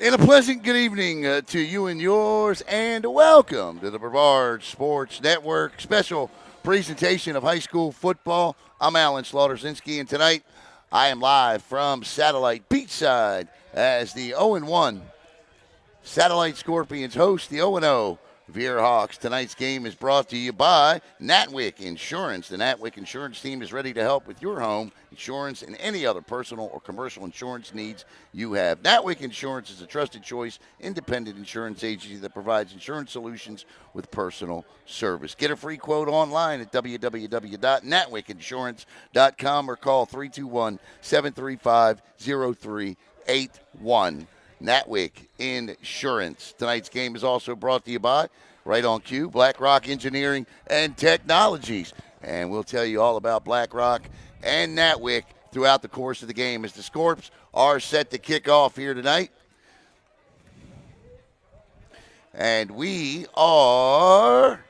And a pleasant good evening to you and yours, and welcome to the Brevard Sports Network special presentation of high school football. I'm Alan Slaughterzinski, and tonight I am live from Satellite Beachside as the 0-1 Satellite Scorpions host the 0-0 Viera Hawks. Tonight's game is brought to you by Natwick Insurance. The Natwick Insurance team is ready to help with your home insurance and any other personal or commercial insurance needs you have. Natwick Insurance is a trusted choice, independent insurance agency that provides insurance solutions with personal service. Get a free quote online at www.natwickinsurance.com or call 321-735-0381. Natwick Insurance. Tonight's game is also brought to you by, right on cue, BlackRock Engineering and Technologies. And we'll tell you all about BlackRock and Natwick throughout the course of the game as the Scorps are set to kick off here tonight. And we are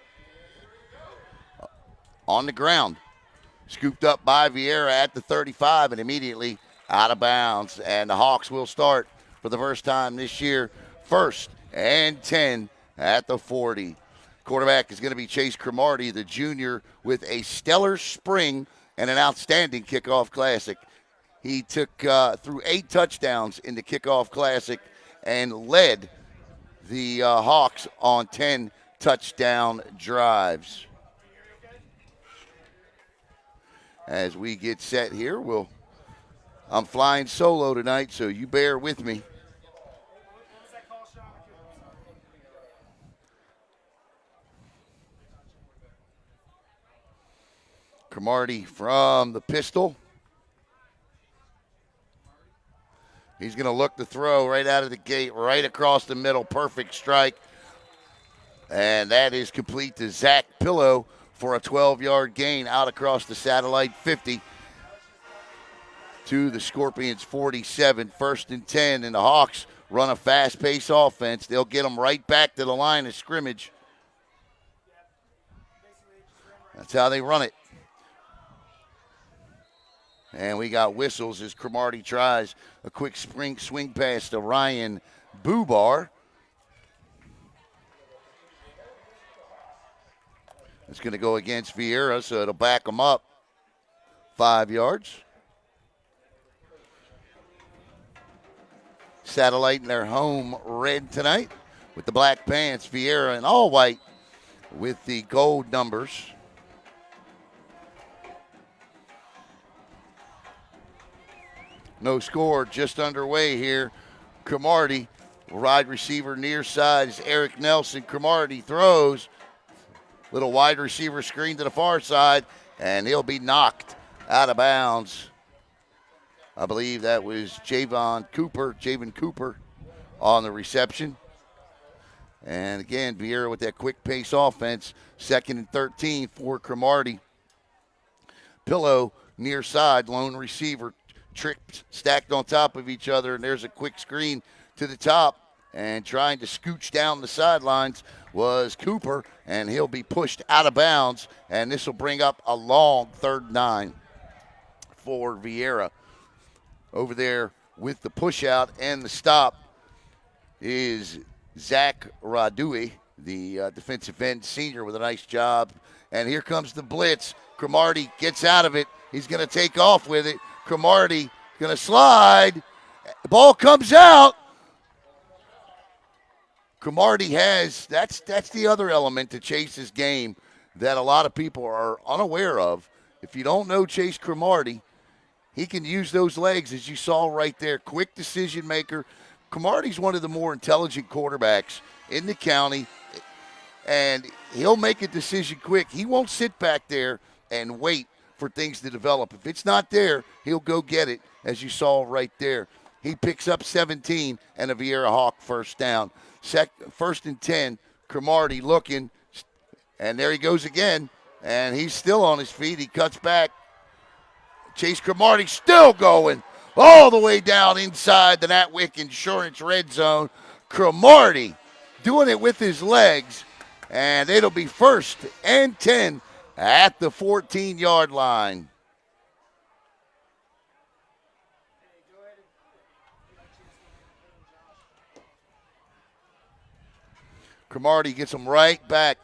on the ground. Scooped up by Viera at the 35 and immediately out of bounds. And the Hawks will start for the first time this year, 1st and 10 at the 40. Quarterback is going to be Chase Cromartie, the junior, with a stellar spring and an outstanding kickoff classic. He took through 8 touchdowns in the kickoff classic and led the Hawks on 10 touchdown drives. As we get set here, I'm flying solo tonight, so you bear with me. Cromartie from the pistol. He's going to look to throw right out of the gate, right across the middle. Perfect strike. And that is complete to Zach Pillow for a 12-yard gain out across the satellite 50 to the Scorpions 47. 1st and 10, and the Hawks run a fast-paced offense. They'll get them right back to the line of scrimmage. That's how they run it. And we got whistles as Cromartie tries a quick swing pass to Ryan Bubar. It's going to go against Viera, so it'll back them up 5 yards. Satellite in their home red tonight with the black pants. Viera in all white with the gold numbers. No score, just underway here. Cromartie, wide receiver near side is Eric Nelson. Cromartie throws. Little wide receiver screen to the far side, and he'll be knocked out of bounds. I believe that was Javen Cooper on the reception. And again, Viera with that quick pace offense. 2nd and 13 for Cromartie. Pillow near side, lone receiver. Trips stacked on top of each other, and there's a quick screen to the top. And trying to scooch down the sidelines was Cooper, and he'll be pushed out of bounds. And this will bring up a long 3rd and 9 for Viera. Over there with the push out and the stop is Zach Radui, the defensive end senior, with a nice job. And here comes the blitz. Cromartie gets out of it. He's going to take off with it. Cromartie going to slide. The ball comes out. Cromartie that's the other element to Chase's game that a lot of people are unaware of. If you don't know Chase Cromartie, he can use those legs, as you saw right there. Quick decision maker. Cromartie's one of the more intelligent quarterbacks in the county, and he'll make a decision quick. He won't sit back there and wait for things to develop. If it's not there, he'll go get it, as you saw right there. He picks up 17 and a Viera Hawk 1st down. 1st and 10, Cromartie looking, and there he goes again, and he's still on his feet. He cuts back. Chase Cromartie still going all the way down inside the Natwick Insurance red zone. Cromartie doing it with his legs, and it'll be 1st and 10 at the 14-yard line. Cromartie gets them right back.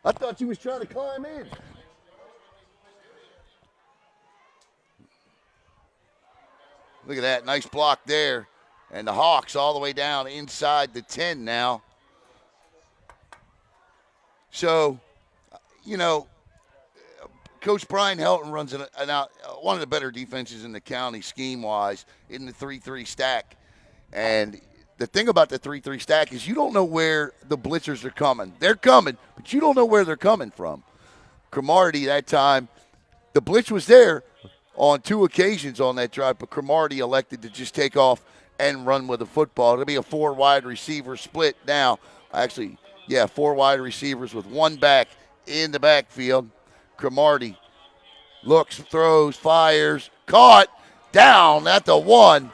I thought you was trying to climb in. Look at that. Nice block there. And the Hawks all the way down inside the 10 now. So, you know, Coach Brian Helton runs one of the better defenses in the county scheme-wise in the 3-3 stack. And the thing about the 3-3 stack is you don't know where the blitzers are coming. They're coming, but you don't know where they're coming from. Cromartie that time, the blitz was there on 2 occasions on that drive, but Cromartie elected to just take off and run with the football. It'll be a 4 wide receiver split now. Actually, 4 wide receivers with 1 back in the backfield. Cromartie looks, throws, fires, caught, down at the 1.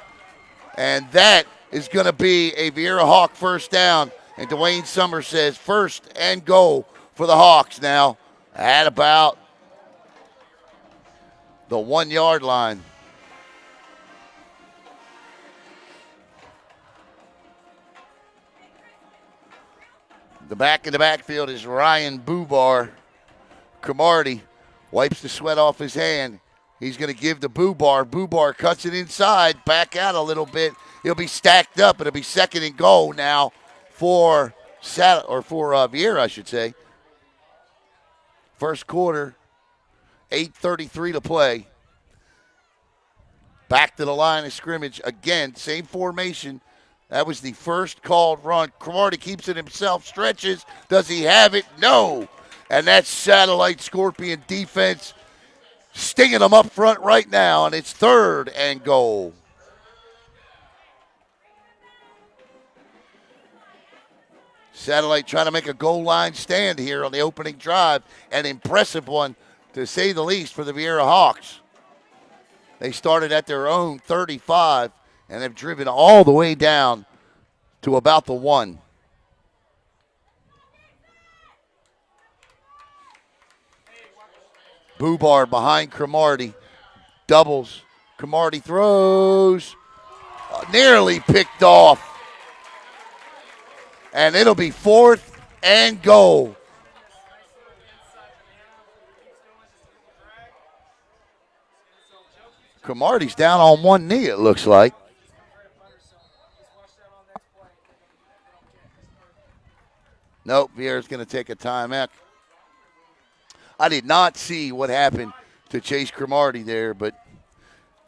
And that is going to be a Viera Hawk first down. And Dwayne Summers says first and goal for the Hawks now at about the 1 yard line. The back in the backfield is Ryan Boobar. Cromartie wipes the sweat off his hand. He's going to give the Boobar. Boobar cuts it inside, back out a little bit. He'll be stacked up. It'll be second and goal now for Viera, I should say. First quarter, 8:33 to play. Back to the line of scrimmage again. Same formation. That was the first called run. Cromartie keeps it himself, stretches. Does he have it? No. And that's Satellite Scorpion defense stinging them up front right now, and it's third and goal. Satellite trying to make a goal line stand here on the opening drive. An impressive one, to say the least, for the Viera Hawks. They started at their own 35 and have driven all the way down to about the 1. Boobar behind Cromartie. Doubles. Cromartie throws. Nearly picked off. And it'll be fourth and goal. Cromartie's down on one knee, it looks like. Nope, Viera's going to take a timeout. I did not see what happened to Chase Cromartie there, but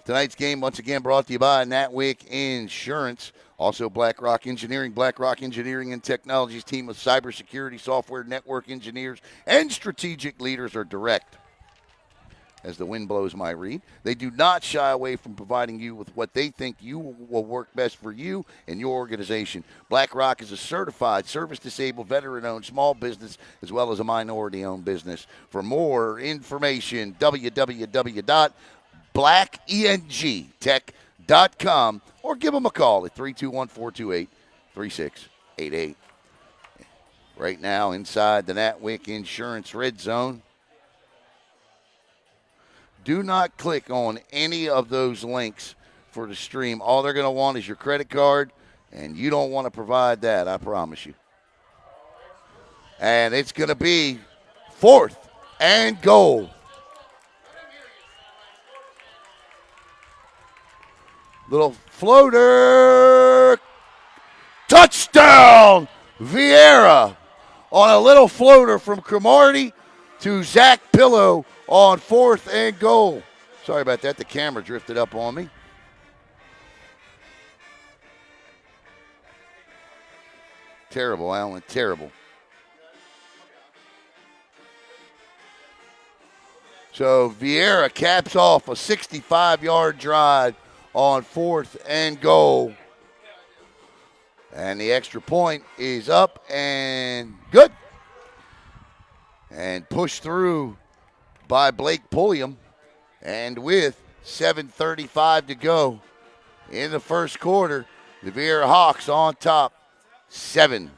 tonight's game once again brought to you by Natwick Insurance. Also, BlackRock Engineering. BlackRock Engineering and Technology's team of cybersecurity, software, network engineers, and strategic leaders are direct. As the wind blows my read. They do not shy away from providing you with what they think will work best for you and your organization. BlackRock is a certified, service-disabled, veteran-owned small business as well as a minority-owned business. For more information, www.blackengtech.com or give them a call at 321-428-3688. Right now inside the Natwick Insurance Red Zone. Do not click on any of those links for the stream. All they're going to want is your credit card, and you don't want to provide that, I promise you. And it's going to be fourth and goal. Little floater. Touchdown, Viera, on a little floater from Cromartie to Zach Pillow on fourth and goal. Sorry about that. The camera drifted up on me. Terrible, Alan. Terrible. So Viera caps off a 65-yard drive on fourth and goal. And the extra point is up and good. And pushed through by Blake Pulliam. And with 7:35 to go in the first quarter, the Viera Hawks on top, 7-0.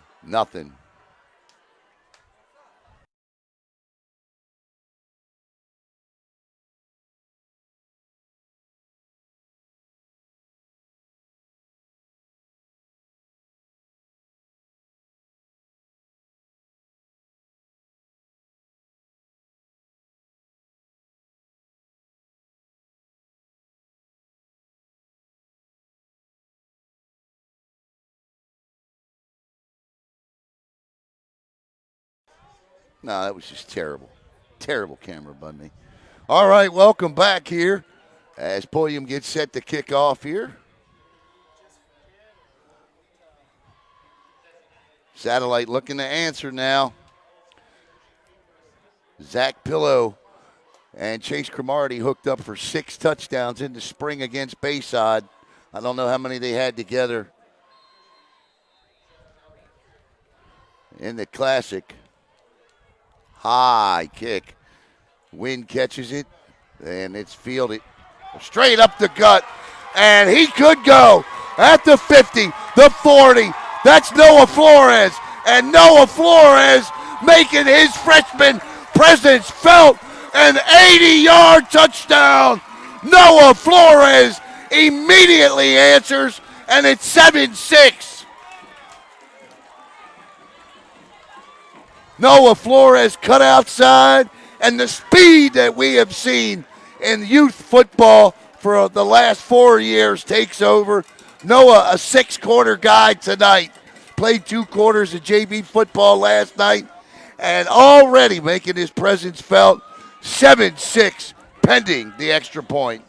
No, that was just terrible. Terrible camera by me. All right, welcome back here as Pulliam gets set to kick off here. Satellite looking to answer now. Zach Pillow and Chase Cromartie hooked up for 6 touchdowns in the spring against Bayside. I don't know how many they had together in the Classic. High kick. Wynn catches it, and it's fielded straight up the gut. And he could go at the 50, the 40. That's Noah Flores. And Noah Flores making his freshman presence felt. An 80-yard touchdown. Noah Flores immediately answers, and it's 7-6. Noah Flores cut outside, and the speed that we have seen in youth football for the last 4 years takes over. Noah, a 6-quarter guy tonight. Played 2 quarters of JV football last night, and already making his presence felt. 7-6 pending the extra point.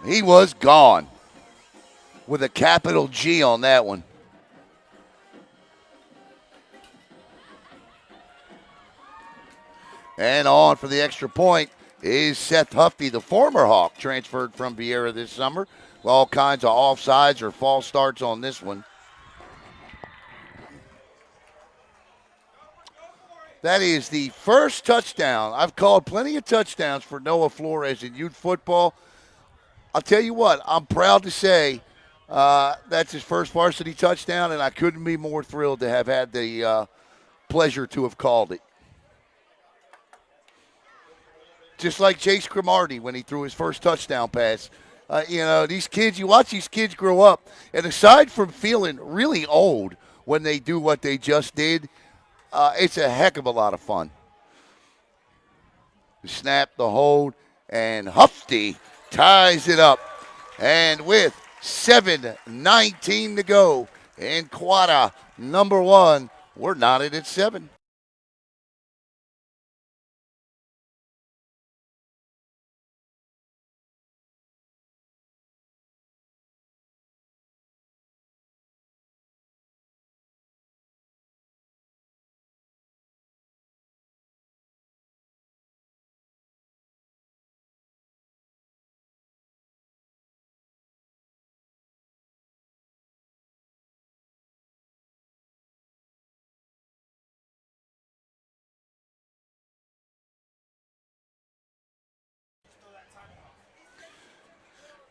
He was gone with a capital G on that one. And on for the extra point is Seth Huffey, the former Hawk, transferred from Viera this summer. All kinds of offsides or false starts on this one. That is the first touchdown. I've called plenty of touchdowns for Noah Flores in youth football. I'll tell you what, I'm proud to say that's his first varsity touchdown, and I couldn't be more thrilled to have had the pleasure to have called it. Just like Chase Cromartie when he threw his first touchdown pass. These kids, you watch these kids grow up, and aside from feeling really old when they do what they just did, it's a heck of a lot of fun. The snap, the hold, and Huffy ties it up. And with 7:19 to go in quarter number 1, we're knotted at 7.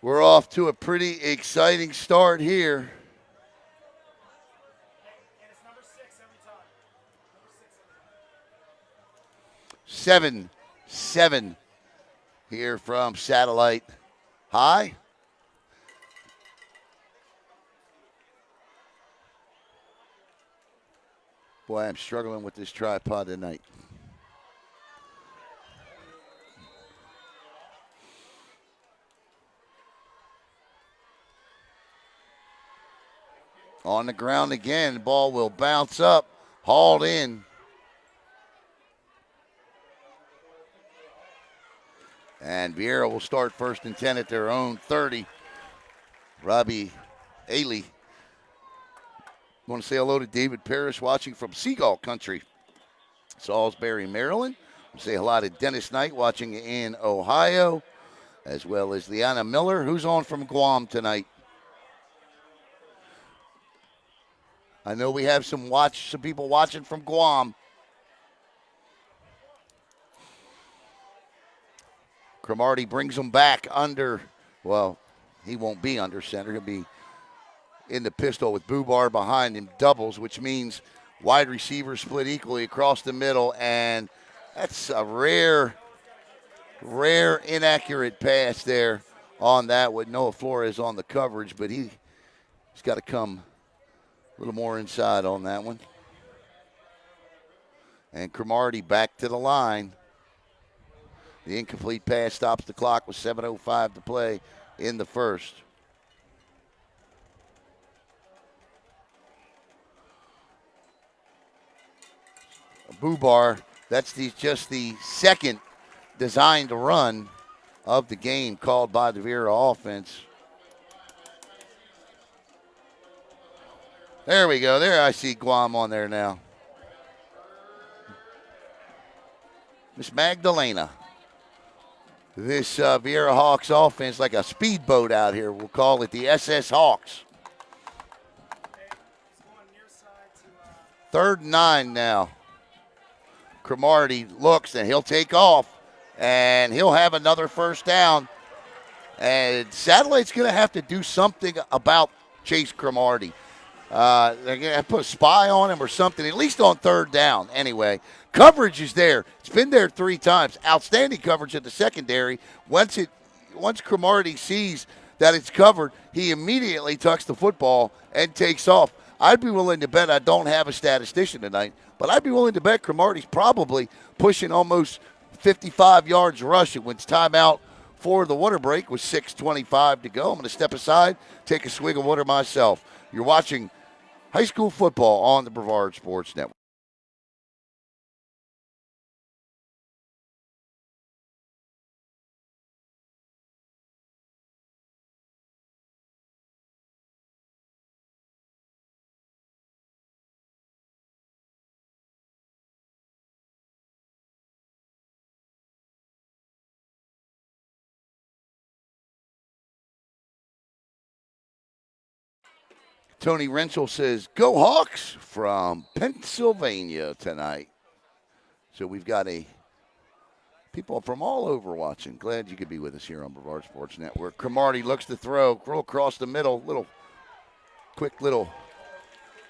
We're off to a pretty exciting start here. Seven here from Satellite High. Boy, I'm struggling with this tripod tonight. On the ground again, the ball will bounce up, hauled in. And Viera will start 1st and 10 at their own 30. Robbie Ailey. Want to say hello to David Parrish watching from Seagull Country, Salisbury, Maryland. Say hello to Dennis Knight watching in Ohio, as well as Leanna Miller, who's on from Guam tonight. I know we have some people watching from Guam. Cromartie brings them back under, well, he won't be under center. He'll be in the pistol with Bubar behind him, doubles, which means wide receivers split equally across the middle, and that's a rare inaccurate pass there on that with Noah Flores on the coverage, but he's got to come a little more inside on that one. And Cromartie back to the line. The incomplete pass stops the clock with 7:05 to play in the first. Bubar, that's just the second designed run of the game called by the Viera offense. There we go. There I see Guam on there now. Miss Magdalena. This Viera Hawks offense like a speedboat out here. We'll call it the SS Hawks. 3rd and 9 now. Cromartie looks and he'll take off and he'll have another first down. And Satellite's going to have to do something about Chase Cromartie. They're going to have to put a spy on him or something, at least on 3rd down anyway. Coverage is there. It's been there 3 times. Outstanding coverage at the secondary. Once Cromartie sees that it's covered, he immediately tucks the football and takes off. I'd be willing to bet, I don't have a statistician tonight, but I'd be willing to bet Cromartie's probably pushing almost 55 yards rushing when it's timeout for the water break with 6:25 to go. I'm going to step aside, take a swig of water myself. You're watching high school football on the Brevard Sports Network. Tony Rensel says, "Go Hawks" from Pennsylvania tonight. So we've got people from all over watching. Glad you could be with us here on Brevard Sports Network. Cromartie looks to throw across the middle. Quick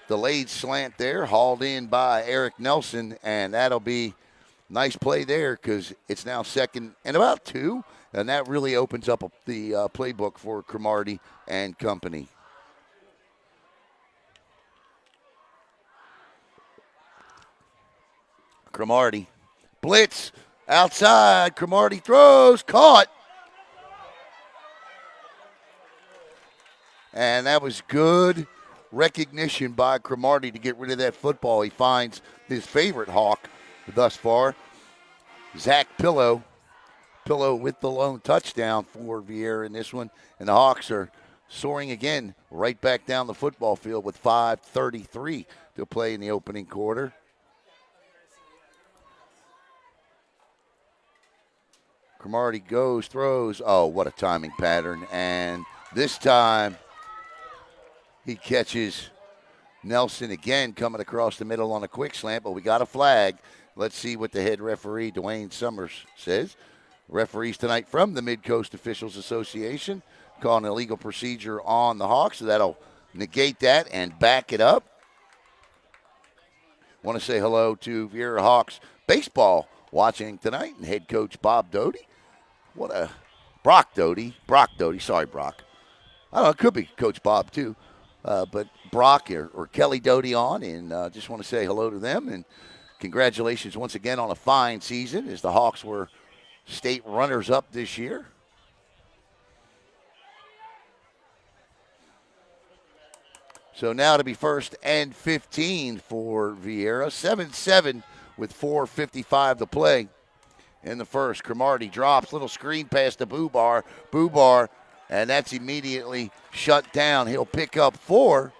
delayed slant there, hauled in by Eric Nelson, and that'll be nice play there because it's now 2nd and about 2, and that really opens up the playbook for Cromartie and company. Cromartie. Blitz outside. Cromartie throws. Caught. And that was good recognition by Cromartie to get rid of that football. He finds his favorite Hawk thus far, Zach Pillow. Pillow with the lone touchdown for Viera in this one. And the Hawks are soaring again right back down the football field with 5:33 to play in the opening quarter. Cromartie goes, throws. Oh, what a timing pattern. And this time he catches Nelson again coming across the middle on a quick slant, but we got a flag. Let's see what the head referee, Dwayne Summers, says. Referees tonight from the Mid-Coast Officials Association calling an illegal procedure on the Hawks, so that'll negate that and back it up. Want to say hello to Viera Hawks baseball watching tonight and head coach Bob Doty. Brock Doty. Sorry, Brock. I don't know, it could be Coach Bob too. But Brock or Kelly Doty on, and just want to say hello to them. And congratulations once again on a fine season as the Hawks were state runners-up this year. So now to be 1st and 15 for Viera. 7-7 with 4:55 to play in the first. Cromartie drops, little screen pass to Bubar, and that's immediately shut down. He'll pick up 4.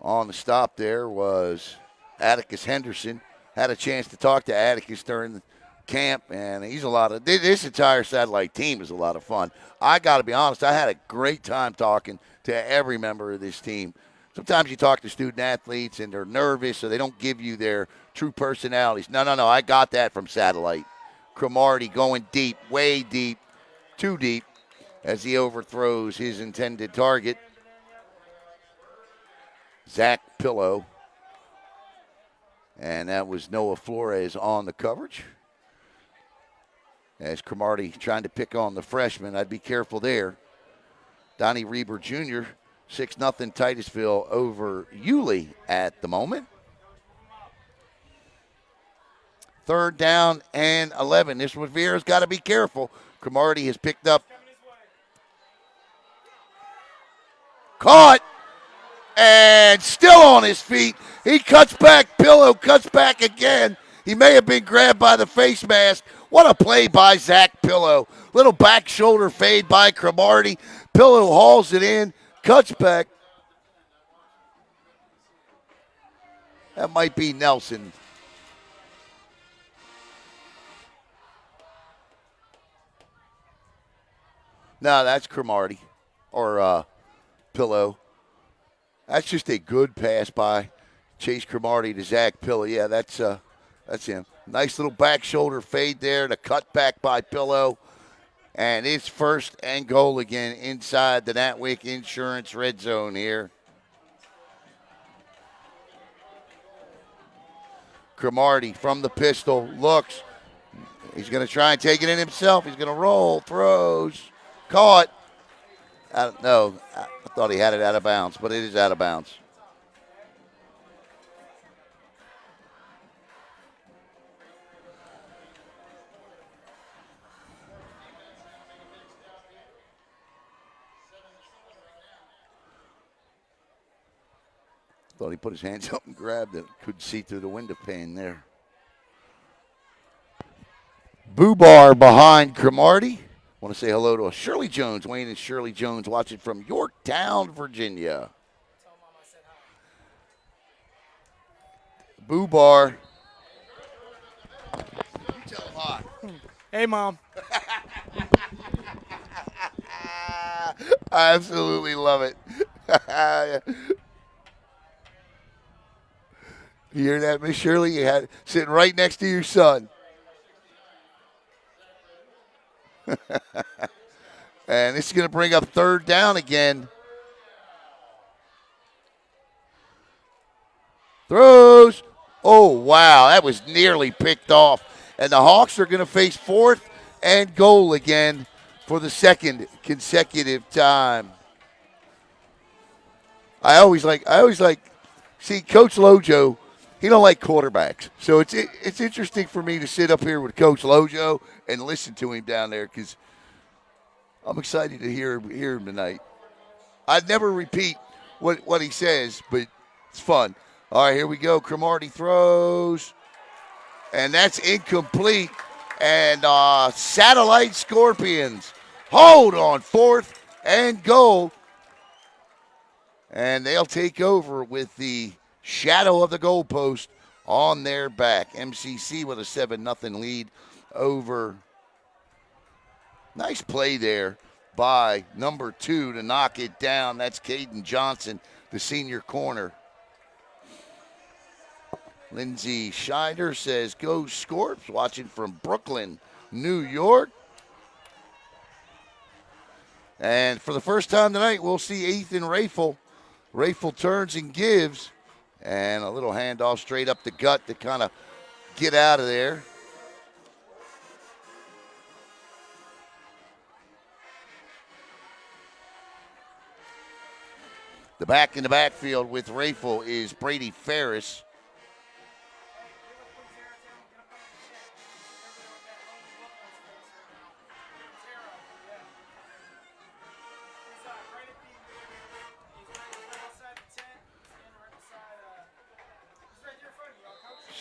On the stop there was Atticus Henderson. Had a chance to talk to Atticus during the camp, and he's this entire satellite team is a lot of fun. I got to be honest, I had a great time talking to every member of this team. Sometimes you talk to student athletes and they're nervous, so they don't give you their true personalities. No, I got that from satellite. Cromartie going deep, way deep, too deep, as he overthrows his intended target. Zach Pillow. And that was Noah Flores on the coverage. As Cromartie trying to pick on the freshman, I'd be careful there. Donnie Reber Jr., 6-0 Titusville over Yulee at the moment. 3rd down and 11. This one, Viera's got to be careful. Cromartie has picked up. Caught. And still on his feet. He cuts back. Pillow cuts back again. He may have been grabbed by the face mask. What a play by Zach Pillow. Little back shoulder fade by Cromartie. Pillow hauls it in. Cuts back. That might be Nelson. No, that's Cromartie or Pillow. That's just a good pass by Chase Cromartie to Zach Pillow. Yeah, that's him. Nice little back shoulder fade there. The cut back by Pillow. And it's 1st and goal again inside the Natwick Insurance red zone here. Cromartie from the pistol looks. He's going to try and take it in himself. He's going to roll, throws, caught. No, I thought he had it out of bounds, but it is out of bounds. Thought he put his hands up and grabbed it. Couldn't see through the window pane there. Boobar behind Cromartie. Want to say hello to Shirley Jones. Wayne and Shirley Jones watching from Yorktown, Virginia. Boobar. You tell him hi. Hey, Mom. I absolutely love it. You hear that, Miss Shirley? You had sitting right next to your son. And this is going to bring up 3rd down again. Throws. Oh, wow. That was nearly picked off. And the Hawks are going to face 4th and goal again for the 2nd consecutive time. I always like, see, Coach Lojo, he don't like quarterbacks. So it's interesting for me to sit up here with Coach Lojo and listen to him down there because I'm excited to hear him tonight. I'd never repeat what he says, but it's fun. All right, here we go. Cromartie throws, and that's incomplete. And Satellite Scorpions hold on 4th and goal. And they'll take over with the shadow of the goalpost on their back. MCC with a 7-0 lead over. Nice play there by number 2 to knock it down. That's Caden Johnson, the senior corner. Lindsay Scheider says, go Scorps, watching from Brooklyn, New York. And for the first time tonight, we'll see Ethan Raffaele. Raffaele turns and gives. And a little handoff straight up the gut to kind of get out of there. The back in the backfield with Raffaele is Brady Ferris.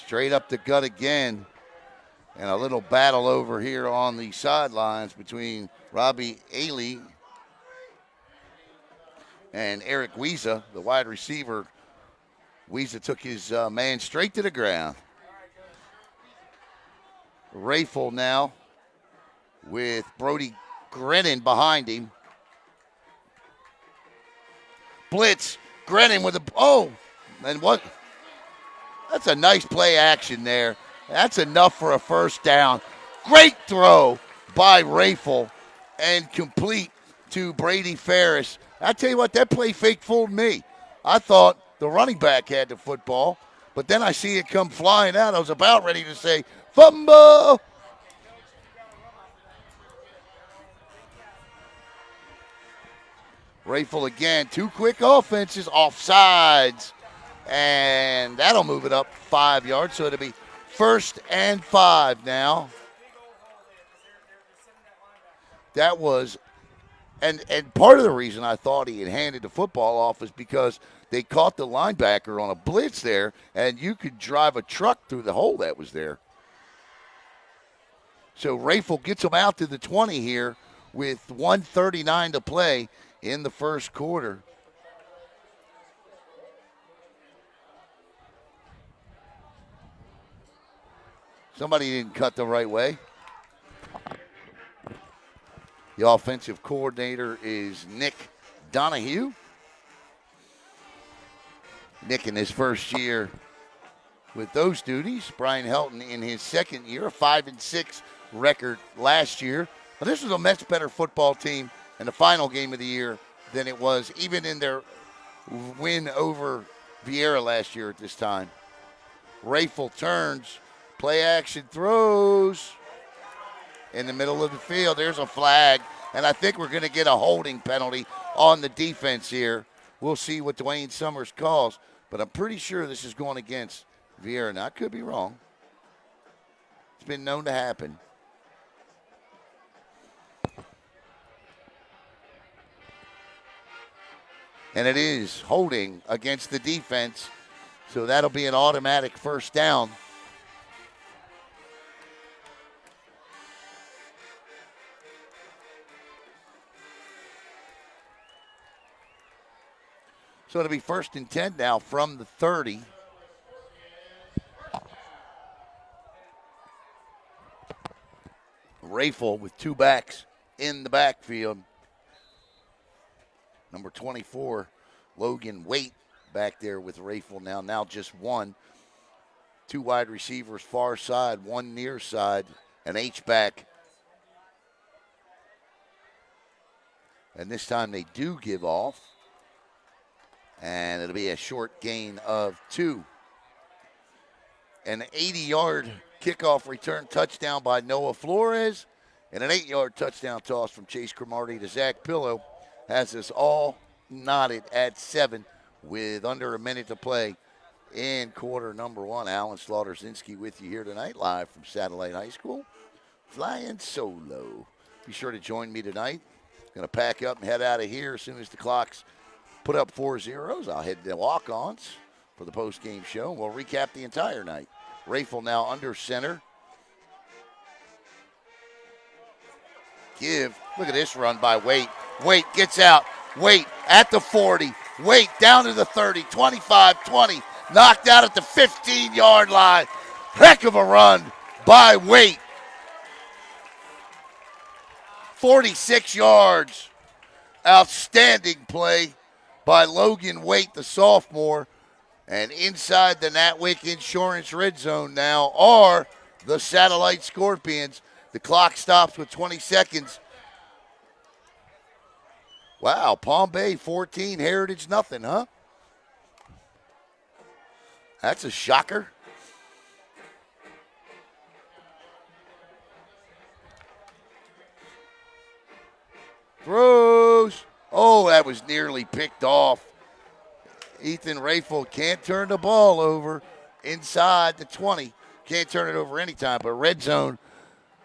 Straight up the gut again. And a little battle over here on the sidelines between Robbie Ailey and Eric Wiesa, the wide receiver. Wiesa took his man straight to the ground. Raffaele now with Brody Grennan behind him. Blitz. Grennan with and what? That's a nice play action there. That's enough for a first down. Great throw by Raffaele and complete to Brady Ferris. I tell you what, that play fake fooled me. I thought the running back had the football, but then I see it come flying out. I was about ready to say, fumble. Raffaele again, 2 quick offenses, offsides. And that'll move it up 5 yards, so it'll be 1st and 5 now. That was, and part of the reason I thought he had handed the football off is because they caught the linebacker on a blitz there, and you could drive a truck through the hole that was there. So Rafel gets him out to the 20 here with 1:39 to play in the first quarter. Somebody didn't cut the right way. The offensive coordinator is Nick Donahue. Nick in his first year with those duties. Brian Helton in his second year, a 5-6 record last year. But this was a much better football team in the final game of the year than it was even in their win over Viera last year at this time. Rafel turns, play action throws in the middle of the field. There's a flag, and I think we're going to get a holding penalty on the defense here. We'll see what Dwayne Summers calls, but I'm pretty sure this is going against Viera. Now, I could be wrong. It's been known to happen. And it is holding against the defense, so that'll be an automatic first down. So it'll be 1st and 10 now from the 30. Rafel with two backs in the backfield. Number 24, Logan Waite back there with Rafel now. Now just one. Two wide receivers far side, one near side, an H-back. And this time they do give off. And it'll be a short gain of 2. An 80-yard kickoff return touchdown by Noah Flores. And an 8-yard touchdown toss from Chase Cromartie to Zach Pillow has us all knotted at 7 with under a minute to play in quarter number 1. Alan Slaughter-Zinski with you here tonight, live from Satellite High School, flying solo. Be sure to join me tonight. Going to pack up and head out of here as soon as the clock's put up 4 zeros. I'll head to walk-ons for the post-game show. We'll recap the entire night. Rafel now under center. Look at this run by Waite. Waite gets out. Waite at the 40. Waite down to the 30, 25, 20. Knocked out at the 15-yard line. Heck of a run by Waite. 46 yards. Outstanding play by Logan Waite, the sophomore. And inside the Natwick Insurance red zone now are the Satellite Scorpions. The clock stops with 20 seconds. Wow, Palm Bay 14, Heritage nothing, huh? That's a shocker. Throws. Oh, that was nearly picked off. Ethan Rafel can't turn the ball over inside the 20. Can't turn it over anytime, but red zone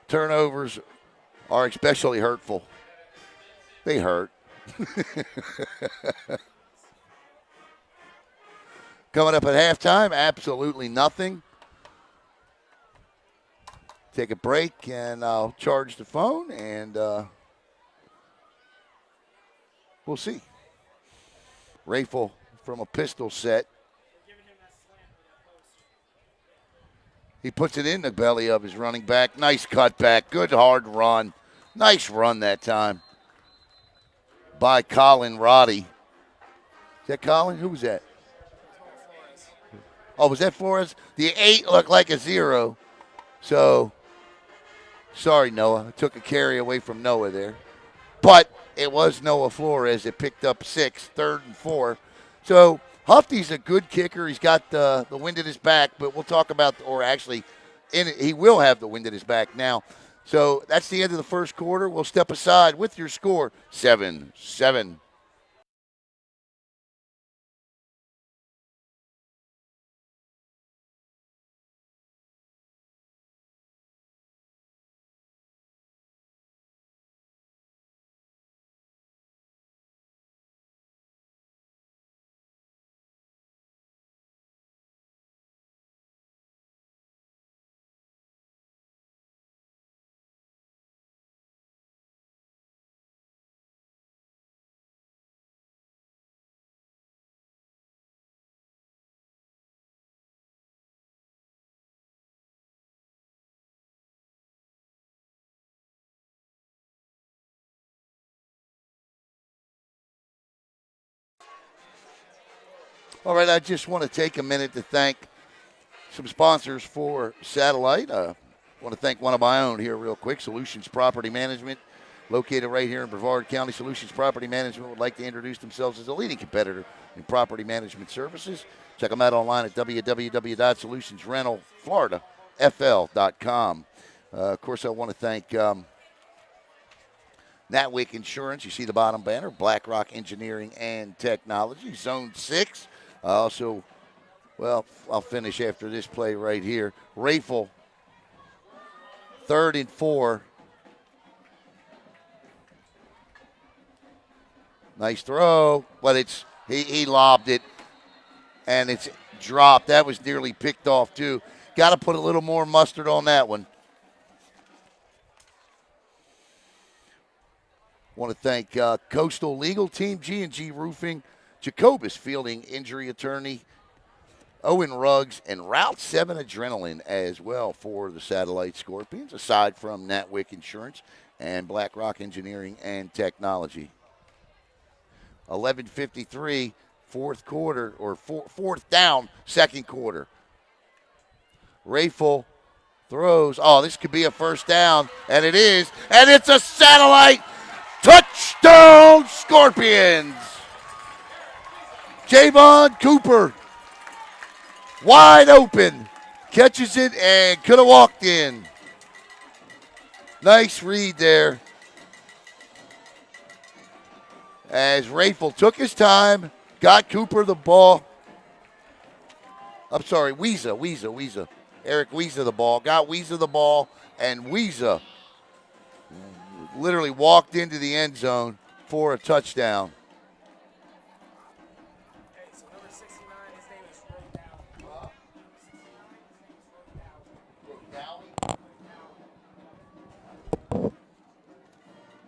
turnovers are especially hurtful. They hurt. Coming up at halftime, absolutely nothing. Take a break, and I'll charge the phone, and we'll see. Rafel from a pistol set. He puts it in the belly of his running back. Nice cutback. Good hard run. Nice run that time by Colin Roddy. Is that Colin? Who was that? Oh, was that Flores? The 8 looked like a 0. So, sorry, Noah. I took a carry away from Noah there. But it was Noah Flores that picked up 6, 3rd and 4. So, Hufty's a good kicker. He's got the wind at his back, but we'll talk about, or actually, he will have the wind at his back now. So, that's the end of the first quarter. We'll step aside with your score, 7-7. All right, I just want to take a minute to thank some sponsors for Satellite. I want to thank one of my own here real quick, Solutions Property Management, located right here in Brevard County. Solutions Property Management would like to introduce themselves as a leading competitor in property management services. Check them out online at www.solutionsrentalfloridafl.com. Of course, I want to thank Natwick Insurance. You see the bottom banner, BlackRock Engineering and Technology, Zone 6. Also, well, I'll finish after this play right here. Rafel, 3rd and 4. Nice throw, but he lobbed it, and it's dropped. That was nearly picked off, too. Got to put a little more mustard on that one. Want to thank Coastal Legal Team, G&G Roofing, Jacobus Fielding Injury Attorney, Owen Ruggs, and Route 7 Adrenaline as well for the Satellite Scorpions, aside from Natwick Insurance and BlackRock Engineering and Technology. 11:53, fourth quarter, or fourth down, second quarter. Rafel throws. Oh, this could be a first down, and it is. And it's a Satellite touchdown, Scorpions. Javon Cooper, wide open, catches it and could have walked in. Nice read there. As Rafel took his time, got Cooper the ball. I'm sorry, Wiesa. Eric Wiesa the ball. Got Wiesa the ball, and Wiesa literally walked into the end zone for a touchdown. Hey, so number 69, his name is Rodell.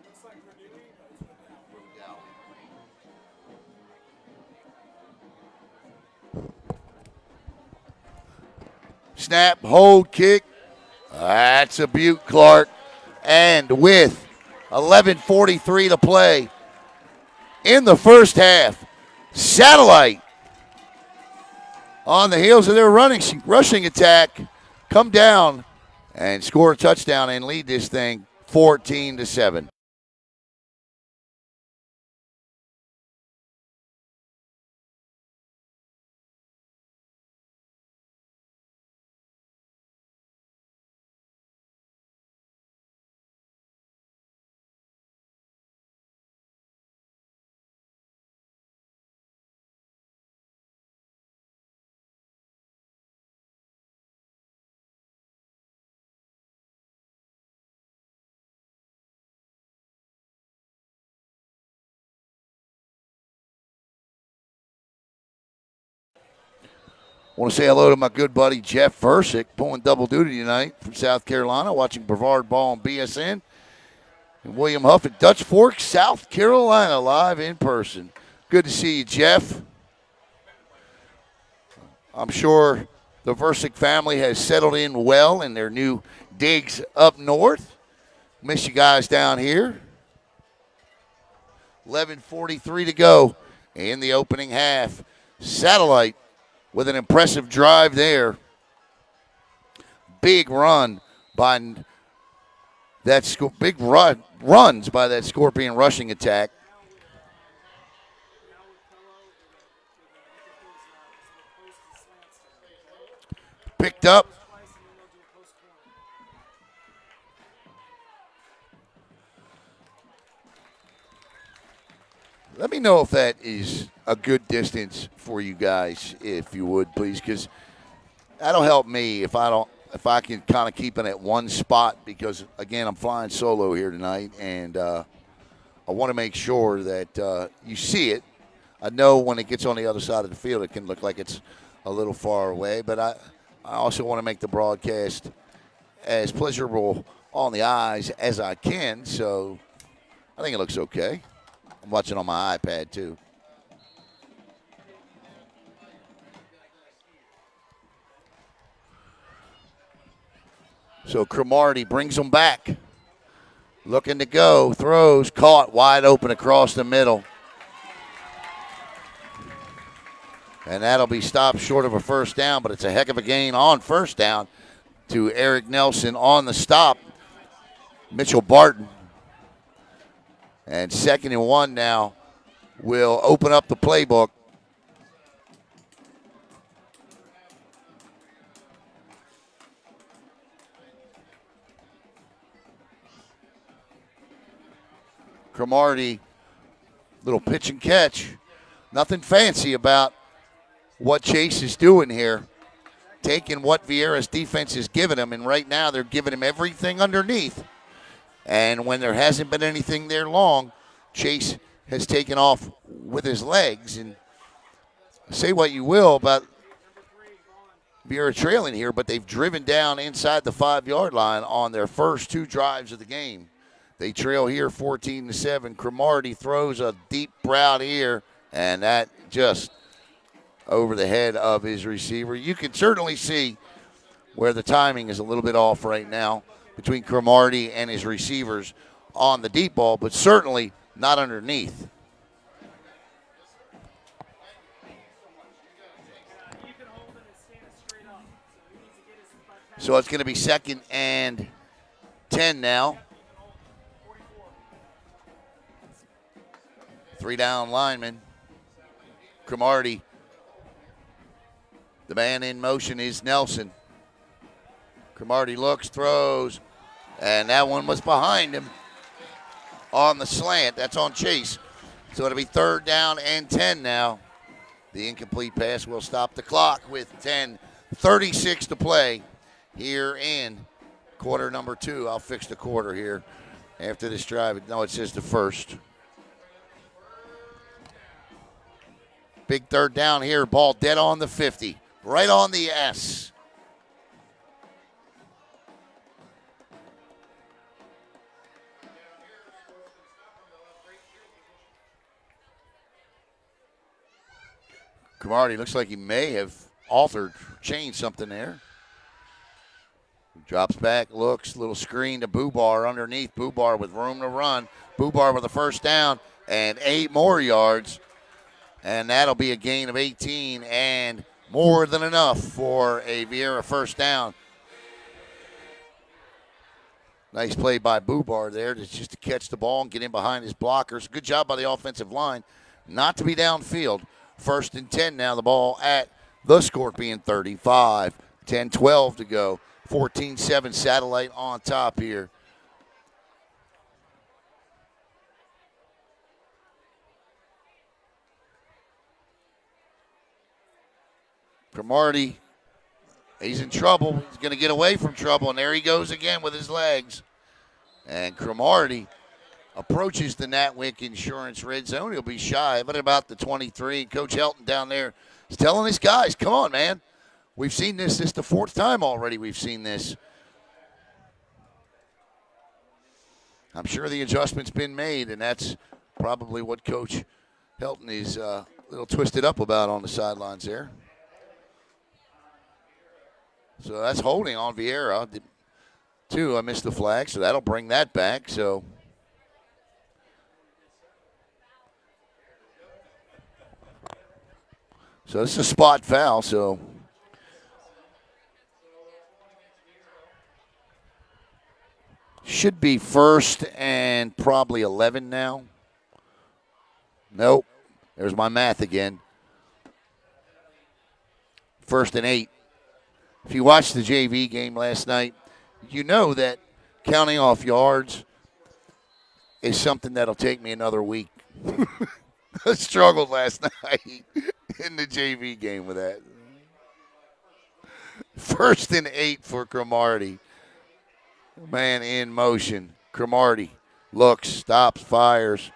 Looks like Rodell, but it's Rodell. Snap, hold, kick. That's a beaut, Clark. And with 11:43 to play in the first half, Satellite, on the heels of their rushing attack, come down and score a touchdown and lead this thing 14-7. I want to say hello to my good buddy Jeff Versick, pulling double duty tonight from South Carolina, watching Brevard ball on BSN. And William Huff at Dutch Fork, South Carolina, live in person. Good to see you, Jeff. I'm sure the Versick family has settled in well in their new digs up north. Miss you guys down here. 11:43 to go in the opening half. Satellite with an impressive drive there. Big run by that runs by that Scorpion rushing attack. Picked up. Let me know if that is a good distance for you guys, if you would, please, because that'll help me if I can kind of keep it at one spot, because again, I'm flying solo here tonight, and I want to make sure that you see it. I know when it gets on the other side of the field, it can look like it's a little far away, but I also want to make the broadcast as pleasurable on the eyes as I can, so I think it looks okay. I'm watching on my iPad, too. So Cromartie brings them back. Looking to go. Throws. Caught wide open across the middle. And that'll be stopped short of a first down, but it's a heck of a gain on first down to Eric Nelson on the stop. Mitchel Barton. And 2nd and 1 now will open up the playbook. Cromartie, little pitch and catch. Nothing fancy about what Chase is doing here. Taking what Viera's defense is giving him, and right now they're giving him everything underneath. And when there hasn't been anything there long, Chase has taken off with his legs. And say what you will about Viera trailing here, but they've driven down inside the 5-yard line on their first 2 drives of the game. They trail here 14-7. Cromartie throws a deep route here, and that just over the head of his receiver. You can certainly see where the timing is a little bit off right now between Cromartie and his receivers on the deep ball, but certainly not underneath. So it's going to be 2nd and 10 now. 3 down linemen. Cromartie. The man in motion is Nelson. Cromartie looks, throws, and that one was behind him on the slant. That's on Chase. So it'll be 3rd down and 10 now. The incomplete pass will stop the clock with 10:36 to play here in quarter number 2. I'll fix the quarter here after this drive. No, it says the first. Big 3rd down here. Ball dead on the 50. Right on the S. Cromartie looks like he may have changed something there. Drops back, looks, little screen to Bubar underneath. Bubar with room to run. Bubar with a first down and 8 more yards. And that'll be a gain of 18 and more than enough for a Viera first down. Nice play by Bubar there just to catch the ball and get in behind his blockers. Good job by the offensive line not to be downfield. 1st and 10 now, the ball at the Scorpion 35. 10-12 to go. 14-7 Satellite on top here. Cromartie, he's in trouble. He's going to get away from trouble, and there he goes again with his legs. And Cromartie approaches the Natwick Insurance red zone. He'll be shy, but about the 23. Coach Helton down there is telling his guys, come on, man. We've seen this. This is the 4th time already we've seen this. I'm sure the adjustment's been made, and that's probably what Coach Helton is a little twisted up about on the sidelines there. So that's holding on Viera. 2, I missed the flag, so that'll bring that back. So this is a spot foul, so should be 1st and probably 11 now. Nope. There's my math again. 1st and 8. If you watched the JV game last night, you know that counting off yards is something that'll take me another week. I struggled last night in the JV game with that. 1st and 8 for Cromartie. Man in motion. Cromartie looks, stops, fires,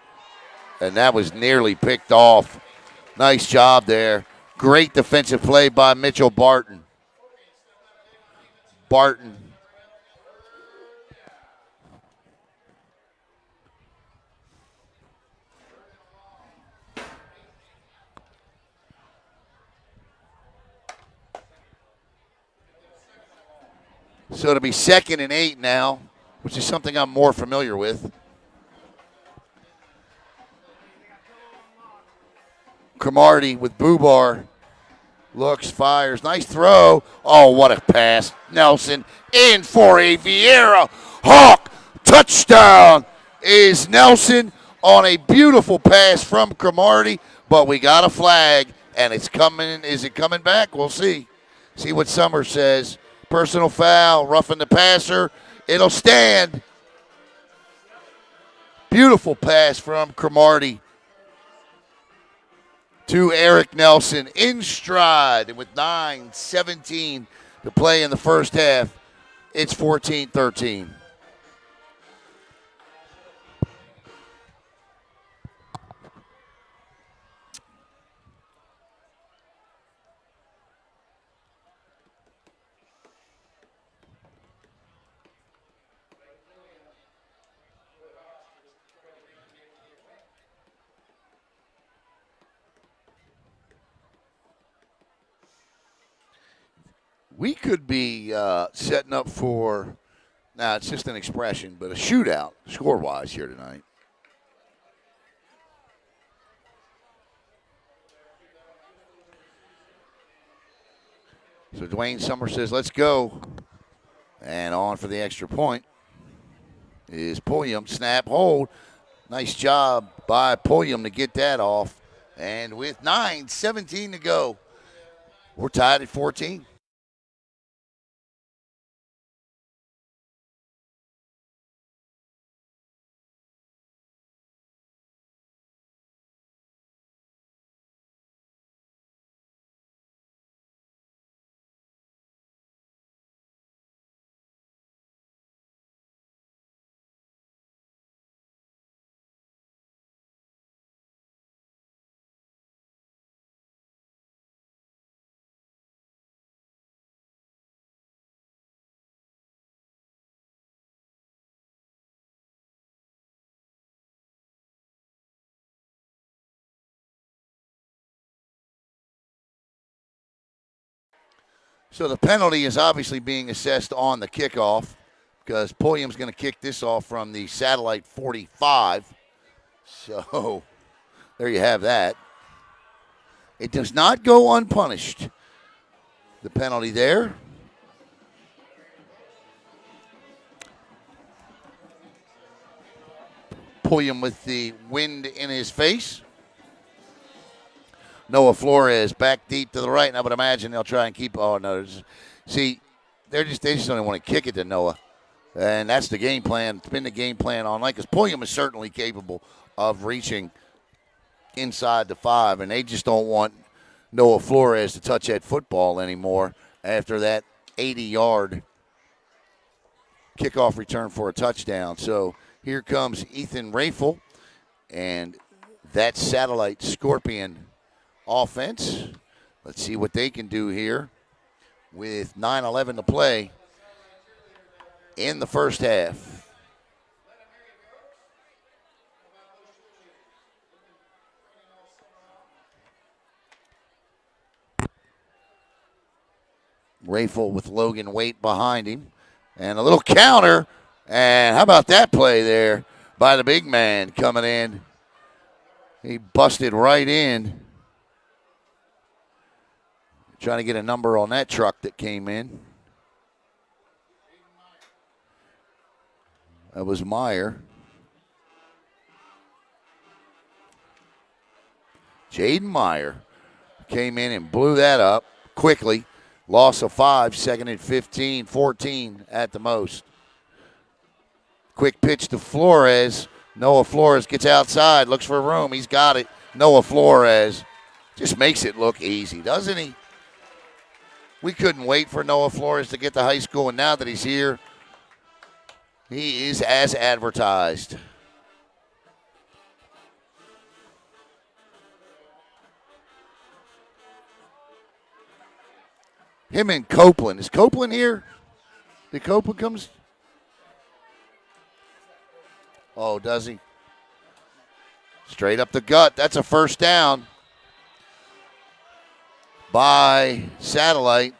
and that was nearly picked off. Nice job there. Great defensive play by Mitchel Barton. So it'll be 2nd and 8 now, which is something I'm more familiar with. Cromartie with Bubar Looks, fires. Nice throw. Oh, what a pass. Nelson in for a Viera Hawk touchdown. Is Nelson on a beautiful pass from Cromartie, but we got a flag, and it's coming. Is it coming back? We'll see. See what Summer says. Personal foul, roughing the passer. It'll stand. Beautiful pass from Cromartie to Eric Nelson in stride. And with 9:17 to play in the first half, it's 14-13. We could be setting up for, now it's just an expression, but a shootout score-wise here tonight. So Dwayne Summer says, let's go. And on for the extra point is Pulliam. Snap, hold. Nice job by Pulliam to get that off. And with 9:17 to go, we're tied at 14. So the penalty is obviously being assessed on the kickoff because Pulliam's going to kick this off from the satellite 45. So there you have that. It does not go unpunished. The penalty there. Pulliam with the wind in his face. Noah Flores back deep to the right, and I would imagine they'll try and keep. Oh no! See, they just don't want to kick it to Noah, and that's the game plan. It's been the game plan all night because Pulliam is certainly capable of reaching inside the 5, and they just don't want Noah Flores to touch that football anymore after that 80-yard kickoff return for a touchdown. So here comes Ethan Raffaele and that satellite Scorpion offense. Let's see what they can do here with 9:11 to play in the first half. Raffaele with Logan Waite behind him. And a little counter. And how about that play there by the big man coming in? He busted right in. Trying to get a number on that truck that came in. That was Meyer. Jaden Meyer came in and blew that up quickly. Loss of 5, second and 15, 14 at the most. Quick pitch to Flores. Noah Flores gets outside, looks for room. He's got it. Noah Flores just makes it look easy, doesn't he? We couldn't wait for Noah Flores to get to high school, and now that he's here, he is as advertised. Him and Copeland. Is Copeland here? Did Copeland comes? Oh, does he? Straight up the gut. That's a first down by Satellite.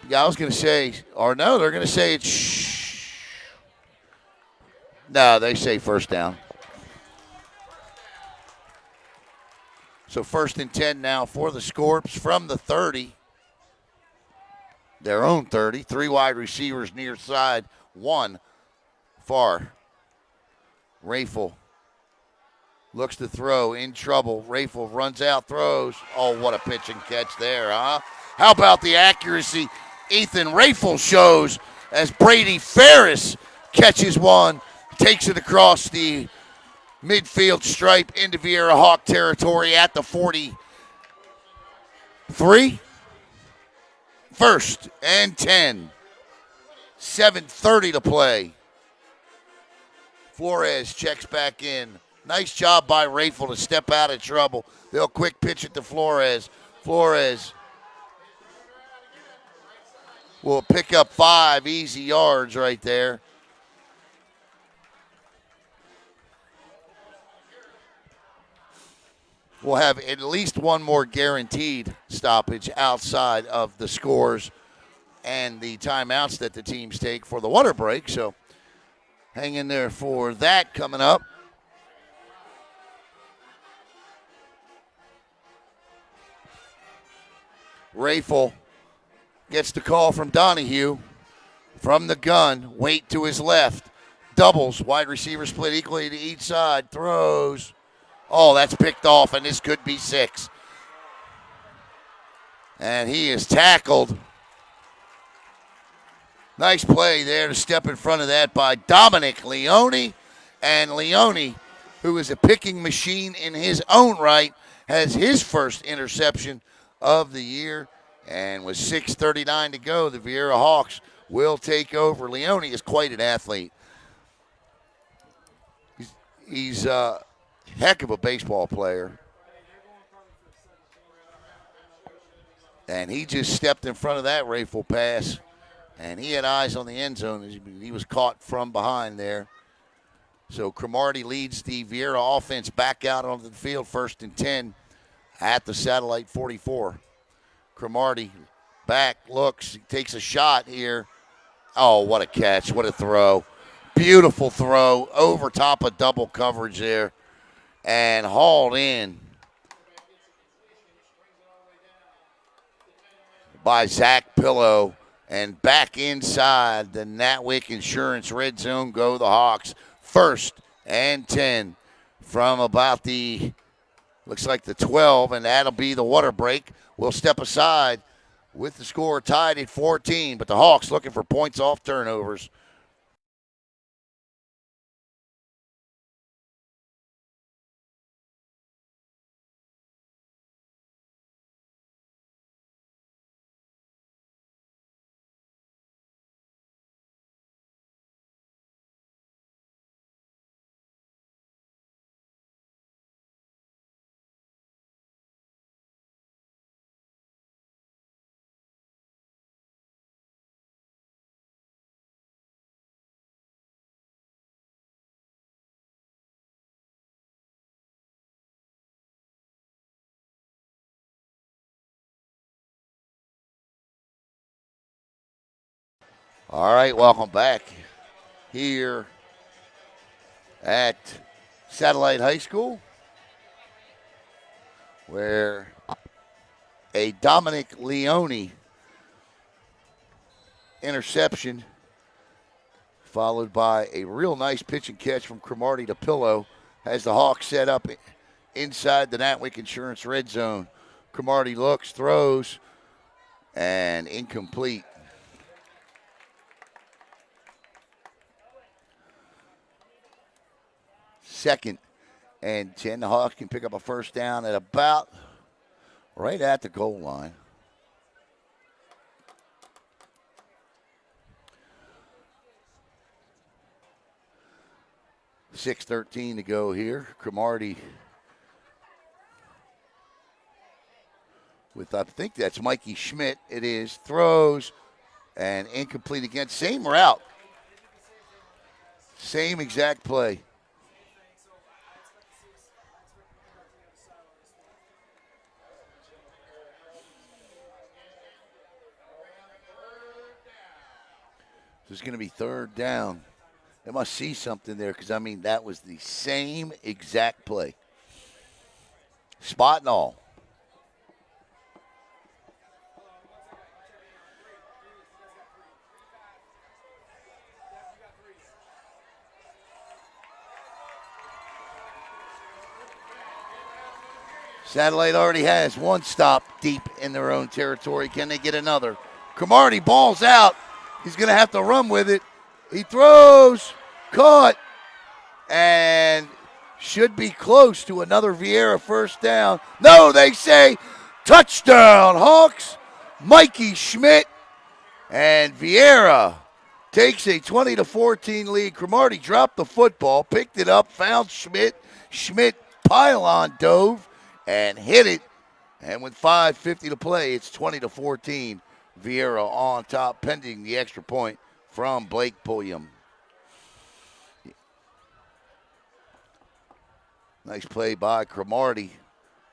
Yeah, I was going to say, or no, they're going to say it's shh. No, they say first down. So 1st and 10 now for the Scorps from the 30. Their own 30. 3 wide receivers near side, 1 far. Rafel looks to throw, in trouble. Rafel runs out, throws. Oh, what a pitch and catch there, huh? How about the accuracy Ethan Rafel shows as Brady Ferris catches one, takes it across the midfield stripe into Viera Hawk territory at the 43. 1st and 10. 7:30 to play. Flores checks back in. Nice job by Rafel to step out of trouble. They'll quick pitch it to Flores. Flores will pick up 5 easy yards right there. We'll have at least one more guaranteed stoppage outside of the scores and the timeouts that the teams take for the water break. So hang in there for that coming up. Rafel gets the call from Donahue. From the gun, Waite to his left. Doubles, wide receiver split equally to each side. Throws. Oh, that's picked off, and this could be 6. And he is tackled. Nice play there to step in front of that by Dominic Leone. And Leone, who is a picking machine in his own right, has his first interception of the year. And with 6:39 to go, the Viera Hawks will take over. Leone is quite an athlete. He's a heck of a baseball player. And he just stepped in front of that Rafel pass. And he had eyes on the end zone. He was caught from behind there. So Cromartie leads the Viera offense back out onto the field, 1st and 10 at the satellite 44. Cromartie back, looks, takes a shot here. Oh, what a catch, what a throw. Beautiful throw over top of double coverage there and hauled in by Zach Pillow. And back inside the Natwick Insurance red zone go the Hawks. 1st and 10 from about looks like the 12, and that'll be the water break. We'll step aside with the score tied at 14, but the Hawks looking for points off turnovers. All right, welcome back here at Satellite High School, where a Dominic Leone interception followed by a real nice pitch and catch from Cromartie to Pillow has the Hawks set up inside the Natwick Insurance red zone. Cromartie looks, throws, and incomplete. Second and 10. The Hawks can pick up a first down at about right at the goal line. .6:13 to go here. Cromartie with, I think that's Mikey Schmidt. It is. Throws and incomplete again. Same route. Same exact play. There's going to be 3rd down. They must see something there because, I mean, that was the same exact play. spot and all. Satellite already has one stop deep in their own territory. Can they get another? Cromartie balls out. He's going to have to run with it. He throws, caught, and should be close to another Viera first down. No, they say touchdown, Hawks. Mikey Schmidt and Viera takes a 20-14 lead. Cromartie dropped the football, picked it up, found Schmidt. Schmidt pylon dove and hit it. And with 5:50 to play, it's 20-14. Viera on top, pending the extra point from Blake Pulliam. Nice play by Cromartie.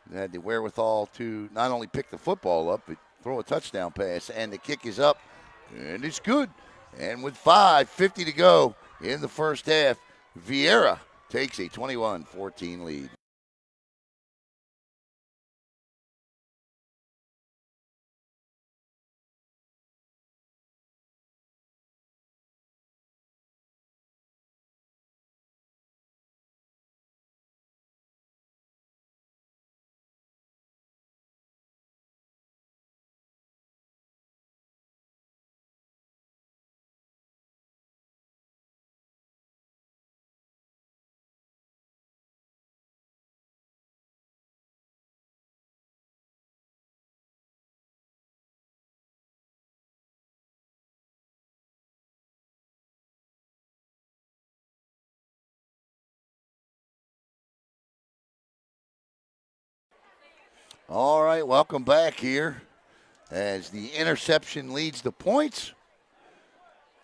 They had the wherewithal to not only pick the football up, but throw a touchdown pass. And the kick is up, and it's good. And with 5:50 to go in the first half, Viera takes a 21-14 lead. All right, welcome back here as the interception leads the points.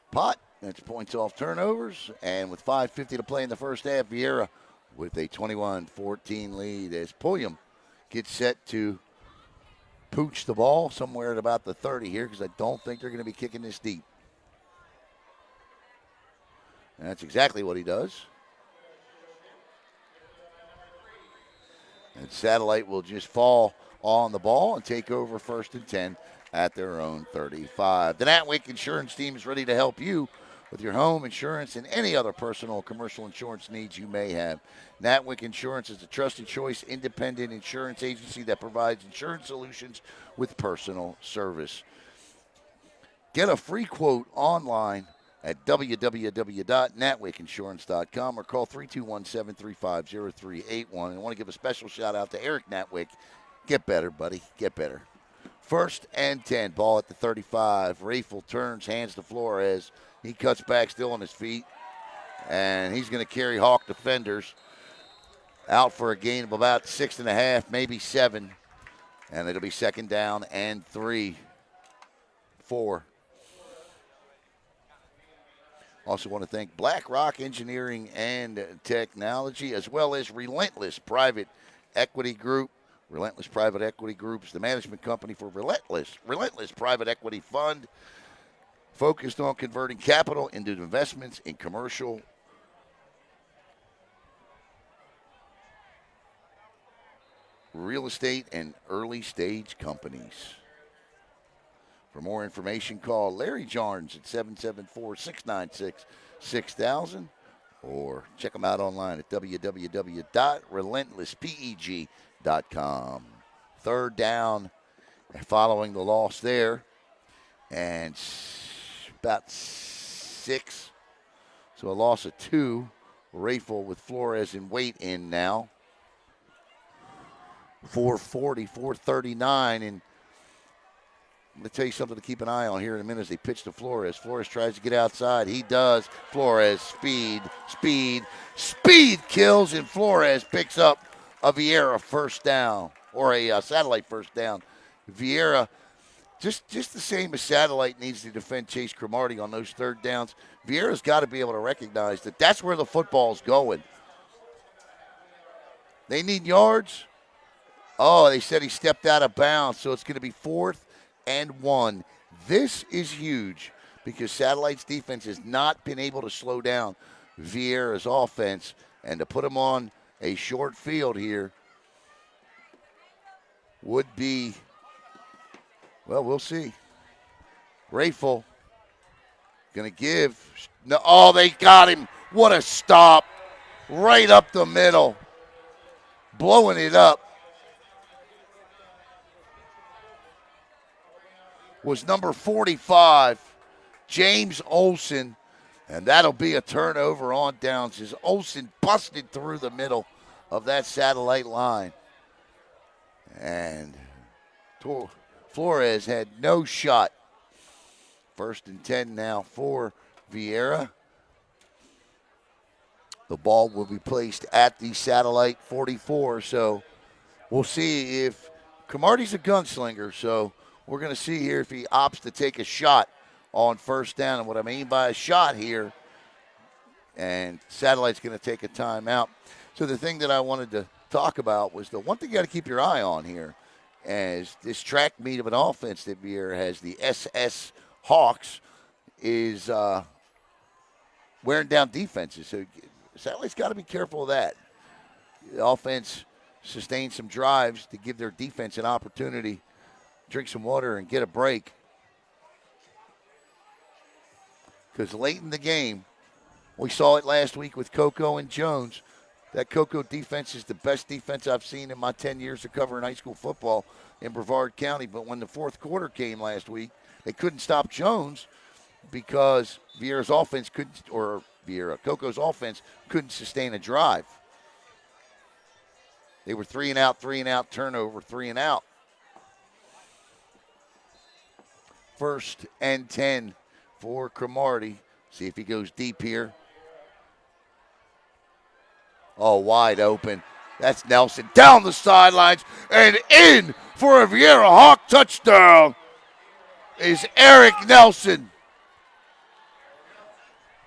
Pot, that's points off turnovers. And with 5:50 to play in the first half, Viera with a 21-14 lead as Pulliam gets set to pooch the ball somewhere at about the 30 here because I don't think they're going to be kicking this deep. And that's exactly what he does. And Satellite will just fall on the ball and take over first and 10 at their own 35. The Natwick Insurance Team is ready to help you with your home insurance and any other personal or commercial insurance needs you may have. Natwick Insurance is a trusted choice, independent insurance agency that provides insurance solutions with personal service. Get a free quote online at www.natwickinsurance.com or call 321-735-0381. And I want to give a special shout out to Eric Natwick. Get better, buddy. Get better. First and 10. Ball at the 35. Rafel turns, hands to Flores. He cuts back still on his feet. And he's going to carry Hawk defenders out for a gain of about 6.5, maybe 7. And it'll be second down and 3, 4. Also want to thank BlackRock Engineering and Technology, as well as Relentless Private Equity Group. Relentless Private Equity Group is the management company for Relentless Private Equity Fund, focused on converting capital into investments in commercial real estate and early stage companies. For more information, call Larry Jarnes at 774-696-6000 or check them out online at www.relentlesspeg.com. Third down following the loss there, and about 6. So a loss of 2. Rafel with Flores and Waite in now. 440, 439, and I'm going to tell you something to keep an eye on here in a minute as they pitch to Flores. Flores tries to get outside. He does. Flores, speed kills, and Flores picks up a Viera first down, or a Satellite first down. Viera, just the same as Satellite needs to defend Chase Cromartie on those third downs. Viera's got to be able to recognize that that's where the football's going. They need yards. Oh, they said he stepped out of bounds, so it's going to be 4th and 1. This is huge because Satellite's defense has not been able to slow down Viera's offense, and to put him on a short field here would be, well, we'll see. Rafel going to give. No, oh, they got him. What a stop. Right up the middle. Blowing it up was number 45, James Olson. And that'll be a turnover on downs as Olson busted through the middle of that satellite line. And Flores had no shot. 1st and 10 now for Viera. The ball will be placed at the satellite 44, so we'll see if Cromartie's a gunslinger, so we're going to see here if he opts to take a shot on 1st down. And what I mean by a shot here, and satellite's going to take a timeout. So the thing that I wanted to talk about was the one thing you got to keep your eye on here, as this track meet of an offense that Viera has, the SS Hawks, is wearing down defenses. So satellite's got to be careful of that. The offense sustained some drives to give their defense an opportunity, drink some water, and get a break. Because late in the game, we saw it last week with Coco and Jones. That Coco defense is the best defense I've seen in my 10 years of covering high school football in Brevard County. But when the 4th quarter came last week, they couldn't stop Jones because Viera's offense couldn't, or Coco's offense couldn't sustain a drive. They were 3 and out, turnover, 3 and out. 1st and 10 for Cromartie. See if he goes deep here. Oh, wide open. That's Nelson down the sidelines and in for a Viera Hawk touchdown is Eric Nelson.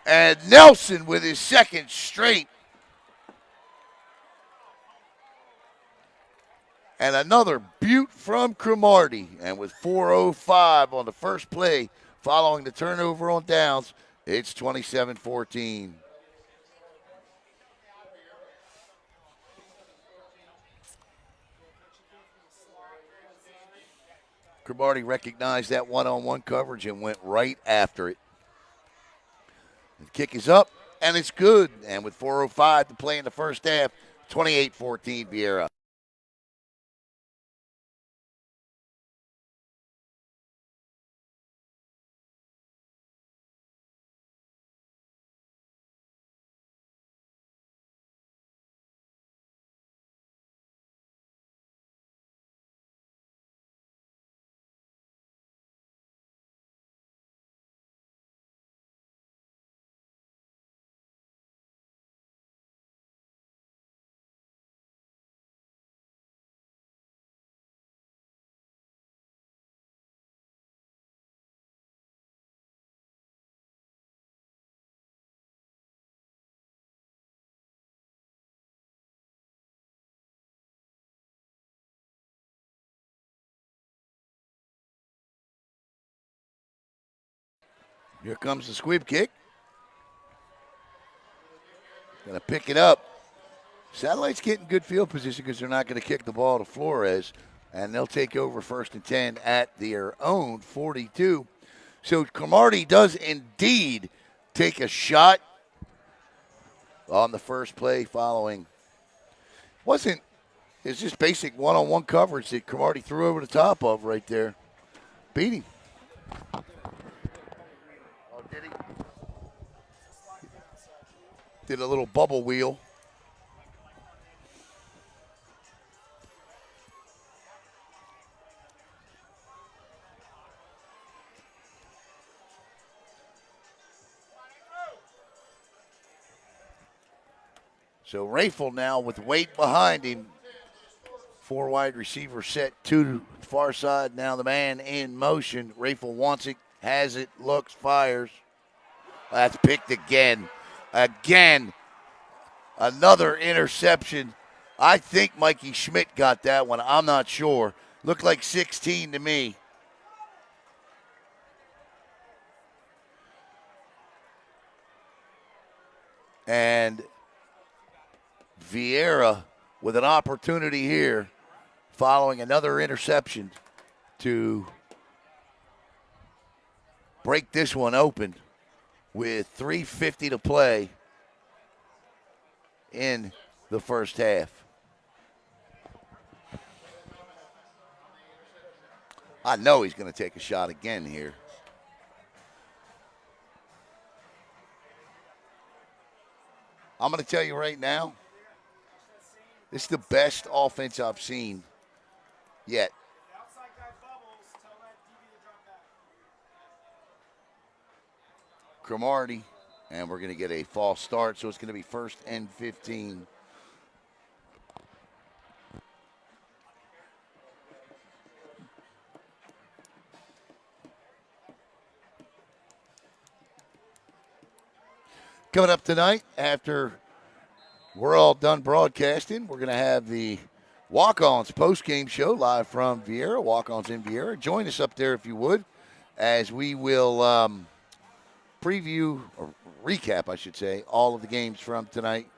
And Nelson with his 2nd straight. And another beaut from Cromartie. And with 4:05 on the first play following the turnover on downs, it's 27-14. Cromartie recognized that one-on-one coverage and went right after it. The kick is up, and it's good. And with 4:05 to play in the first half, 28-14 Viera. Here comes the squib kick. Going to pick it up. Satellite's getting good field position because they're not going to kick the ball to Flores. And they'll take over 1st and 10 at their own 42. So Cromartie does indeed take a shot on the first play following. It's just basic one-on-one coverage that Cromartie threw over the top of right there. Beat him. Oh, did he? Did a little bubble wheel. So Rafel now with weight behind him. 4 wide receiver set, 2 to the far side. Now the man in motion. Rafel wants it, has it, looks, fires. That's picked again. Again. Another interception. I think Mikey Schmidt got that one. I'm not sure. Looked like 16 to me. And Viera with an opportunity here following another interception to break this one open with 3:50 to play in the first half. I know he's going to take a shot again here. I'm going to tell you right now, this is the best offense I've seen yet. The outside guy bubbles. Tell that DB to drop back. Cromartie, and we're going to get a false start, so it's going to be 1st and 15. Coming up tonight, after we're all done broadcasting, we're going to have the Walk-Ons post-game show live from Viera, Walk-Ons in Viera. Join us up there if you would, as we will preview, or recap, I should say, all of the games from tonight.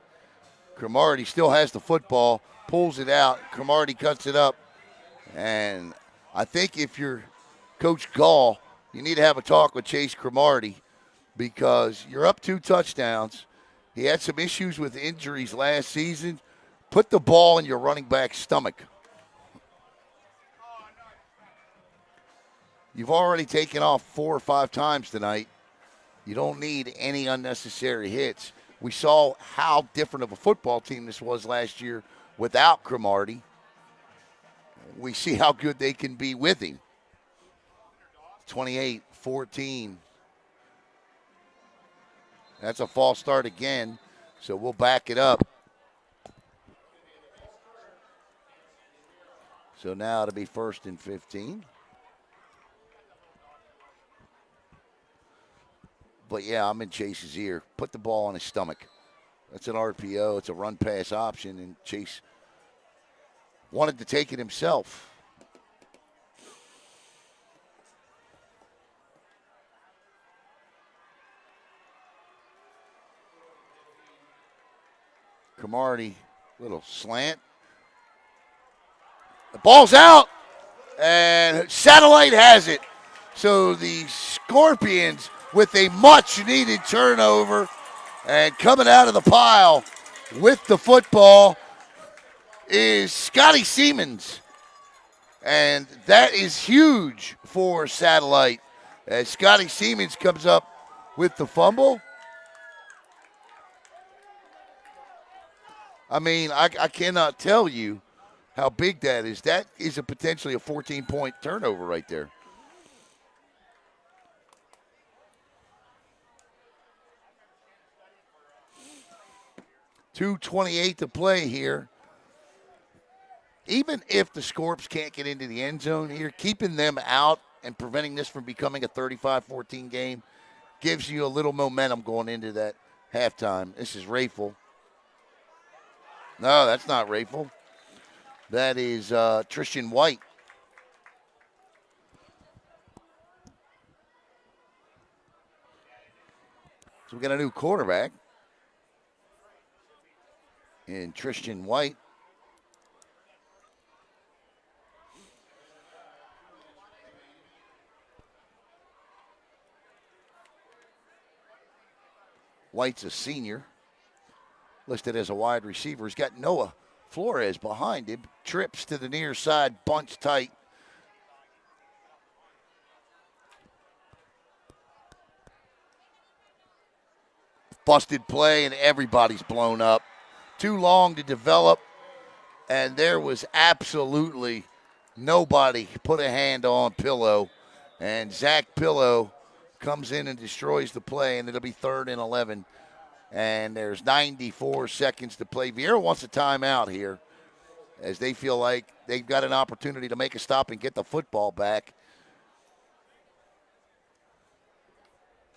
Cromartie still has the football, pulls it out. Cromartie cuts it up. And I think if you're Coach Gall, you need to have a talk with Chase Cromartie, because you're up 2 touchdowns. He had some issues with injuries last season. Put the ball in your running back's stomach. You've already taken off 4 or 5 times tonight. You don't need any unnecessary hits. We saw how different of a football team this was last year without Cromartie. We see how good they can be with him. 28-14. That's a false start again, so we'll back it up. So now it'll be 1st and 15. But, yeah, I'm in Chase's ear. Put the ball on his stomach. That's an RPO. It's a run-pass option, and Chase wanted to take it himself. Cromartie, little slant. The ball's out, and Satellite has it. So the Scorpions with a much-needed turnover, and coming out of the pile with the football is Scotty Siemens. And that is huge for Satellite, as Scotty Siemens comes up with the fumble. I mean, I cannot tell you how big that is. That is potentially a 14-point turnover right there. .228 to play here. Even if the Scorps can't get into the end zone here, keeping them out and preventing this from becoming a 35-14 game gives you a little momentum going into that halftime. This is Rafel. No, that's not Rafel. That is Tristan White. So we got a new quarterback in Tristan White. White's a senior, listed as a wide receiver. He's got Noah Flores behind him. Trips to the near side, bunch tight. Busted play, and everybody's blown up. Too long to develop, and there was absolutely nobody put a hand on Pillow. And Zach Pillow comes in and destroys the play, and it'll be 3rd and 11. And there's 94 seconds to play. Viera wants a timeout here, as they feel like they've got an opportunity to make a stop and get the football back.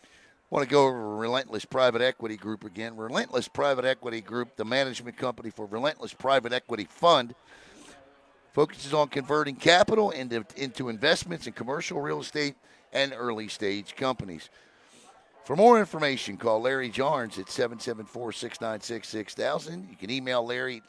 I want to go over Relentless Private Equity Group again. Relentless Private Equity Group, the management company for Relentless Private Equity Fund, focuses on converting capital into investments in commercial real estate and early-stage companies. For more information, call Larry Jarnes at 774-696-6000. You can email Larry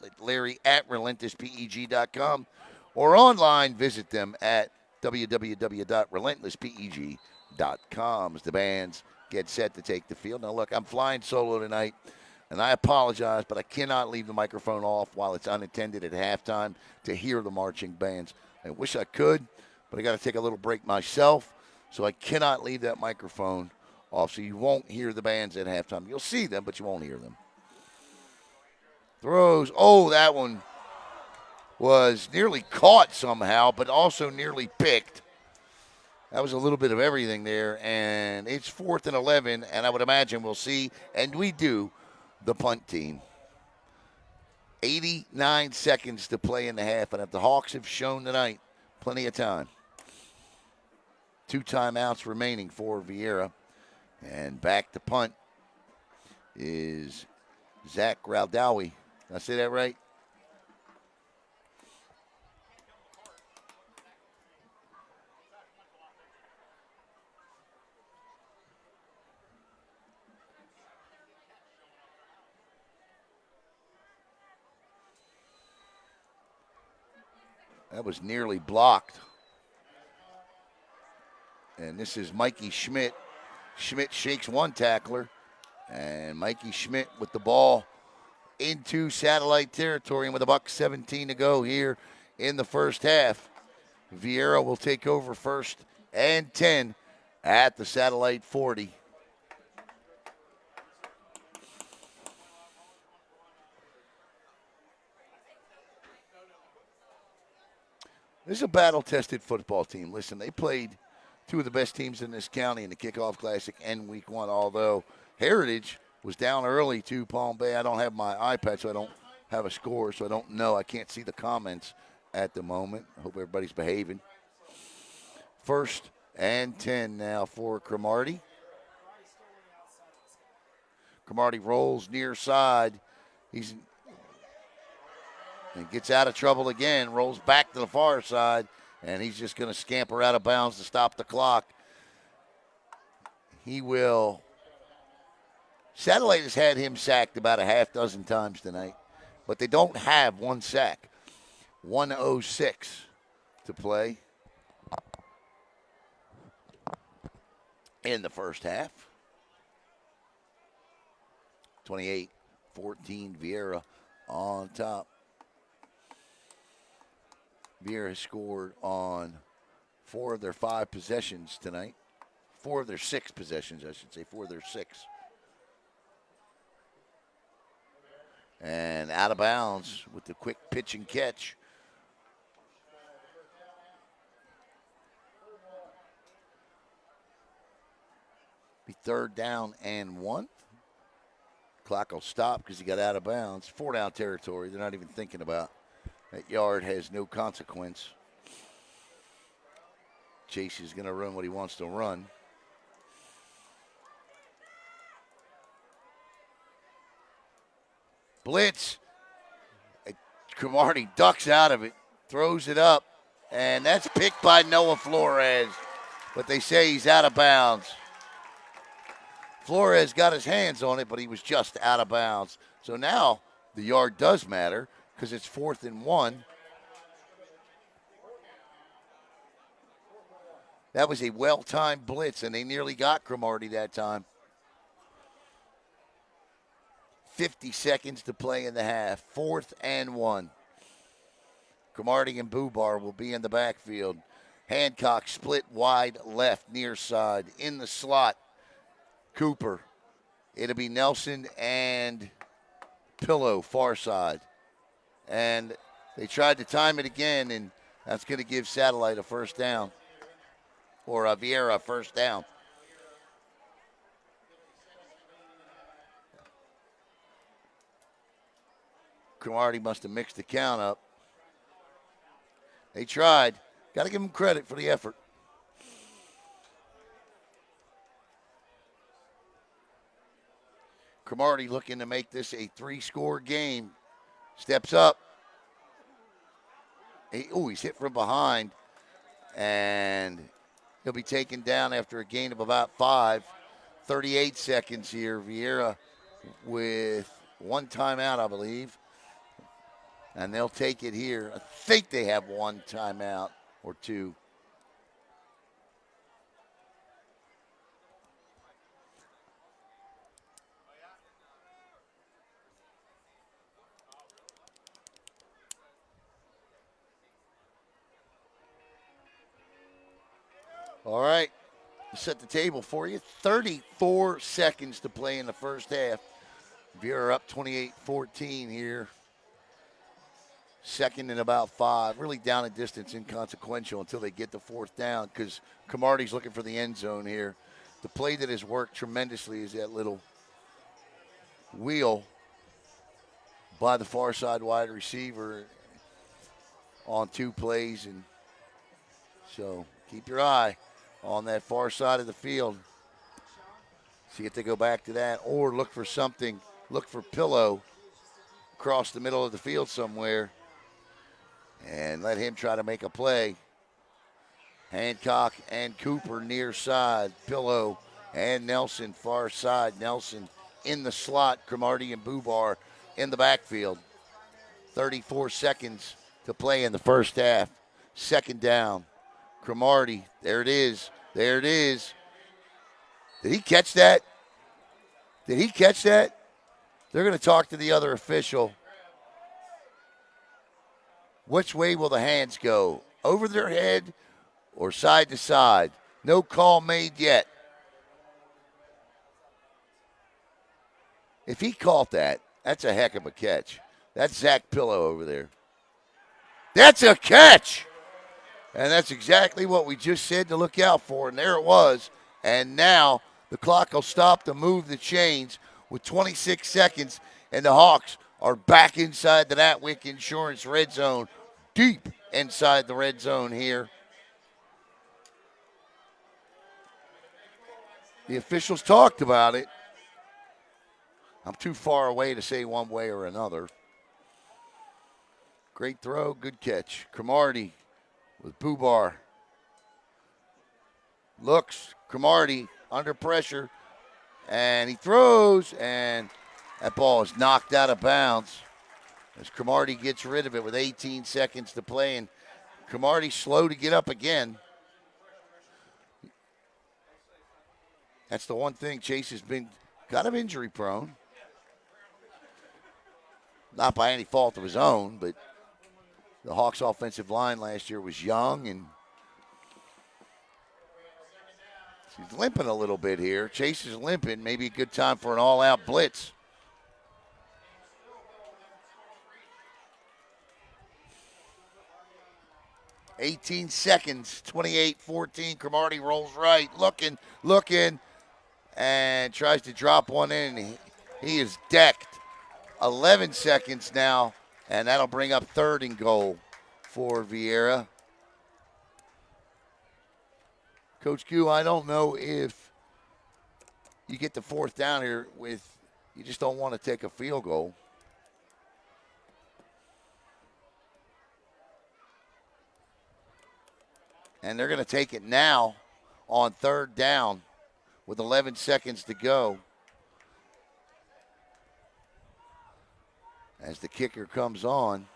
at relentlesspeg.com, or online, visit them at www.relentlesspeg.com as the bands get set to take the field. Now, look, I'm flying solo tonight, and I apologize, but I cannot leave the microphone off while it's unattended at halftime to hear the marching bands. I wish I could, but I got to take a little break myself, so I cannot leave that microphone off, so you won't hear the bands at halftime. You'll see them, but you won't hear them. Throws. Oh, that one was nearly caught somehow, but also nearly picked. That was a little bit of everything there, and it's 4th and 11, and I would imagine we'll see, and we do, the punt team. 89 seconds to play in the half, and if the Hawks have shown tonight, plenty of time. 2 timeouts remaining for Viera, and back to punt is Zach Raldowi. Did I say that right? That was nearly blocked. And this is Mikey Schmidt. Schmidt shakes one tackler. And Mikey Schmidt with the ball into satellite territory. And with $1:17 to go here in the first half, Viera will take over 1st and 10 at the satellite 40. This is a battle-tested football team. Listen, they played 2 of the best teams in this county in the Kickoff Classic and Week 1, although Heritage was down early to Palm Bay. I don't have my iPad, so I don't have a score, so I don't know. I can't see the comments at the moment. I hope everybody's behaving. 1st and 10 now for Cromartie. Cromartie rolls near side. And gets out of trouble again, rolls back to the far side, and he's just going to scamper out of bounds to stop the clock. He will. Satellite has had him sacked about a half dozen times tonight, but they don't have one sack. 1:06 to play in the first half. 28-14 Viera on top. Viera has scored on 4 of their 5 possessions tonight. 4 of their 6 possessions, I should say. 4 of their 6. And out of bounds with the quick pitch and catch. Be 3rd down and 1. Clock will stop because he got out of bounds. 4 down territory. They're not even thinking about. That yard has no consequence. Chase is going to run what he wants to run. Blitz. Cromartie ducks out of it, throws it up, and that's picked by Noah Flores. But they say he's out of bounds. Flores got his hands on it, but he was just out of bounds. So now the yard does matter because it's 4th and 1. That was a well-timed blitz, and they nearly got Cromartie that time. 50 seconds to play in the half. 4th and 1. Cromartie and Bubar will be in the backfield. Hancock split wide left near side. In the slot, Cooper. It'll be Nelson and Pillow far side. And they tried to time it again, and that's going to give Satellite a first down. Or a Viera first down. Cromartie must have mixed the count up. They tried. Got to give them credit for the effort. Cromartie looking to make this a 3-score game. Steps up. He's hit from behind. And he'll be taken down after a gain of about 5. 38 seconds here. Viera with 1 timeout, I believe. And they'll take it here. I think they have one timeout or two. All right, set the table for you. 34 seconds to play in the first half. Viera up 28-14 here. Second and about 5. Really down a distance, inconsequential until they get the fourth down because Cromartie's looking for the end zone here. The play that has worked tremendously is that little wheel by the far side wide receiver on 2 plays. And so keep your eye on that far side of the field. See if they go back to that or look for something. Look for Pillow across the middle of the field somewhere and let him try to make a play. Hancock and Cooper near side. Pillow and Nelson far side. Nelson in the slot. Cromartie and Bubar in the backfield. 34 seconds to play in the first half. Second down. Cromartie. There it is. There it is. Did he catch that? Did he catch that? They're going to talk to the other official. Which way will the hands go? Over their head or side to side? No call made yet. If he caught that, that's a heck of a catch. That's Zach Pillow over there. That's a catch! And that's exactly what we just said to look out for, and there it was. And now the clock will stop to move the chains with 26 seconds, and the Hawks are back inside the Natwick Insurance red zone, deep inside the red zone here. The officials talked about it. I'm too far away to say one way or another. Great throw, good catch. Cromartie with Bubar. Looks, Cromartie under pressure, and he throws, and that ball is knocked out of bounds as Cromartie gets rid of it with 18 seconds to play, and Cromartie slow to get up again. That's the one thing. Chase has been kind of injury prone. Not by any fault of his own, but the Hawks offensive line last year was young, and he's limping a little bit here. Chase is limping. Maybe a good time for an all-out blitz. $18 seconds, 28-14. Cromartie rolls right, looking, and tries to drop one in. He is decked. 11 seconds now, and that'll bring up 3rd and goal for Viera. Coach Q, I don't know if you get the 4th down here with, you just don't want to take a field goal. And they're going to take it now on 3rd down with 11 seconds to go. As the kicker comes on.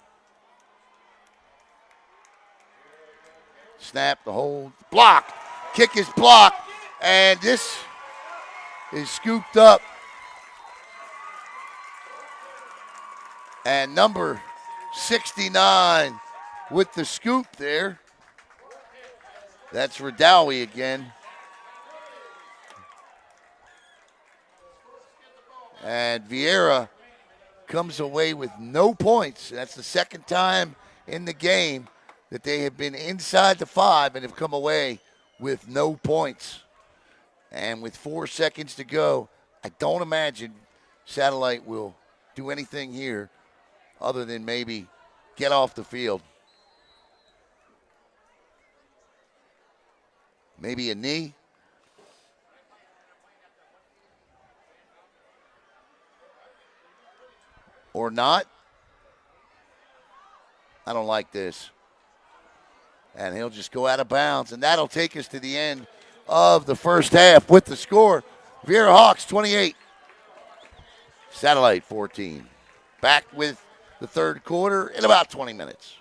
Snap, the hold, block. Kick is blocked, and this is scooped up. And number 69 with the scoop there. That's Radowie again. And Viera comes away with no points. That's the 2nd time in the game that they have been inside the 5 and have come away with no points. And with 4 seconds to go, I don't imagine Satellite will do anything here other than maybe get off the field. Maybe a knee. Or not. I don't like this. And he'll just go out of bounds, and that'll take us to the end of the first half with the score. Viera Hawks 28, Satellite 14. Back with the third quarter in about 20 minutes.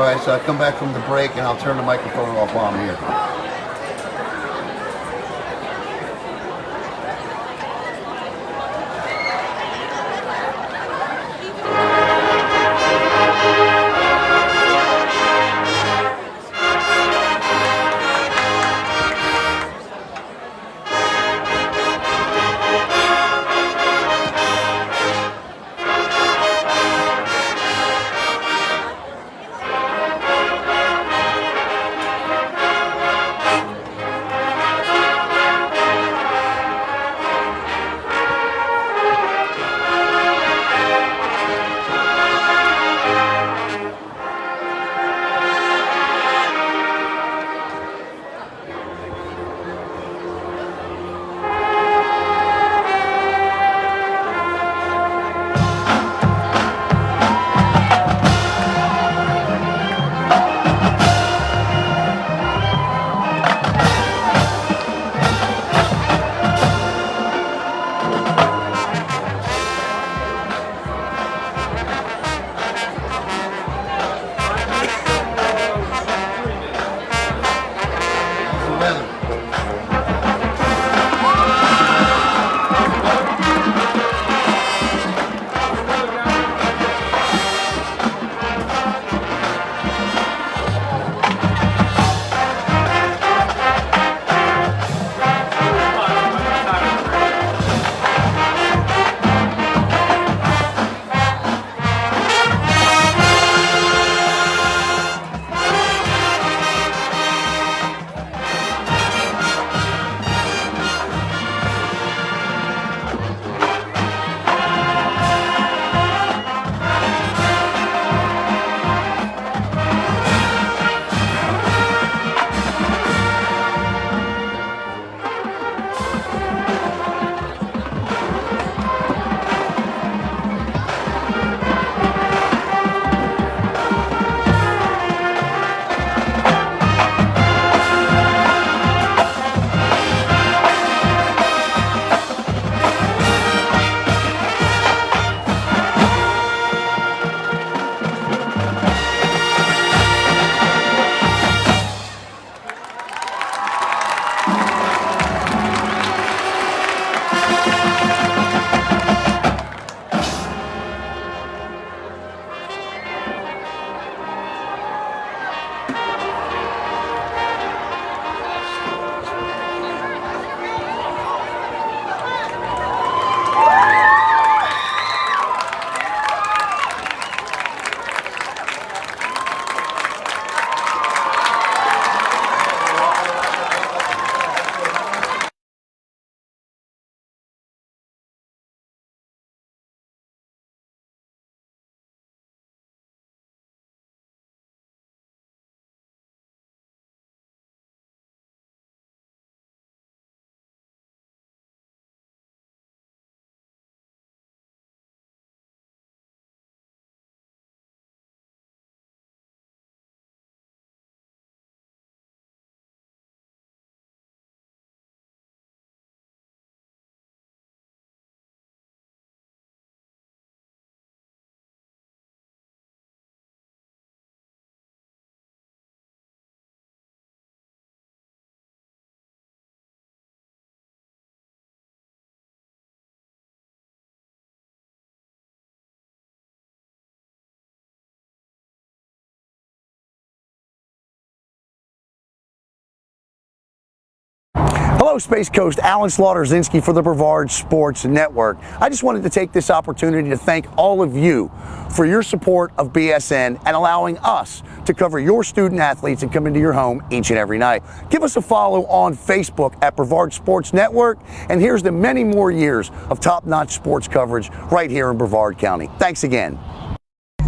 All right, so I come back from the break and I'll turn the microphone off while I'm here. Hello, Space Coast. Alan Slaughter-Zinski for the Brevard Sports Network. I just wanted to take this opportunity to thank all of you for your support of BSN and allowing us to cover your student athletes and come into your home each and every night. Give us a follow on Facebook at Brevard Sports Network, and here's to many more years of top-notch sports coverage right here in Brevard County. Thanks again.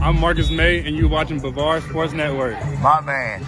I'm Marcus May, and you're watching Brevard Sports Network. My man.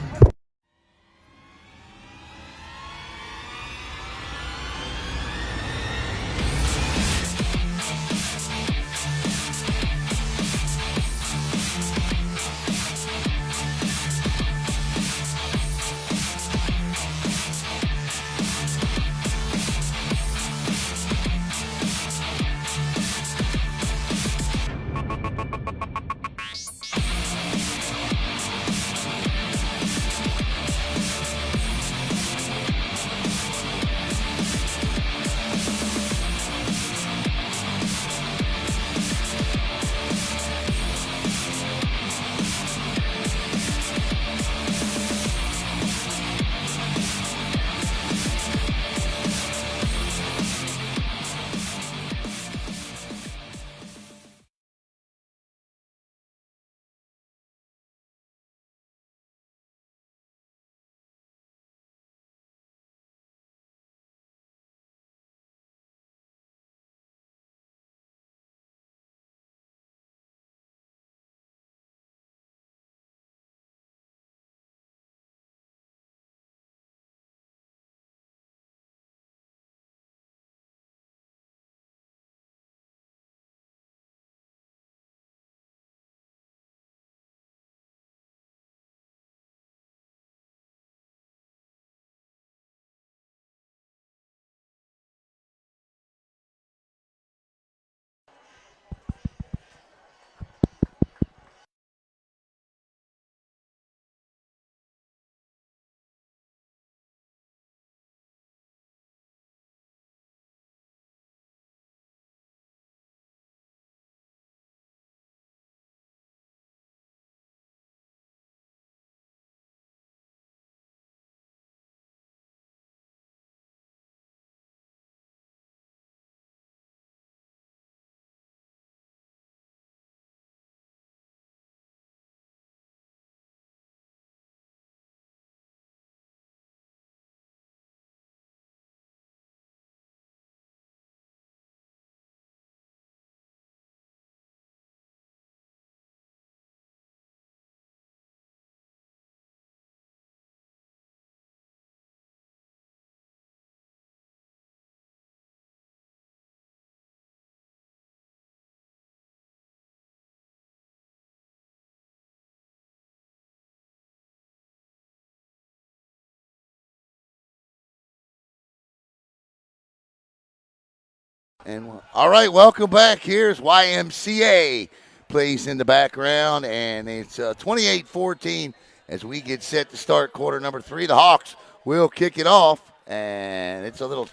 And all right, welcome back. Here's YMCA plays in the background, and it's 28-14 as we get set to start quarter number 3. The Hawks will kick it off, and it's a little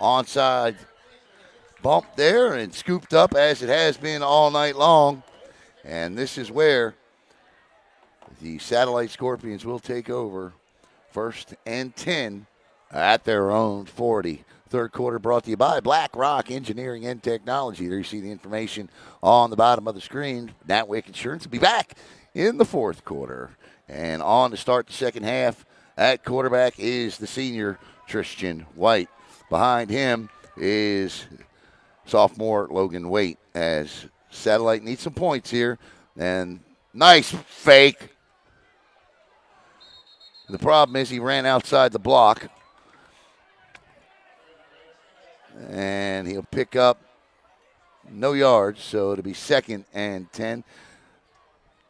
onside bump there and scooped up as it has been all night long. And this is where the Satellite Scorpions will take over 1st and 10 at their own 40. Third quarter brought to you by Black Rock Engineering and Technology. There you see the information on the bottom of the screen. NatWick Insurance will be back in the fourth quarter. And on to start the second half at quarterback is the senior Tristan White. Behind him is sophomore Logan Waite, as Satellite needs some points here. And nice fake. The problem is he ran outside the block. And he'll pick up no yards, so it'll be 2nd and 10.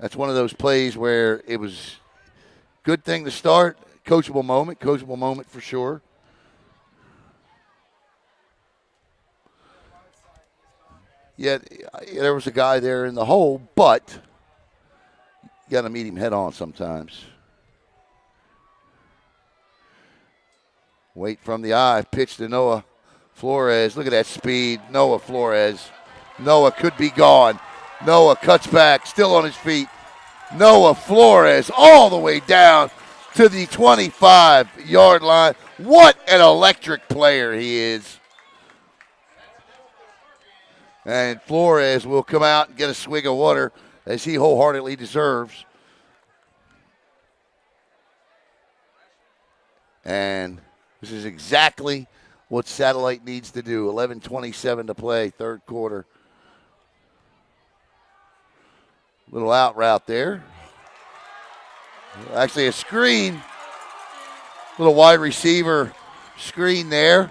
That's one of those plays where it was good thing to start. Coachable moment for sure. Yet there was a guy there in the hole, but you got to meet him head on sometimes. Wait from the eye, pitch to Noah Flores. Look at that speed. Noah Flores. Noah could be gone. Noah cuts back, still on his feet. Noah Flores all the way down to the 25-yard line. What an electric player he is. And Flores will come out and get a swig of water, as he wholeheartedly deserves. And this is exactly what Satellite needs to do. 11:27 to play, third quarter. Little out route there. Actually a screen. Little wide receiver screen there.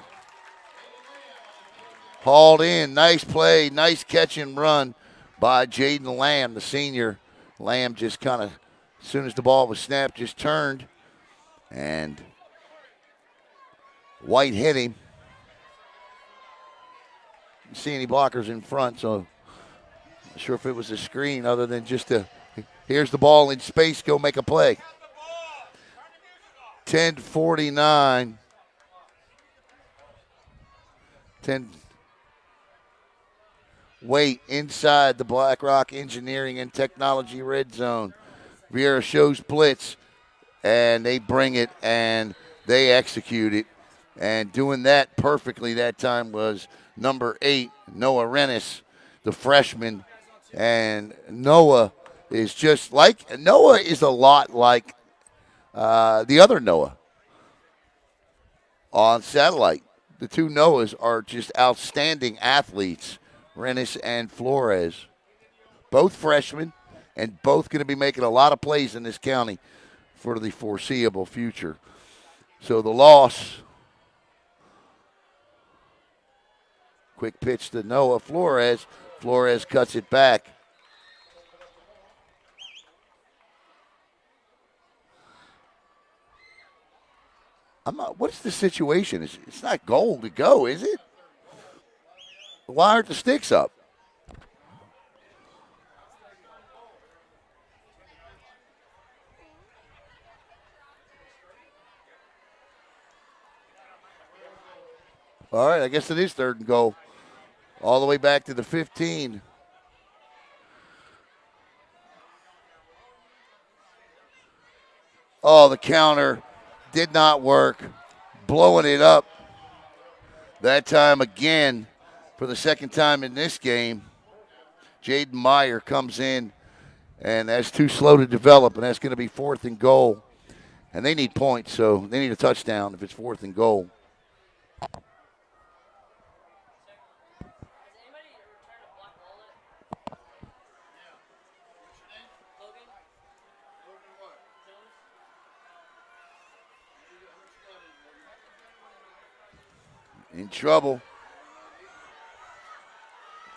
Hauled in. Nice play. Nice catch and run by Jaden Lamb, the senior. Lamb just kind of, as soon as the ball was snapped, just turned. And White hit him. Didn't see any blockers in front, so not sure if it was a screen other than just here's the ball in space, go make a play. 10:49. 10. Wait inside the Black Rock Engineering and Technology red zone. Viera shows blitz, and they bring it, and they execute it. And doing that perfectly that time was number 8, Noah Rennis, the freshman. And Noah is a lot like the other Noah on Satellite. The two Noahs are just outstanding athletes, Rennis and Flores. Both freshmen, and both going to be making a lot of plays in this county for the foreseeable future. So the loss. Quick pitch to Noah Flores. Flores cuts it back. What's the situation? It's not goal to go, is it? Why aren't the sticks up? All right, I guess it is 3rd and goal. All the way back to the 15. Oh, the counter did not work. Blowing it up. That time again, for the second time in this game, Jaden Meyer comes in, and that's too slow to develop, and that's going to be 4th and goal. And they need points, so they need a touchdown if it's 4th and goal. In trouble.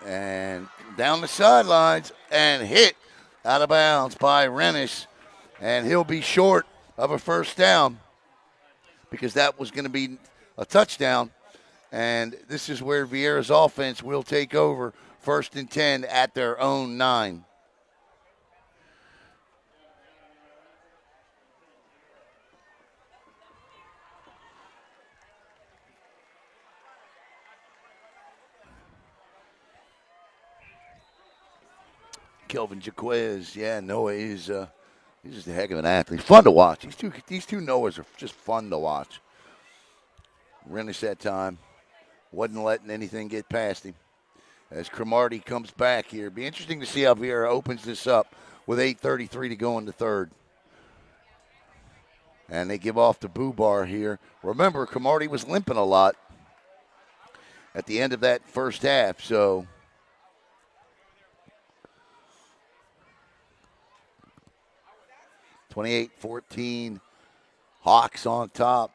And down the sidelines and hit out of bounds by Rennis. And he'll be short of a first down because that was going to be a touchdown. And this is where Viera's offense will take over, 1st and 10 at their own 9. Kelvin Jaquez, Noah is he's just a heck of an athlete. Fun to watch. These two Noahs are just fun to watch. Rennish that time. Wasn't letting anything get past him. As Cromartie comes back here. Be interesting to see how Viera opens this up with 8:33 to go in the third. And they give off the boo bar here. Remember, Cromartie was limping a lot at the end of that first half, so 28-14, Hawks on top.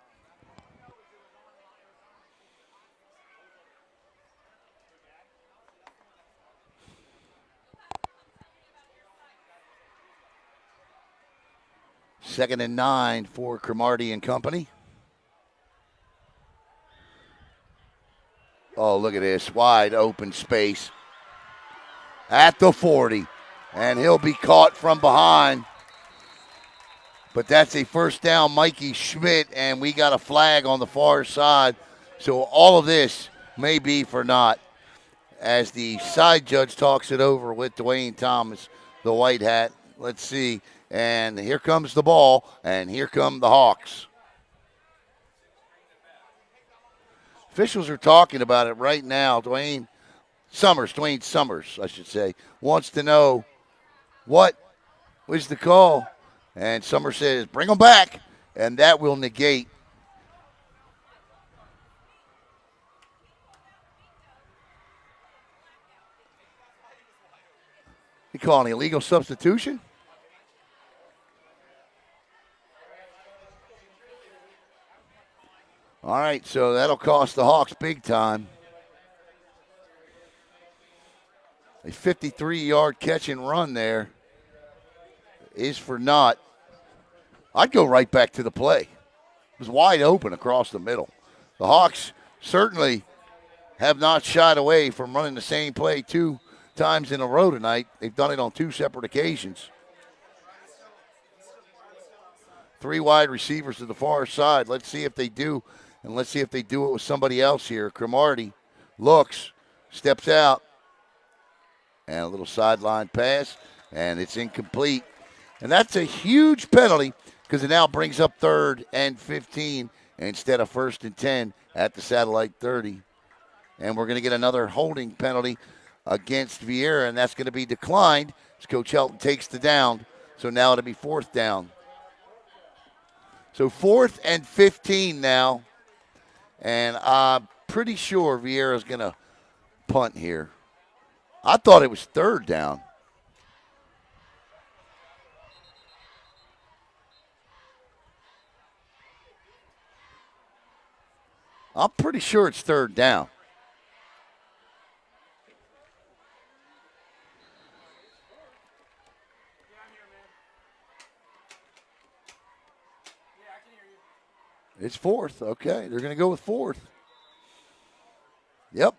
Second and 9 for Cromartie and company. Oh, look at this. Wide open space at the 40. And he'll be caught from behind. But that's a first down, Mikey Schmidt, and we got a flag on the far side. So all of this may be for naught as the side judge talks it over with Dwayne Thomas, the white hat. Let's see. And here comes the ball, and here come the Hawks. Officials are talking about it right now. Dwayne Summers, I should say, wants to know what was the call. And Summers says, bring them back, and that will negate. You calling illegal substitution? All right, so that'll cost the Hawks big time. A 53-yard catch and run there is for naught. I'd go right back to the play. It was wide open across the middle. The Hawks certainly have not shied away from running the same play 2 times in a row tonight. They've done it on 2 separate occasions. 3 wide receivers to the far side. Let's see if they do, and let's see if they do it with somebody else here. Cromartie looks, steps out, and a little sideline pass, and it's incomplete. And that's a huge penalty because it now brings up 3rd and 15 instead of 1st and 10 at the satellite 30. And we're going to get another holding penalty against Viera, and that's going to be declined as Coach Helton takes the down. So now it'll be 4th down. So 4th and 15 now, and I'm pretty sure Viera's going to punt here. I thought it was 3rd down. I'm pretty sure it's 3rd down. It's 4th. Okay, they're going to go with 4th. Yep.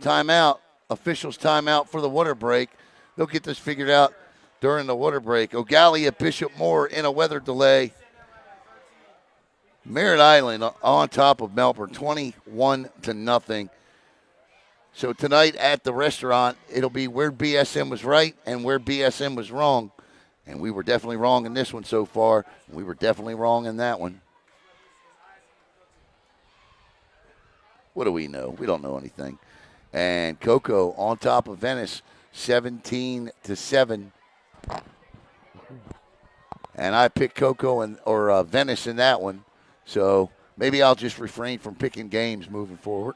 Timeout. Officials timeout for the water break. They'll get this figured out during the water break. Ogalia, Bishop Moore in a weather delay. Merritt Island on top of Melbourne, 21-0. So tonight at the restaurant, it'll be where BSM was right and where BSM was wrong. And we were definitely wrong in this one so far. And we were definitely wrong in that one. What do we know? We don't know anything. And Cocoa on top of Venice, 17-7. And I picked Cocoa or Venice in that one. So maybe I'll just refrain from picking games moving forward.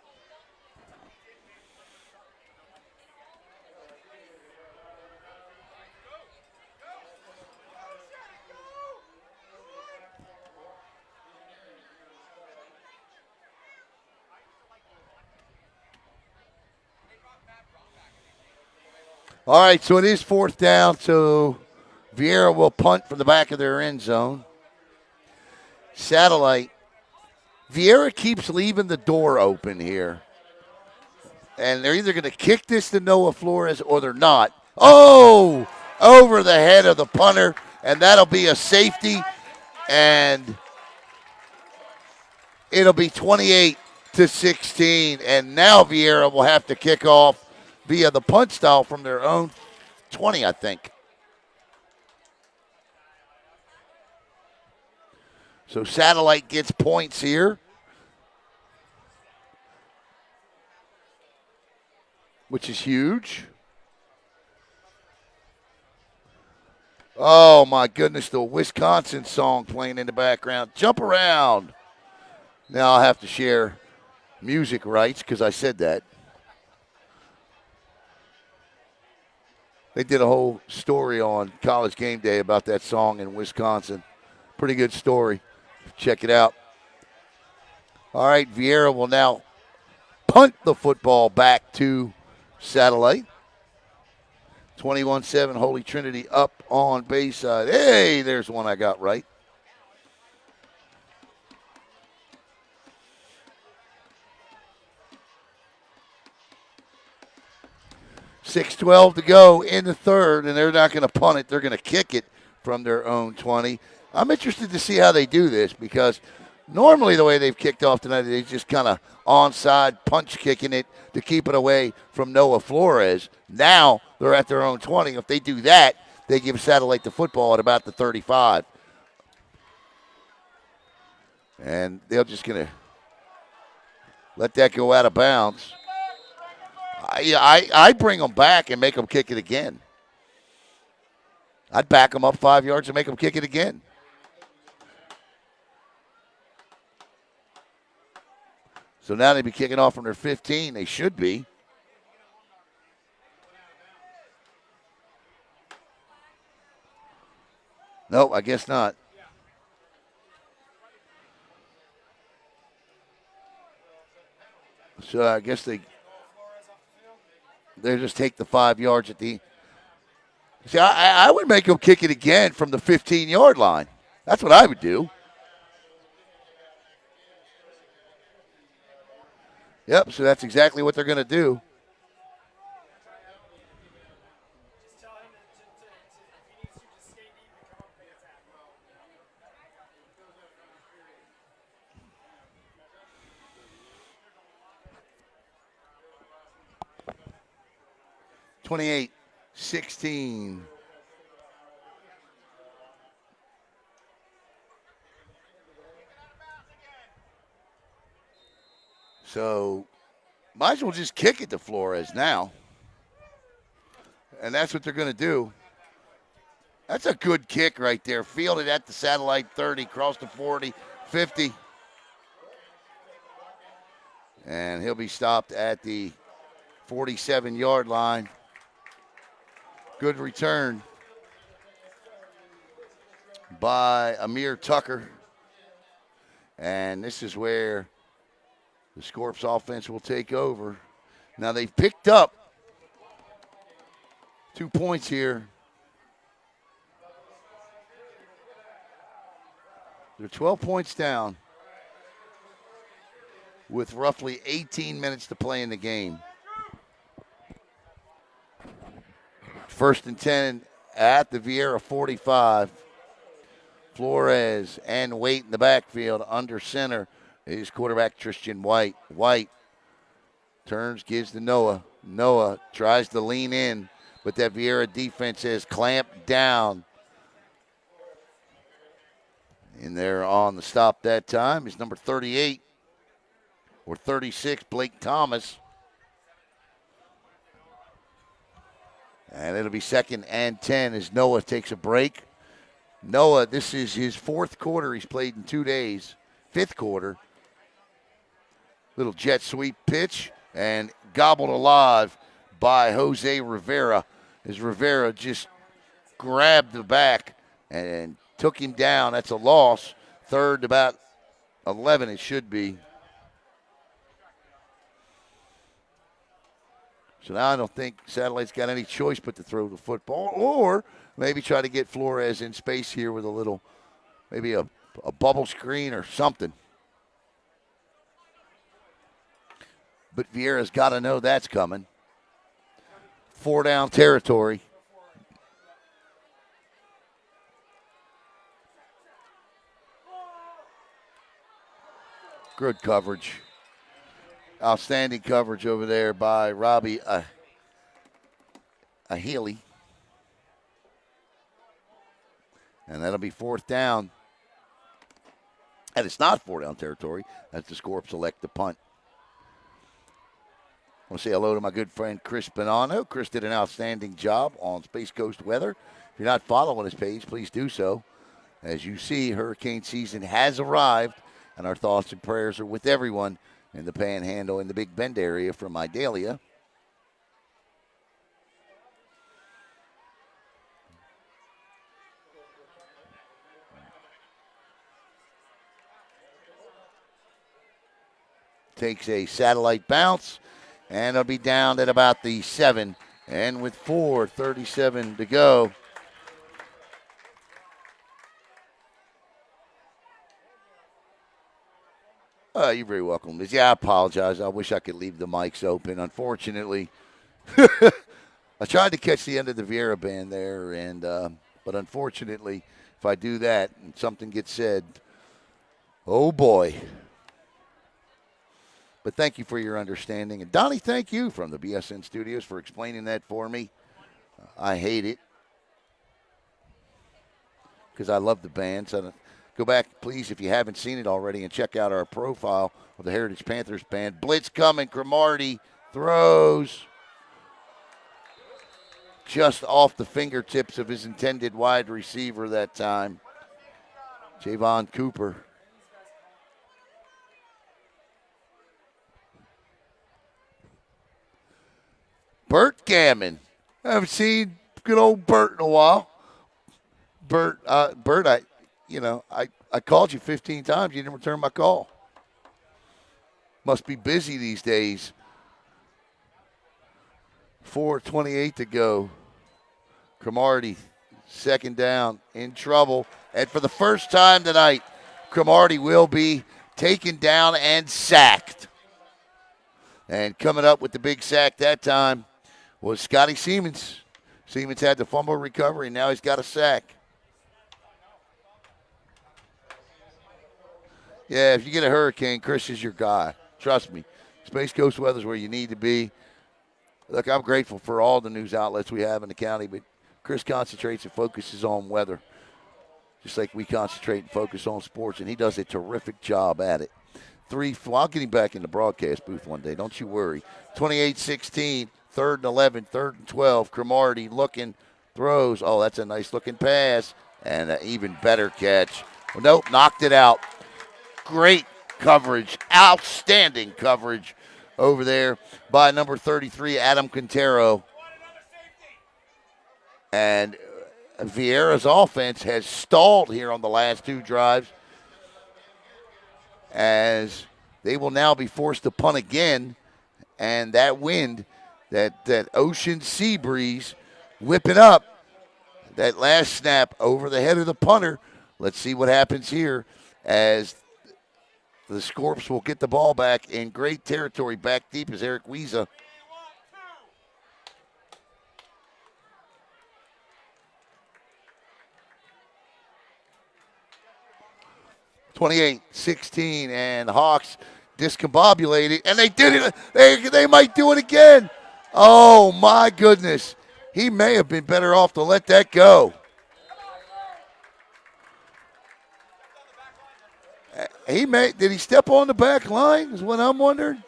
All right, so it is 4th down, so Viera will punt from the back of their end zone. Satellite Viera keeps leaving the door open here. And they're either going to kick this to Noah Flores or they're not. Oh, over the head of the punter, and that'll be a safety, and it'll be 28-16. And now Viera will have to kick off via the punt style from their own 20, I think. So Satellite gets points here, which is huge. Oh, my goodness, the Wisconsin song playing in the background. Jump around. Now I'll have to share music rights because I said that. They did a whole story on College Game Day about that song in Wisconsin. Pretty good story. Check it out. All right, Viera will now punt the football back to Satellite. 21-7, Holy Trinity up on Bayside. Hey, there's one I got right. .6:12 to go in the third, and they're not going to punt it. They're going to kick it from their own 20. I'm interested to see how they do this because normally the way they've kicked off tonight, they just kind of onside punch kicking it to keep it away from Noah Flores. Now they're at their own 20. If they do that, they give Satellite the football at about the 35. And they're just going to let that go out of bounds. I bring them back and make them kick it again. I'd back them up 5 yards and make them kick it again. So now they'd be kicking off from their 15. They should be. No, I guess not. So I guess they just take the 5 yards at the. See, I would make them kick it again from the 15-yard line. That's what I would do. Yep, so that's exactly what they're going to do. (28-16). So, might as well just kick it to Flores now. And that's what they're going to do. That's a good kick right there. Fielded at the Satellite 30, cross the 40, 50. And he'll be stopped at the 47-yard line. Good return by Amir Tucker. And this is where the Scorps offense will take over. Now they've picked up 2 points here. They're 12 points down with roughly 18 minutes to play in the game. 1st and 10 at the Viera 45. Flores and Waite in the backfield. Under center is quarterback Tristan White. White turns, gives to Noah. Noah tries to lean in, but that Viera defense has clamped down. And they're on the stop that time is number 38 or 36, Blake Thomas. And it'll be 2nd and 10 as Noah takes a break. Noah, this is his 4th quarter he's played in 2 days. 5th quarter. Little jet sweep pitch and gobbled alive by Jose Rivera as Rivera just grabbed the back and took him down. That's a loss. 3rd, about 11 it should be. So now I don't think Satellite's got any choice but to throw the football or maybe try to get Flores in space here with a little, maybe a bubble screen or something. but Viera's got to know that's coming. 4 down territory. Good coverage. Outstanding coverage over there by Robbie Healy. And that'll be 4th down. And it's not 4 down territory as the Scorps select the punt. I want to say hello to my good friend Chris Bonanno. Chris did an outstanding job on Space Coast Weather. If you're not following his page, please do so. As you see, hurricane season has arrived, and our thoughts and prayers are with everyone in the Panhandle and the Big Bend area from Idalia. Takes a satellite bounce, and it'll be down at about the 7. And with 4:37 to go, you're very welcome, Liz. Yeah, I apologize. I wish I could leave the mics open. Unfortunately, I tried to catch the end of the Viera band there, and but unfortunately, if I do that and something gets said, oh boy. But thank you for your understanding. And Donnie, thank you from the BSN Studios for explaining that for me. I hate it because I love the band. So go back, please, if you haven't seen it already, and check out our profile of the Heritage Panthers band. Blitz coming. Cromartie throws just off the fingertips of his intended wide receiver that time, Javon Cooper. Bert Gammon. I haven't seen good old Bert in a while. Bert, I called you 15 times. You didn't return my call. Must be busy these days. 4:28 to go. Cromartie, 2nd down, in trouble. And for the first time tonight, Cromartie will be taken down and sacked. And coming up with the big sack that time was Scotty Siemens. Siemens had the fumble recovery, and now he's got a sack. Yeah, if you get a hurricane, Chris is your guy. Trust me. Space Coast Weather's where you need to be. Look, I'm grateful for all the news outlets we have in the county, but Chris concentrates and focuses on weather, just like we concentrate and focus on sports, and he does a terrific job at it. I'll get him back in the broadcast booth one day. Don't you worry. 28-16, 3rd and 11, 3rd and 12. Cromartie looking, throws. Oh, that's a nice-looking pass, and an even better catch. Well, nope, knocked it out. Great coverage, outstanding coverage over there by number 33, Adam Quintero. And Viera's offense has stalled here on the last 2 drives, as they will now be forced to punt again. And that wind, that ocean sea breeze whipping up, that last snap over the head of the punter. Let's see what happens here as the Scorps will get the ball back in great territory. Back deep is Eric Wiesa. (28-16) and Hawks discombobulated, and they did it. They might do it again. Oh my goodness! He may have been better off to let that go. Did he step on the back line is what I'm wondering.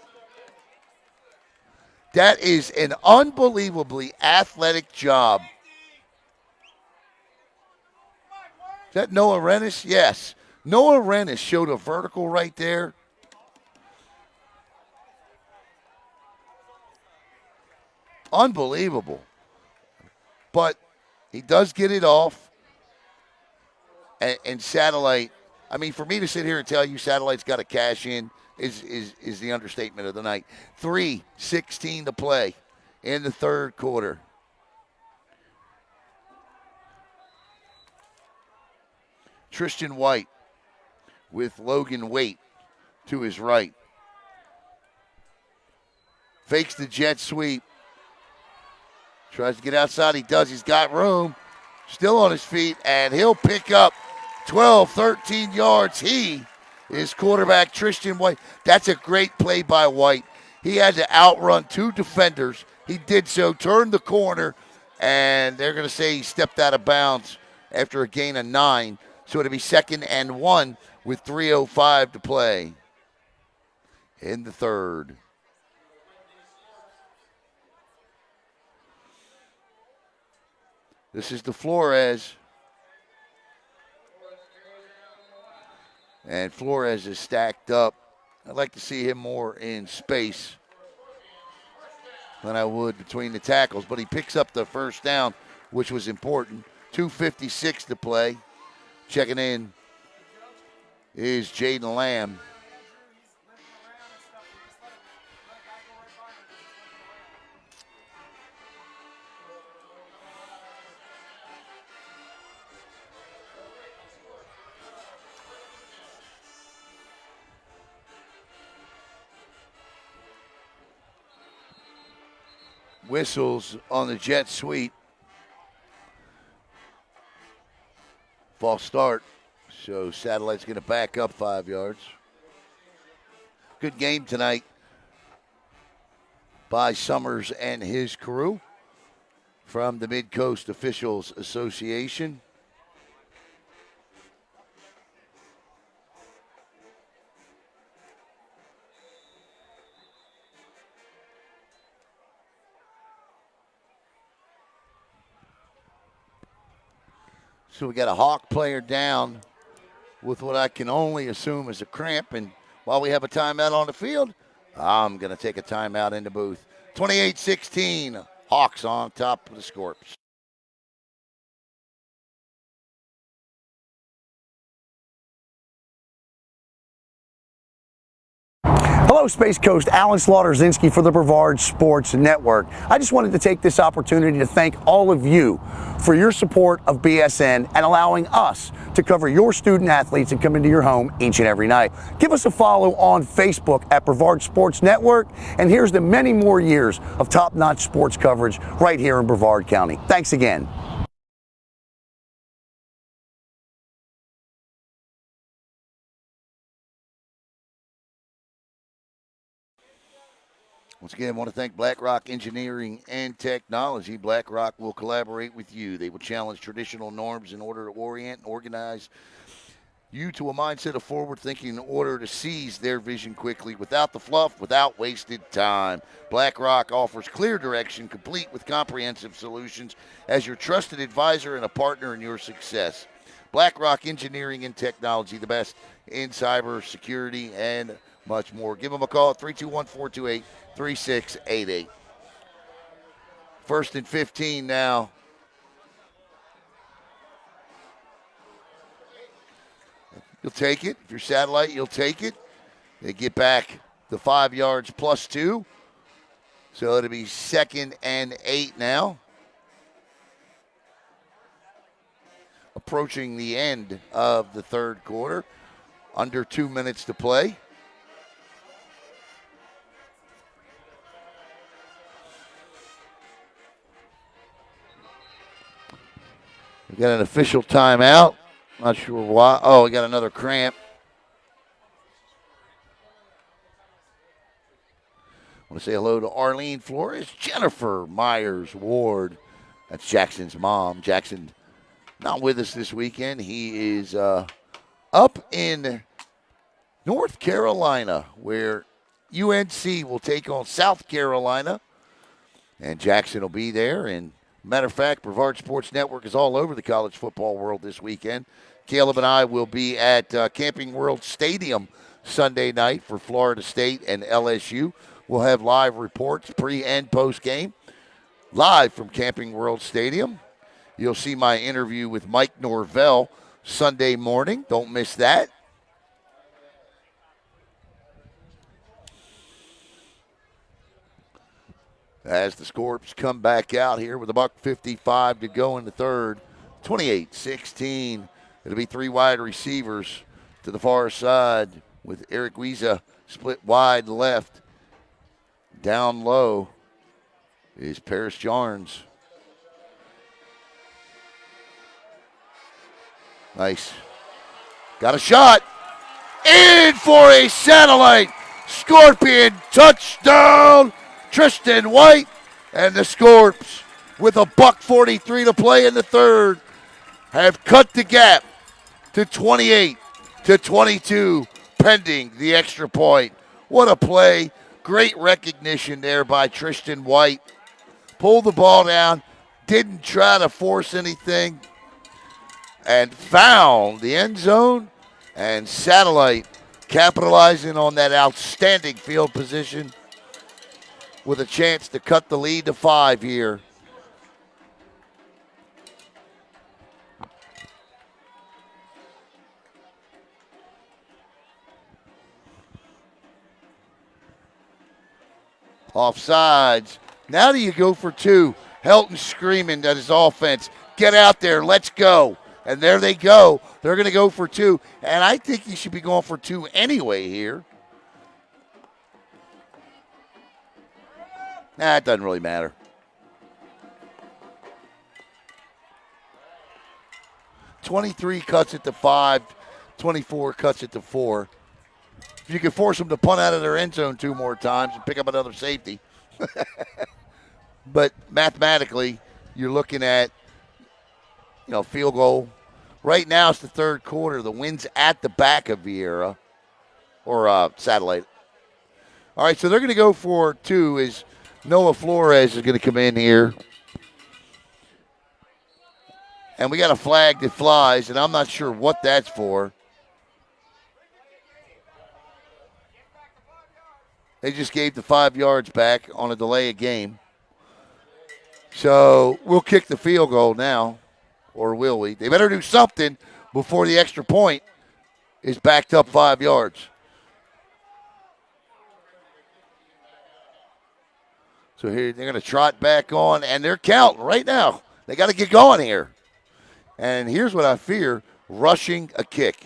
That is an unbelievably athletic job. Is that Noah Rennis? Yes. Noah Rennis showed a vertical right there. Unbelievable. But he does get it off. And Satellite, I mean, for me to sit here and tell you Satellite's got to cash in is the understatement of the night. 3:16 to play in the 3rd quarter. Tristan White with Logan Waite to his right. Fakes the jet sweep. Tries to get outside. He does. He's got room. Still on his feet, and he'll pick up 12, 13 yards. He is quarterback Tristan White. That's a great play by White. He had to outrun two defenders. He did so, turned the corner, and they're going to say he stepped out of bounds after a gain of 9. So it'll be 2nd and 1 with 3:05 to play in the third. This is the Flores. And Flores is stacked up. I'd like to see him more in space than I would between the tackles, but he picks up the first down, which was important. 2:56 to play. Checking in is Jaden Lamb. Whistles on the jet sweep. False start. So Satellite's going to back up 5 yards. Good game tonight by Summers and his crew from the Mid-Coast Officials Association. So we got a Hawk player down with what I can only assume is a cramp. And while we have a timeout on the field, I'm going to take a timeout in the booth. 28-16, Hawks on top of the Scorps. Hello, Space Coast. Alan Slaughter-Zinski for the Brevard Sports Network. I just wanted to take this opportunity to thank all of you for your support of BSN and allowing us to cover your student athletes and come into your home each and every night. Give us a follow on Facebook at Brevard Sports Network, and here's to many more years of top-notch sports coverage right here in Brevard County. Thanks again. Once again, I want to thank BlackRock Engineering and Technology. BlackRock will collaborate with you. They will challenge traditional norms in order to orient and organize you to a mindset of forward thinking in order to seize their vision quickly without the fluff, without wasted time. BlackRock offers clear direction, complete with comprehensive solutions as your trusted advisor and a partner in your success. BlackRock Engineering and Technology, the best in cyber security and much more. Give them a call at 321-428-3688. 1st and 15 now. You'll take it. If you're Satellite, you'll take it. They get back the 5 yards plus 2. So it'll be 2nd and 8 now. Approaching the end of the third quarter. Under 2 minutes to play. We got an official timeout. Not sure why. Oh, we got another cramp. I want to say hello to Arlene Flores, Jennifer Myers Ward. That's Jackson's mom. Jackson not with us this weekend. He is up in North Carolina, where UNC will take on South Carolina. And Jackson will be there. And matter of fact, Brevard Sports Network is all over the college football world this weekend. Caleb and I will be at Camping World Stadium Sunday night for Florida State and LSU. We'll have live reports pre and post game live from Camping World Stadium. You'll see my interview with Mike Norvell Sunday morning. Don't miss that. As the Scorps come back out here with $1:55 to go in the third. 28-16. It'll be 3 wide receivers to the far side with Eric Wiesa split wide left. Down low is Paris Jarnes. Nice. Got a shot. In for a satellite. Scorpion touchdown. Tristan White and the Scorps with a $1:43 to play in the third have cut the gap to 28-22 pending the extra point. What a play. Great recognition there by Tristan White. Pulled the ball down, didn't try to force anything, and found the end zone. And Satellite capitalizing on that outstanding field position with a chance to cut the lead to 5 here. Offsides. Now do you go for 2? Helton screaming at his offense, get out there, let's go. And there they go. They're going to go for 2. And I think he should be going for 2 anyway here. Nah, it doesn't really matter. $23 cuts it to 5. 24 cuts it to 4. If you can force them to punt out of their end zone 2 more times and pick up another safety. But mathematically, you're looking at, field goal. Right now it's the third quarter. The wind's at the back of Viera or Satellite. All right, so they're going to go for 2 is Noah Flores is going to come in here. And we got a flag that flies, and I'm not sure what that's for. They just gave the 5 yards back on a delay of game. So we'll kick the field goal now, or will we? They better do something before the extra point is backed up 5 yards. So here they're going to trot back on, and they're counting right now. They got to get going here. And here's what I fear, rushing a kick.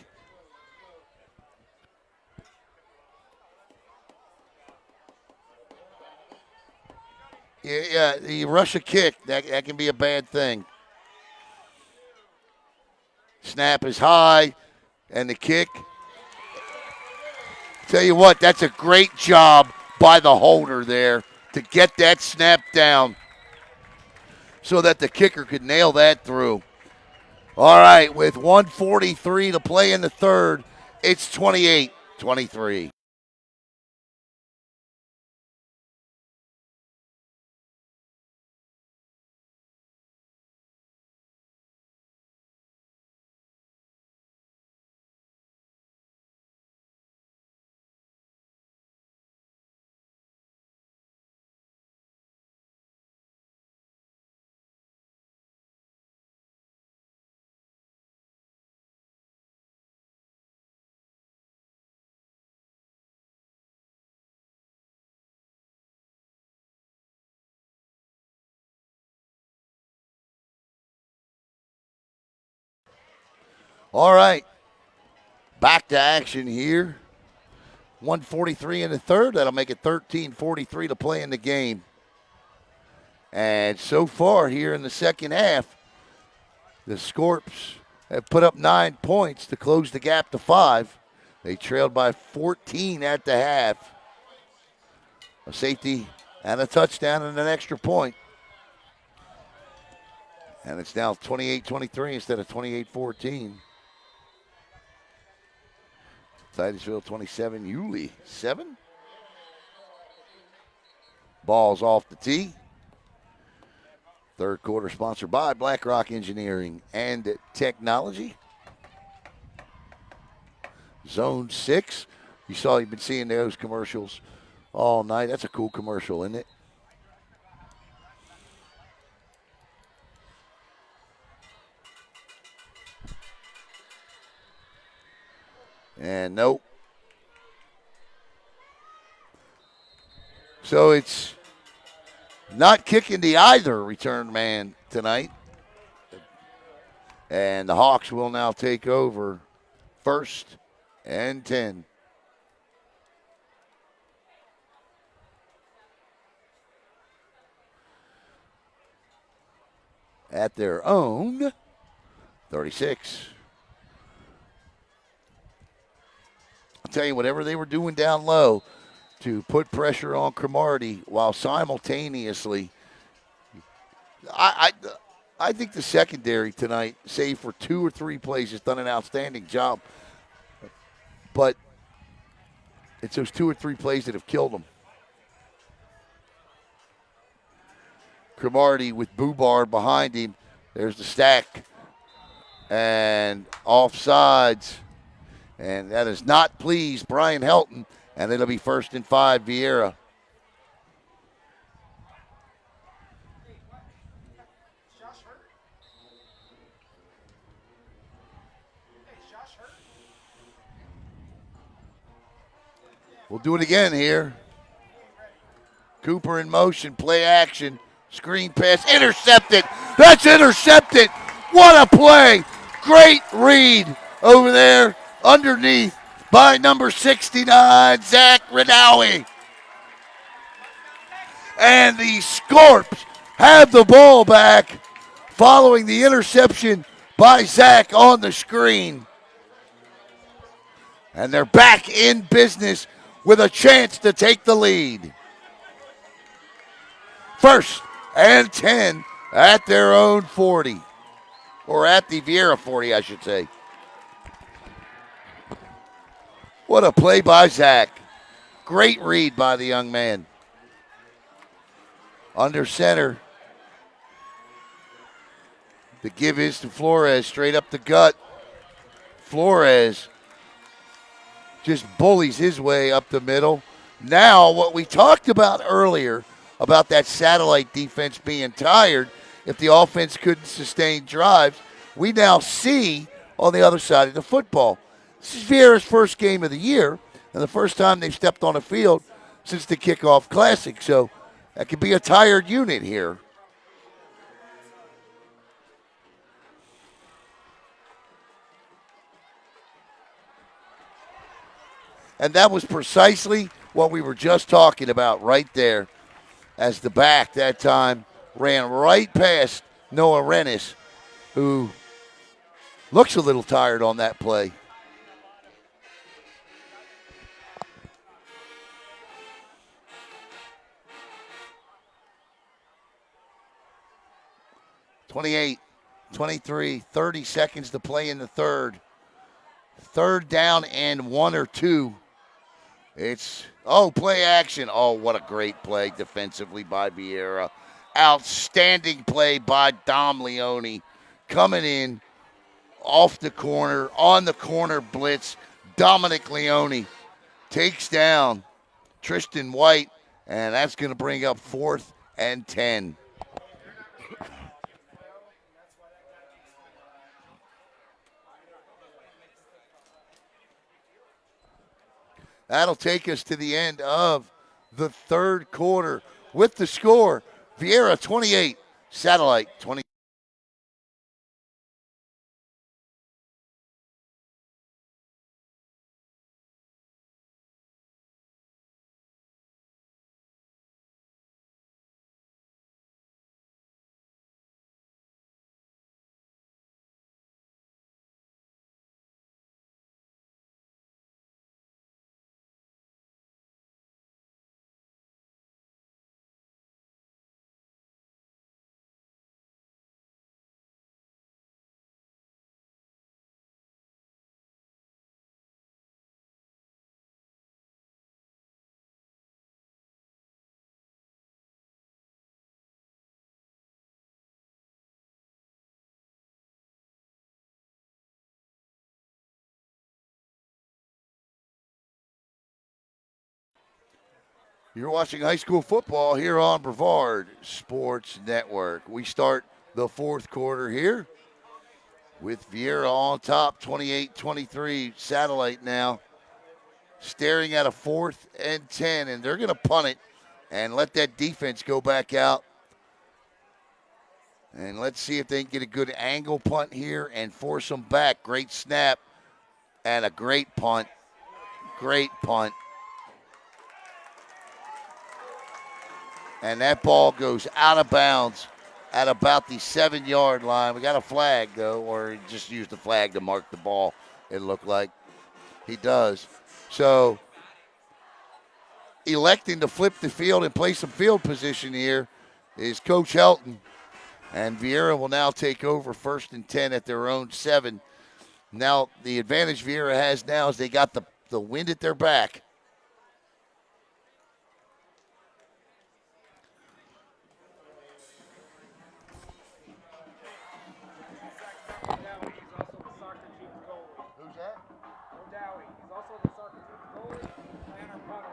Yeah, you rush a kick, that can be a bad thing. Snap is high, and the kick. Tell you what, that's a great job by the holder there to get that snap down so that the kicker could nail that through. All right, with 1:43 to play in the third, it's 28-23. All right, back to action here. 1:43 in the third. That'll make it 13:43 to play in the game. And so far here in the second half, the Scorps have put up 9 points to close the gap to 5. They trailed by 14 at the half. A safety and a touchdown and an extra point. And it's now 28-23 instead of 28-14. Titusville 27, Yulee 7. Ball's off the tee. Third quarter sponsored by BlackRock Engineering and Technology. Zone 6. You've been seeing those commercials all night. That's a cool commercial, isn't it? And nope. So it's not kicking to either return man tonight. And the Hawks will now take over 1st and 10. at their own 36. I'll tell you, whatever they were doing down low to put pressure on Cromartie while simultaneously, I think the secondary tonight, save for 2 or 3 plays, has done an outstanding job. But it's those 2 or 3 plays that have killed them. Cromartie with Bubar behind him. There's the stack. And offsides. And that has not pleased Brian Helton. And it'll be 1st and 5, Viera. We'll do it again here. Cooper in motion, play action, screen pass, intercepted. That's intercepted. What a play. Great read over there underneath by number 69, Zach Redowie. And the Scorps have the ball back following the interception by Zach on the screen. And they're back in business with a chance to take the lead. 1st and 10 at their own 40. Or at the Viera 40, I should say. What a play by Zach. Great read by the young man. Under center. The give is to Flores, straight up the gut. Flores just bullies his way up the middle. Now, what we talked about earlier about that satellite defense being tired, if the offense couldn't sustain drives, we now see on the other side of the football. This is Viera's first game of the year and the first time they've stepped on a field since the kickoff classic. So that could be a tired unit here. And that was precisely what we were just talking about right there, as the back that time ran right past Noah Rennis, who looks a little tired on that play. (28, 23, 30 seconds to play in the third. 3rd down and 1 or 2. It's, play action. Oh, what a great play defensively by Viera. Outstanding play by Dom Leone. Coming in off the corner, on the corner blitz. Dominic Leone takes down Tristan White, and that's going to bring up 4th and 10. That'll take us to the end of the third quarter with the score, Viera 28, Satellite 20. You're watching high school football here on Brevard Sports Network. We start the fourth quarter here with Viera on top, 28-23. Satellite now staring at a 4th and 10, and they're going to punt it and let that defense go back out. And let's see if they can get a good angle punt here and force them back. Great snap and a great punt. Great punt. And that ball goes out of bounds at about the 7-yard line. We got a flag, though, or he just used the flag to mark the ball, it looked like. He does. So, electing to flip the field and play some field position here is Coach Helton. And Viera will now take over 1st and 10 at their own 7. Now, the advantage Viera has now is they got the wind at their back. Who's that? He's also the soccer team goalie and our punter.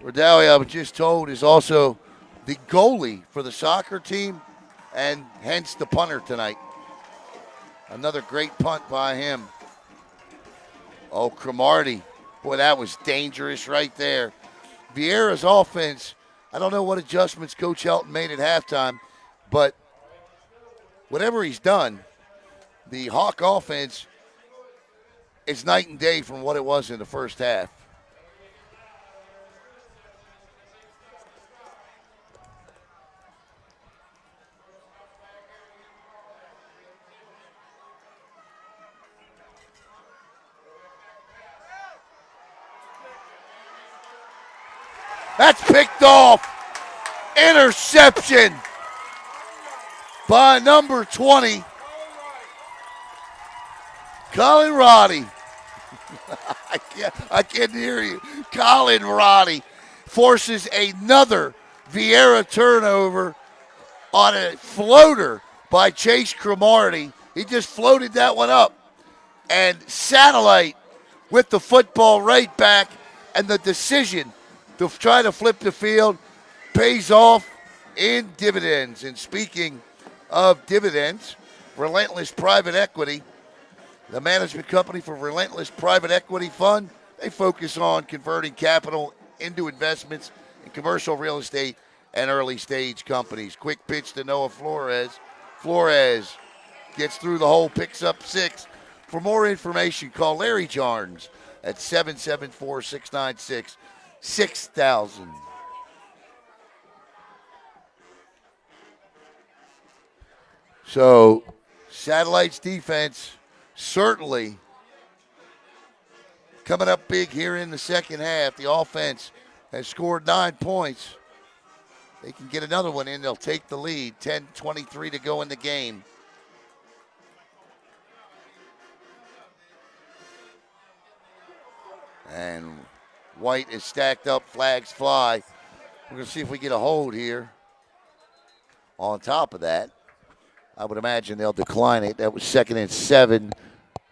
Rodawi, I was just told, is also the goalie for the soccer team and hence the punter tonight. Another great punt by him. Oh, Cromartie. Boy, that was dangerous right there. Viera's offense, I don't know what adjustments Coach Helton made at halftime, but whatever he's done, the Hawk offense is night and day from what it was in the first half. That's picked off. Interception by number 20, Colin Roddy. I can't hear you. Colin Roddy forces another Viera turnover on a floater by Chase Cromartie. He just floated that one up. And Satellite with the football right back, and the decision to try to flip the field pays off in dividends. And speaking of dividends, Relentless Private Equity, the management company for Relentless Private Equity Fund, they focus on converting capital into investments in commercial real estate and early stage companies. Quick pitch to Noah Flores. Flores gets through the hole, picks up 6. For more information, call Larry Jarnes at 774-696-6000. So, Satellite's defense certainly coming up big here in the second half. The offense has scored 9 points. They can get another one in. They'll take the lead. 10:23 to go in the game. And White is stacked up. Flags fly. We're going to see if we get a hold here. On top of that, I would imagine they'll decline it. That was 2nd and 7.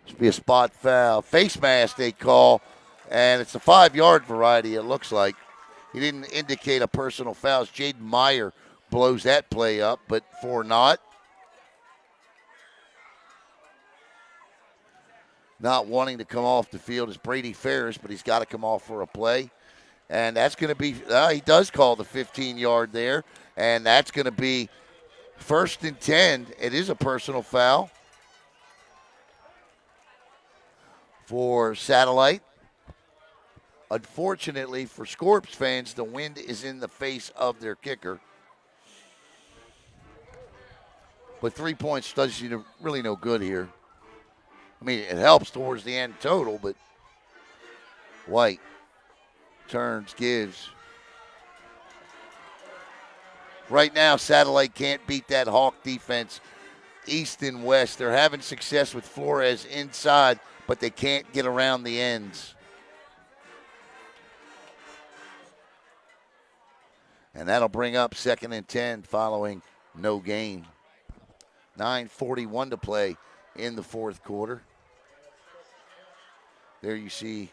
Should be a spot foul. Face mask they call, and it's a 5-yard variety, it looks like. He didn't indicate a personal foul. Jaden Meyer blows that play up, but for not. Not wanting to come off the field is Brady Ferris, but he's got to come off for a play. And that's going to be, he does call the 15-yard there, and that's going to be 1st and 10. It is a personal foul for Satellite. Unfortunately for Scorps fans, the wind is in the face of their kicker. But 3 points does you really no good here. I mean, it helps towards the end total, but White turns, gives. Right now, Satellite can't beat that Hawk defense east and west. They're having success with Flores inside, but they can't get around the ends. And that'll bring up 2nd and 10 following no gain. 9:41 to play in the fourth quarter. There you see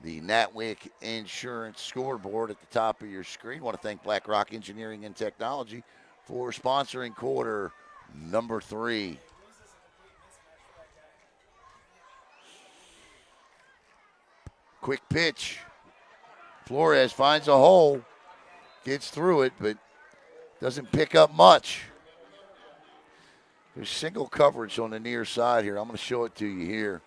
the Natwick Insurance scoreboard at the top of your screen. I want to thank BlackRock Engineering and Technology for sponsoring quarter number 3. Quick pitch. Flores finds a hole, gets through it, but doesn't pick up much. There's single coverage on the near side here. I'm going to show it to you here.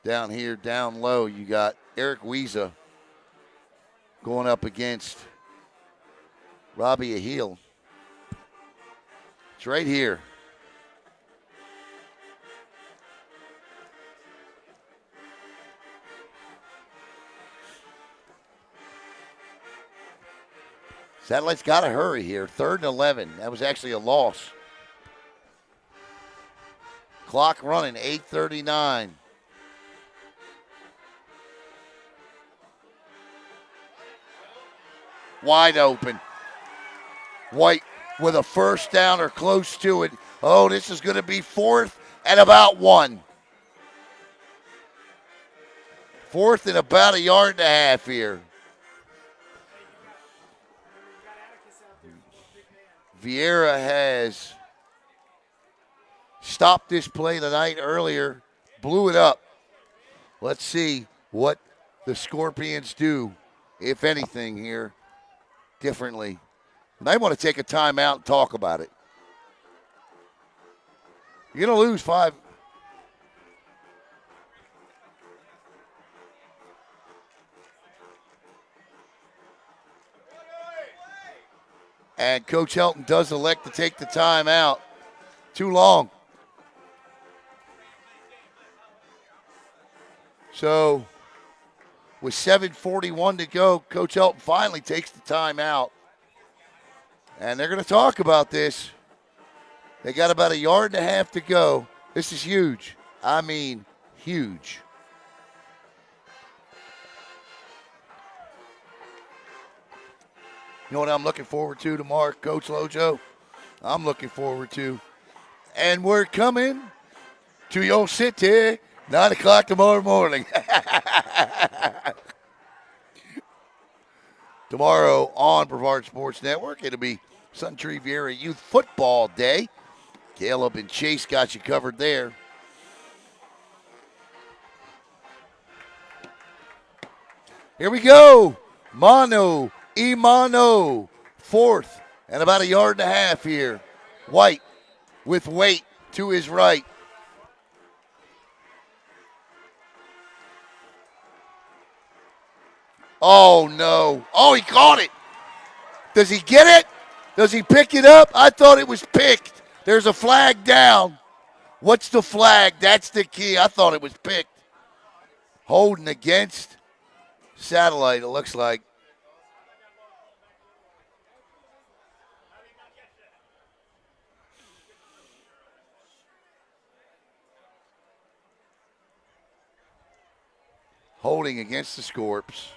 Down here, down low, you got Eric Wiesa going up against Robbie Ahil. It's right here. Satellite's got to hurry here. 3rd and 11. That was actually a loss. Clock running, 8:39. Wide open. White with a first down or close to it. Oh, this is going to be 4th and about 1. 4th and about a yard and a half here. Viera has stopped this play the night earlier, blew it up. Let's see what the Scorpions do, if anything, here differently. They want to take a timeout and talk about it. You're going to lose 5. And Coach Helton does elect to take the timeout. Too long. So, with 7:41 to go, Coach Helton finally takes the timeout. And they're going to talk about this. They got about a yard and a half to go. This is huge. I mean, huge. You know what I'm looking forward to tomorrow, Coach Lojo? I'm looking forward to. And we're coming to your city, 9 o'clock tomorrow morning. Tomorrow on Brevard Sports Network, it'll be Sun Tree Viera Youth Football Day. Caleb and Chase got you covered there. Here we go. Mano, Imano. 4th and about a yard and a half here. White with weight to his right. Oh, no. Oh, he caught it. Does he get it? Does he pick it up? I thought it was picked. There's a flag down. What's the flag? That's the key. I thought it was picked. Holding against Satellite, it looks like. Holding against the Scorps.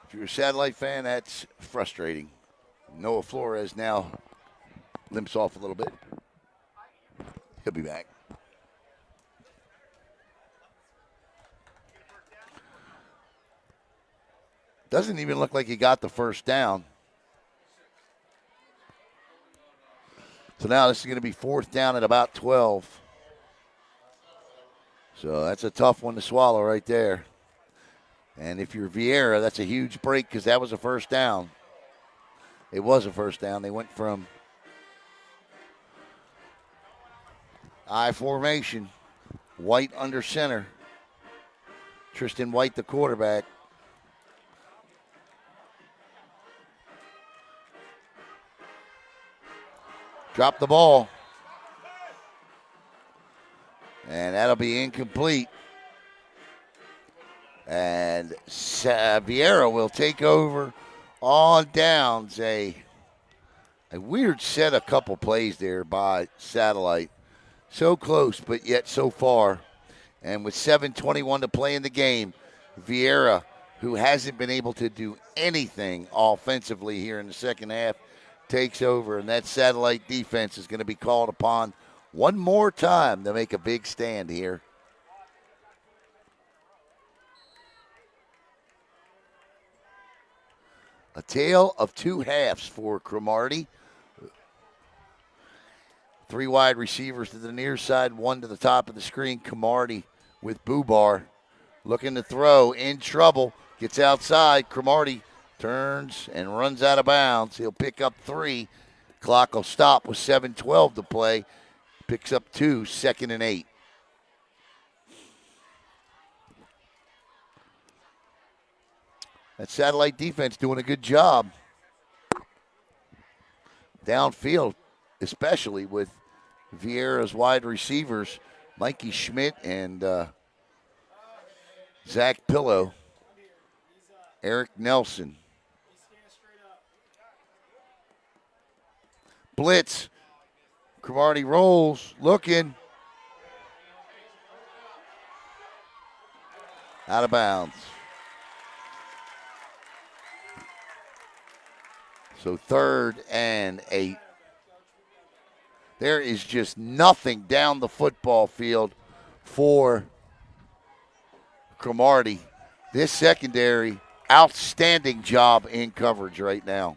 If you're a Satellite fan, that's frustrating. Noah Flores now limps off a little bit. He'll be back. Doesn't even look like he got the first down. So now this is going to be 4th down at about 12. So that's a tough one to swallow right there. And if you're Viera, that's a huge break because that was a first down. It was a first down. They went from I formation. White under center. Tristan White, the quarterback. Drop the ball. And that'll be incomplete. And Viera will take over on downs. A weird set, a couple plays there by Satellite. So close, but yet so far. And with 7:21 to play in the game, Viera, who hasn't been able to do anything offensively here in the second half, takes over. And that Satellite defense is going to be called upon one more time to make a big stand here. A tale of two halves for Cromartie. 3 wide receivers to the near side, 1 to the top of the screen. Cromartie with Bubar looking to throw, in trouble, gets outside. Cromartie turns and runs out of bounds. He'll pick up 3. Clock will stop with 7:12 to play. Picks up 2, 2nd and 8. That satellite defense doing a good job. Downfield, especially with Viera's wide receivers, Mikey Schmidt and Zach Pillow, Eric Nelson. Blitz. Cromartie rolls, looking. Out of bounds. So 3rd and 8. There is just nothing down the football field for Cromartie. This secondary, outstanding job in coverage right now.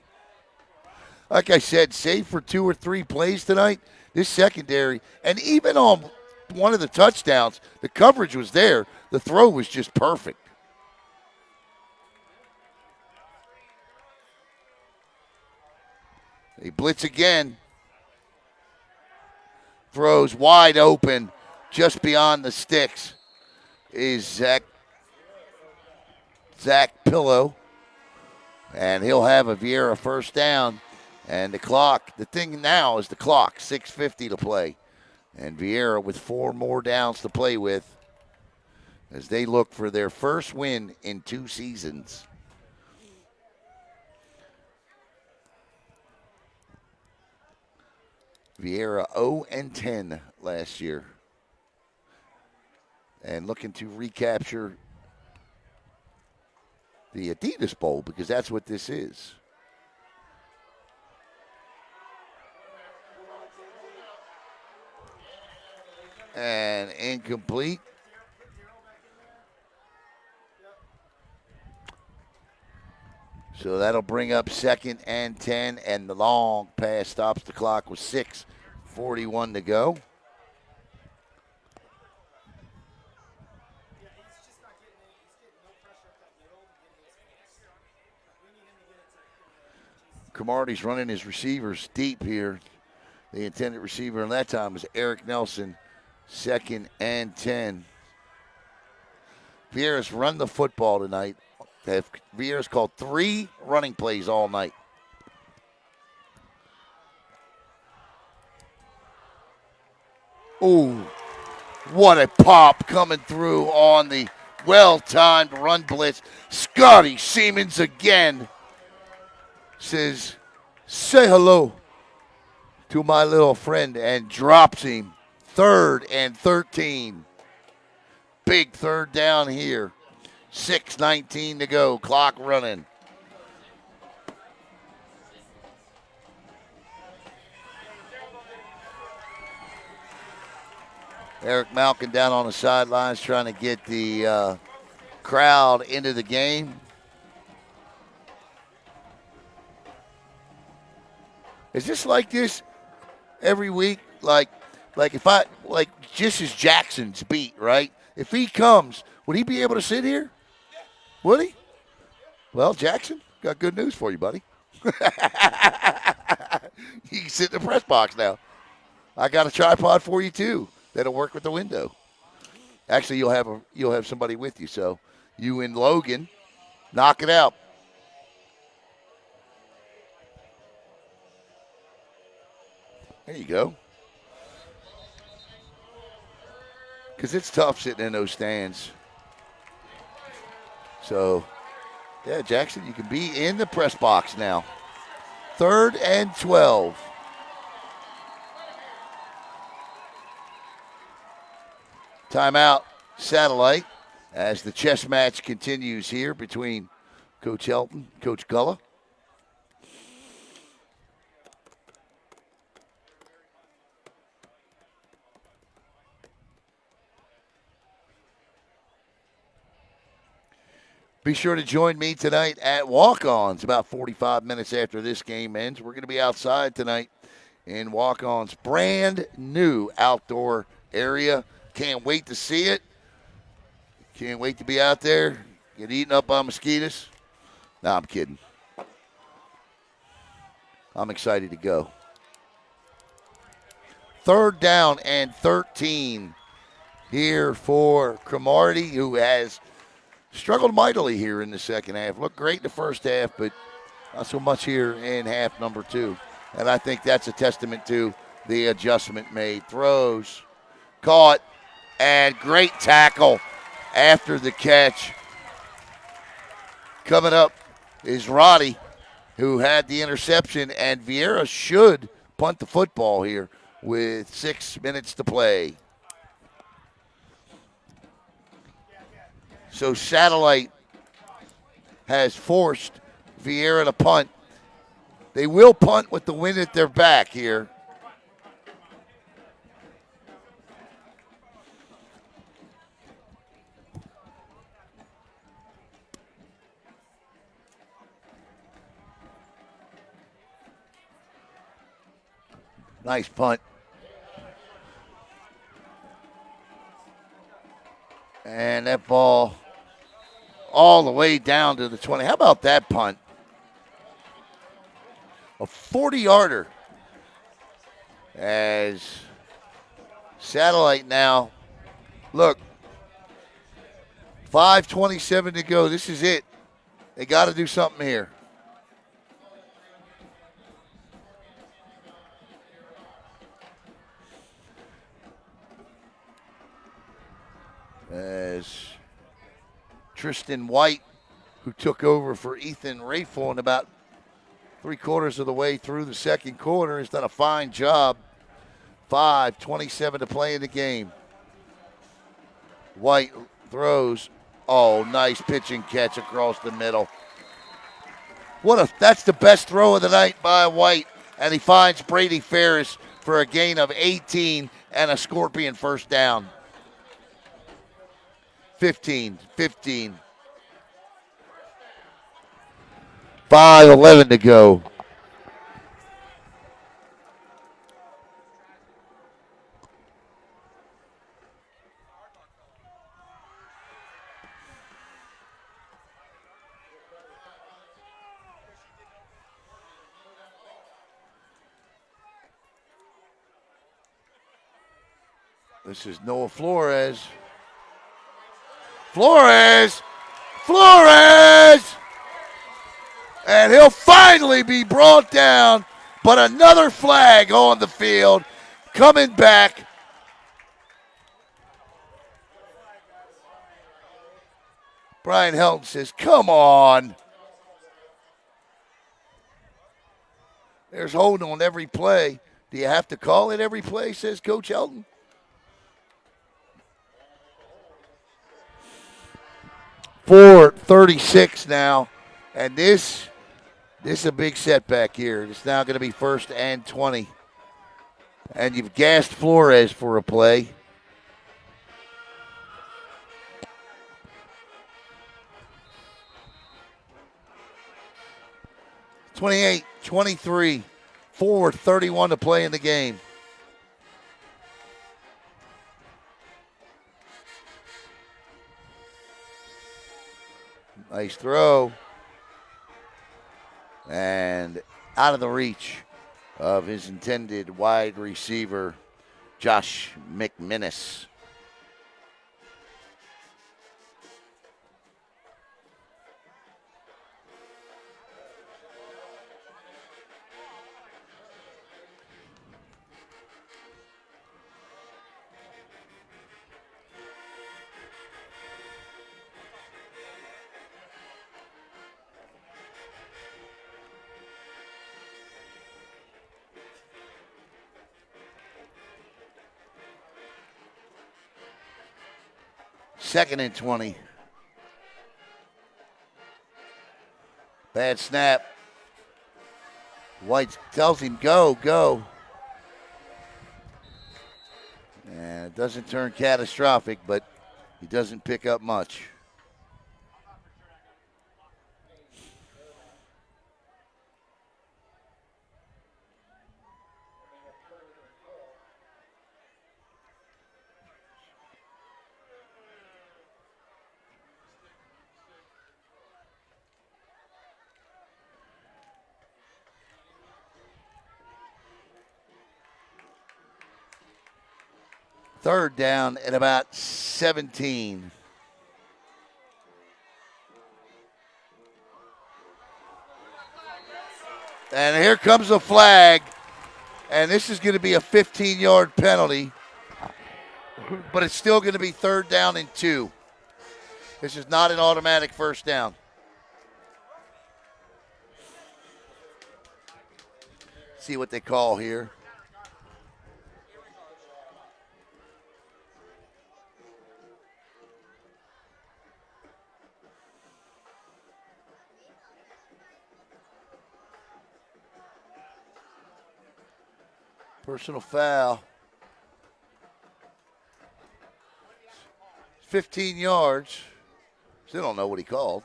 Like I said, save for 2 or 3 plays tonight, this secondary, and even on one of the touchdowns, the coverage was there. The throw was just perfect. They blitz again. Throws wide open, just beyond the sticks is Zach Pillow. And he'll have a Viera first down. And the thing now is the clock, 6:50 to play. And Viera with 4 more downs to play with as they look for their first win in 2 seasons. Viera 0-10 last year. And looking to recapture the Adidas Bowl because that's what this is. And incomplete. So that'll bring up 2nd and 10, and the long pass stops the clock with 6:41 to go. Cromartie's running his receivers deep here. The intended receiver on that time was Eric Nelson, 2nd and 10. Viera's run the football tonight. Viera's called 3 running plays all night. Ooh, what a pop coming through on the well-timed run blitz. Scotty Siemens again says, say hello to my little friend, and drops him. 3rd and 13. Big 3rd down here. 6:19 to go. Clock running. Eric Malkin down on the sidelines trying to get the crowd into the game. Is this like this every week? Like if I, like, this is Jackson's beat, right? If he comes, would he be able to sit here? Would he? Well, Jackson, got good news for you, buddy. You can sit in the press box now. I got a tripod for you too. That'll work with the window. Actually, you'll have somebody with you. So you and Logan, knock it out. There you go. Because it's tough sitting in those stands. So, yeah, Jackson, you can be in the press box now. 3rd and 12. Timeout, Satellite, as the chess match continues here between Coach Helton, Coach Gullah. Be sure to join me tonight at Walk-Ons about 45 minutes after this game ends. We're going to be outside tonight in Walk-Ons' brand new outdoor area. Can't wait to see it. Can't wait to be out there, get eaten up by mosquitoes. No, I'm kidding. I'm excited to go. 3rd down and 13 here for Cromartie, who has struggled mightily here in the second half. Looked great in the first half, but not so much here in half number 2. And I think that's a testament to the adjustment made. Throws, caught, and great tackle after the catch. Coming up is Roddy, who had the interception, and Viera should punt the football here with 6 minutes to play. So Satellite has forced Viera to punt. They will punt with the wind at their back here. Nice punt. And that ball all the way down to the 20. How about that punt? A 40-yarder. As Satellite now, look, 5:27 to go. This is it. They got to do something here. As Tristan White, who took over for Ethan Raffaele in about 3/4 of the way through the second quarter, has done a fine job. 5:27 to play in the game. White throws. Oh, nice pitch and catch across the middle. That's the best throw of the night by White. And he finds Brady Ferris for a gain of 18 and a Scorpion first down. 15. 5:11 to go. This is Noah Flores. Flores! And he'll finally be brought down, but another flag on the field. Coming back. Brian Helton says, come on. There's holding on every play. Do you have to call it every play, says Coach Helton? .436 now, and this is a big setback here. It's now going to be 1st and 20, and you've gassed Flores for a play. (28-23), 4:31 to play in the game. Nice throw. And out of the reach of his intended wide receiver, Josh McMinnis. Second and 20. Bad snap. White tells him, go. And it doesn't turn catastrophic, but he doesn't pick up much. Third down at about 17. And here comes a flag. And this is going to be a 15-yard penalty. But it's still going to be 3rd down and 2. This is not an automatic first down. See what they call here. Personal foul. 15 yards. Still don't know what he called.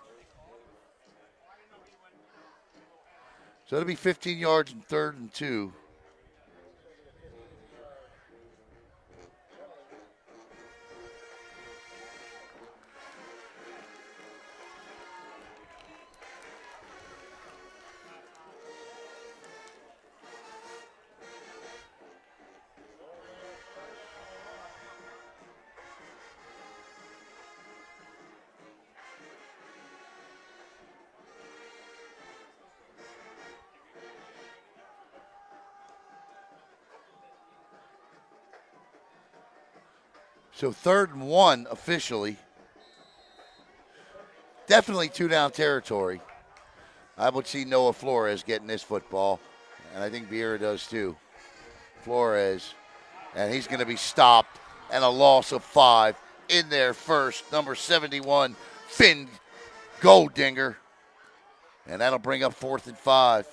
So it'll be 15 yards and 3rd and 2. So 3rd and 1 officially. Definitely 2-down territory. I would see Noah Flores getting this football, and I think Viera does too. Flores, and he's going to be stopped, and a loss of 5 in there first. Number 71, Finn Goldinger, and that'll bring up 4th and 5.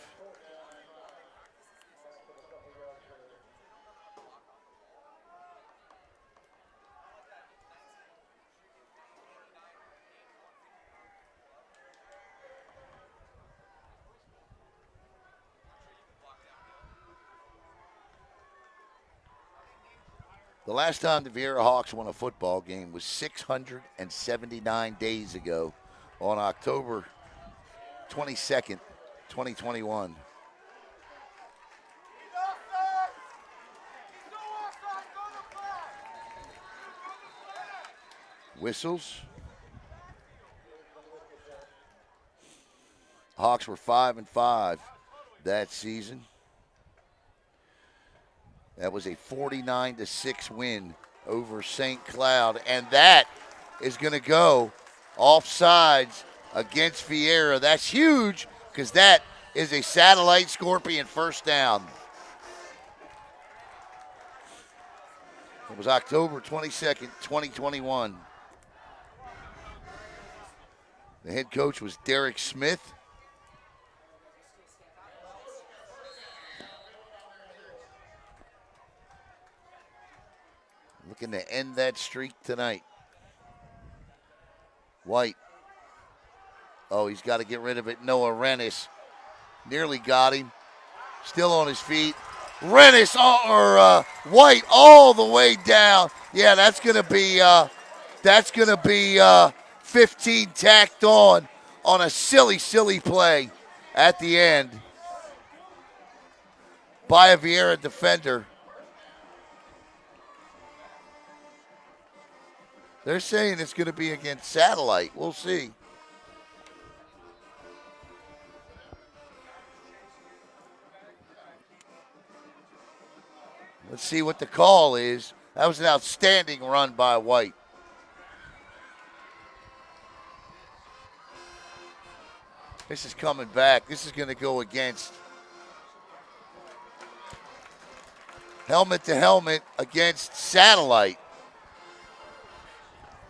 The last time the Viera Hawks won a football game was 679 days ago on October 22nd, 2021. Whistles. Hawks were 5-5 that season. That was a 49-6 win over St. Cloud. And that is going to go offsides against Viera. That's huge because that is a satellite Scorpion first down. It was October 22nd, 2021. The head coach was Derek Smith. Looking to end that streak tonight. White. Oh, he's got to get rid of it. Noah Rennis nearly got him. Still on his feet. Rennis White all the way down. Yeah, that's gonna be 15 tacked on a silly play at the end by a Viera defender. They're saying it's going to be against Satellite. We'll see. Let's see what the call is. That was an outstanding run by White. This is coming back. This is going to go against helmet to helmet against Satellite.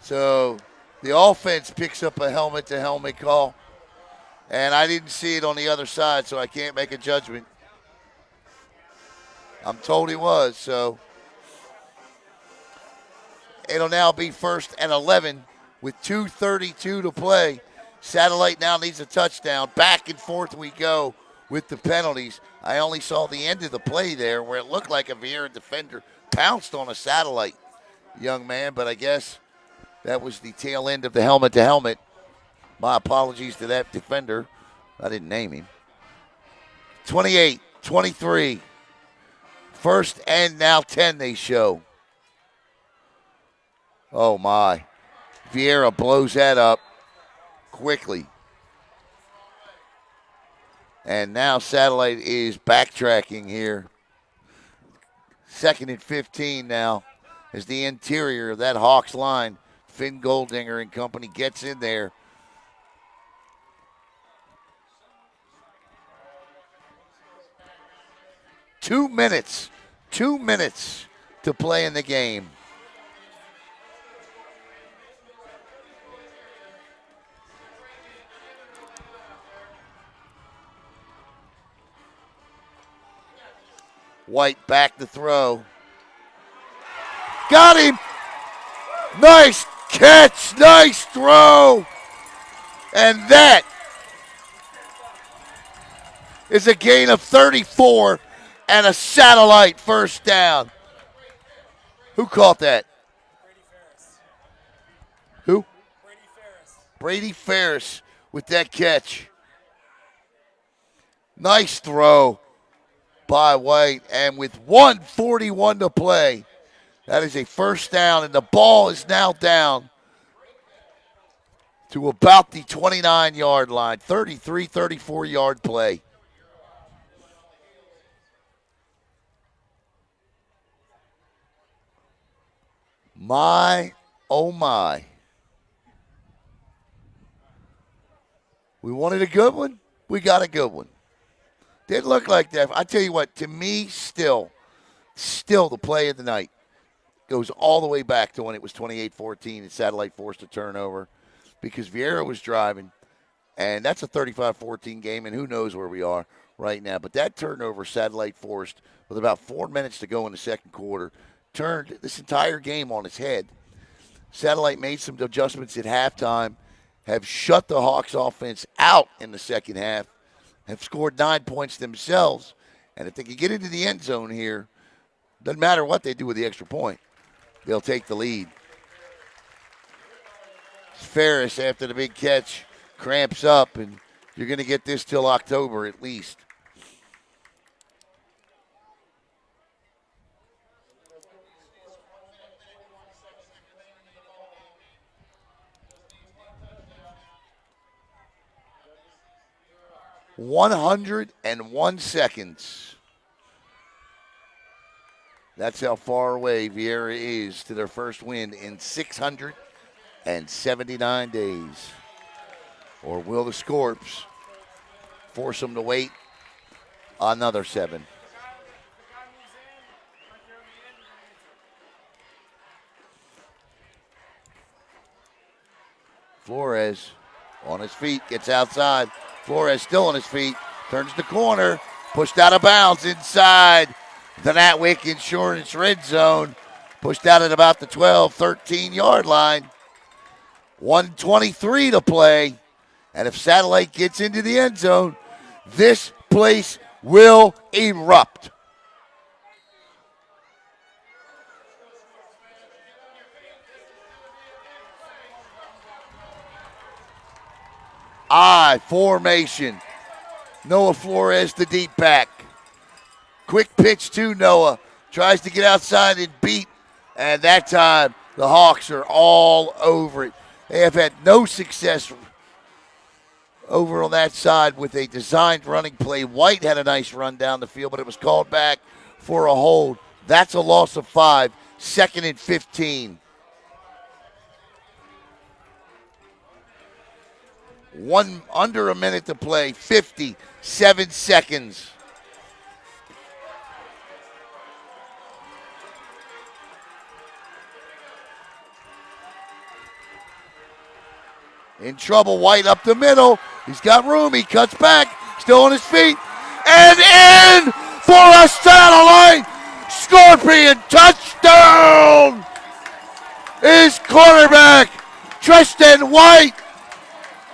So the offense picks up a helmet-to-helmet call. And I didn't see it on the other side, so I can't make a judgment. I'm told he was, so it'll now be 1st and 11 with 2:32 to play. Satellite now needs a touchdown. Back and forth we go with the penalties. I only saw the end of the play there where it looked like a Viera defender pounced on a Satellite young man, but I guess that was the tail end of the helmet-to-helmet. My apologies to that defender. I didn't name him. 28-23. 1st and now 10 they show. Oh, my. Viera blows that up quickly. And now Satellite is backtracking here. 2nd and 15 now as the interior of that Hawks line, Finn Goldinger and company, gets in there. Two minutes to play in the game. White back to throw. Got him! Nice catch, nice throw. And that is a gain of 34 and a Satellite first down. Who caught that? Who? Brady Ferris with that catch. Nice throw by White, and with 1:41 to play, that is a first down, and the ball is now down to about the 29-yard line. 33, 34-yard play. My, oh my. We wanted a good one. We got a good one. Didn't look like that. I tell you what, to me, still the play of the night goes all the way back to when it was 28-14 and Satellite forced a turnover because Viera was driving, and that's a 35-14 game, and who knows where we are right now. But that turnover Satellite forced with about 4 minutes to go in the second quarter turned this entire game on its head. Satellite made some adjustments at halftime, have shut the Hawks offense out in the second half, have scored 9 points themselves, and if they can get into the end zone here, doesn't matter what they do with the extra point, they'll take the lead. Ferris, after the big catch, cramps up, and you're going to get this till October at least. "101 seconds. That's how far away Viera is to their first win in 679 days. Or will the Scorps force them to wait another 7? Flores on his feet, gets outside. Flores still on his feet, turns the corner, pushed out of bounds inside the Natwick Insurance red zone, pushed out at about the 12, 13-yard line. 1:23 to play, and if Satellite gets into the end zone, this place will erupt. I formation. Noah Flores, the deep back. Quick pitch to Noah. Tries to get outside and beat. And that time, the Hawks are all over it. They have had no success over on that side with a designed running play. White had a nice run down the field, but it was called back for a hold. That's a loss of 5. 2nd and 15. Under a minute to play, 57 seconds. In trouble, White up the middle. He's got room, he cuts back, still on his feet, and in for a Satellite Scorpion touchdown is quarterback Tristan White.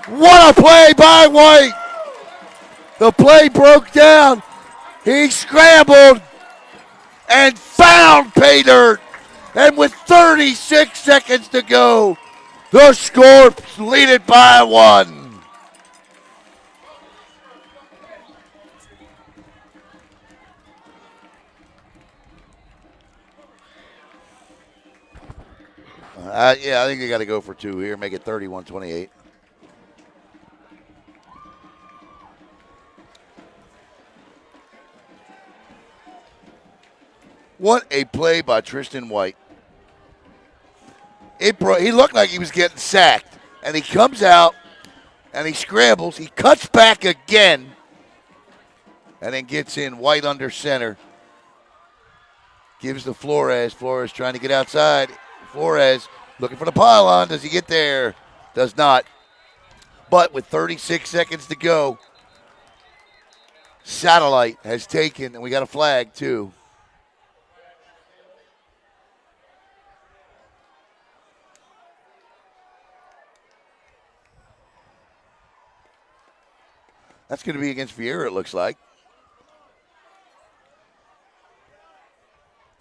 What a play by White. The play broke down. He scrambled and found pay dirt. And with 36 seconds to go, the Scorps lead it by 1. Yeah, I think they got to go for 2 here, make it 31-28. What a play by Tristan White. He looked like he was getting sacked, and he comes out, and he scrambles. He cuts back again, and then gets in White under center. Gives to Flores. Flores trying to get outside. Flores looking for the pylon. Does he get there? Does not. But with 36 seconds to go, Satellite has taken, and we got a flag too. That's going to be against Viera, it looks like.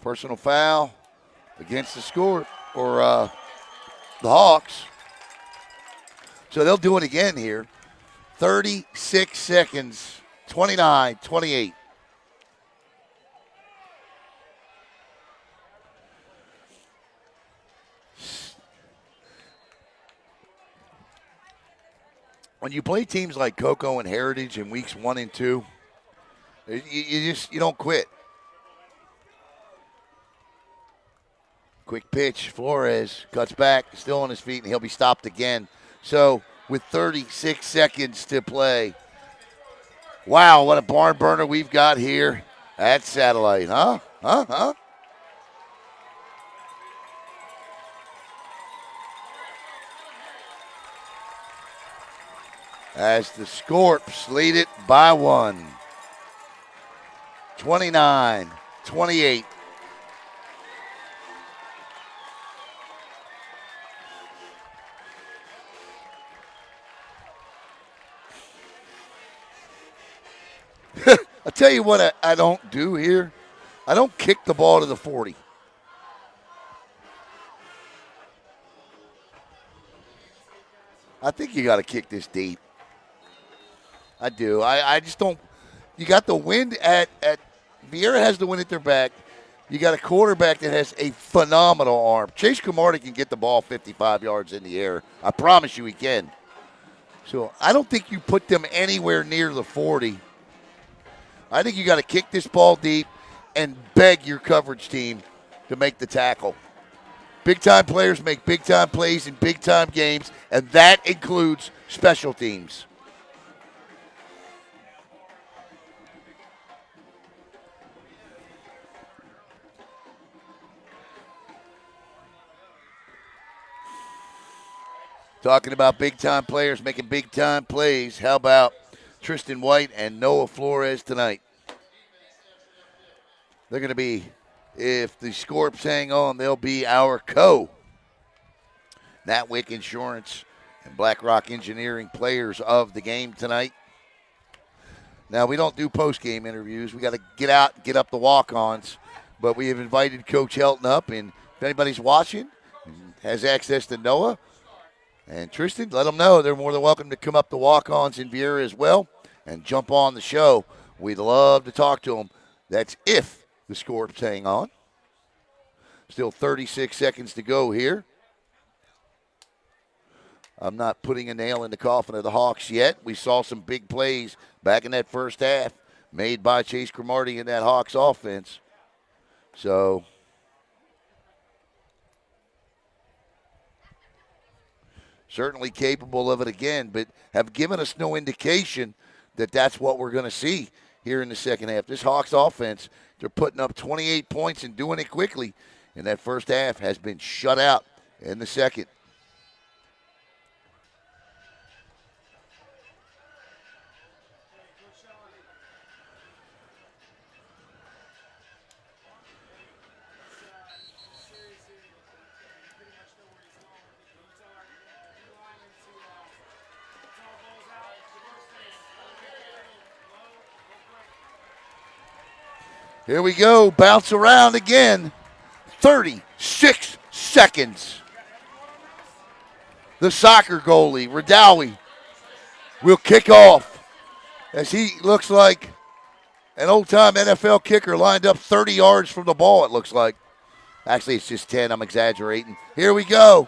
Personal foul against the score, or the Hawks. So they'll do it again here. 36 seconds, 29-28. When you play teams like Cocoa and Heritage in weeks 1 and 2, you don't quit. Quick pitch, Flores cuts back, still on his feet, and he'll be stopped again. So with 36 seconds to play, wow, what a barn burner we've got here at Satellite, huh? As the Scorps lead it by 1. 29-28. I'll tell you what I don't do here. I don't kick the ball to the 40. I think you got to kick this deep. I do. I just don't. You got the wind at Viera has the wind at their back. You got a quarterback that has a phenomenal arm. Chase Cromartie can get the ball 55 yards in the air. I promise you he can. So I don't think you put them anywhere near the 40. I think you got to kick this ball deep and beg your coverage team to make the tackle. Big-time players make big-time plays in big-time games, and that includes special teams. Talking about big-time players making big-time plays, how about Tristan White and Noah Flores tonight? They're going to be, if the Scorps hang on, they'll be our Natwick Insurance and BlackRock Engineering players of the game tonight. Now, we don't do post-game interviews. We got to get out and get up the walk-ons, but we have invited Coach Helton up, and if anybody's watching and has access to Noah and Tristan, let them know they're more than welcome to come up the walk-ons in Viera as well and jump on the show. We'd love to talk to them. That's if the Scorps hang on. Still 36 seconds to go here. I'm not putting a nail in the coffin of the Hawks yet. We saw some big plays back in that first half made by Chase Cromartie in that Hawks offense. So certainly capable of it again, but have given us no indication that that's what we're going to see here in the second half. This Hawks offense, they're putting up 28 points and doing it quickly. And that first half has been shut out in the second. Here we go, bounce around again. 36 seconds. The soccer goalie, Radawi, will kick off as he looks like an old-time NFL kicker lined up 30 yards from the ball, it looks like. Actually, it's just 10. I'm exaggerating. Here we go.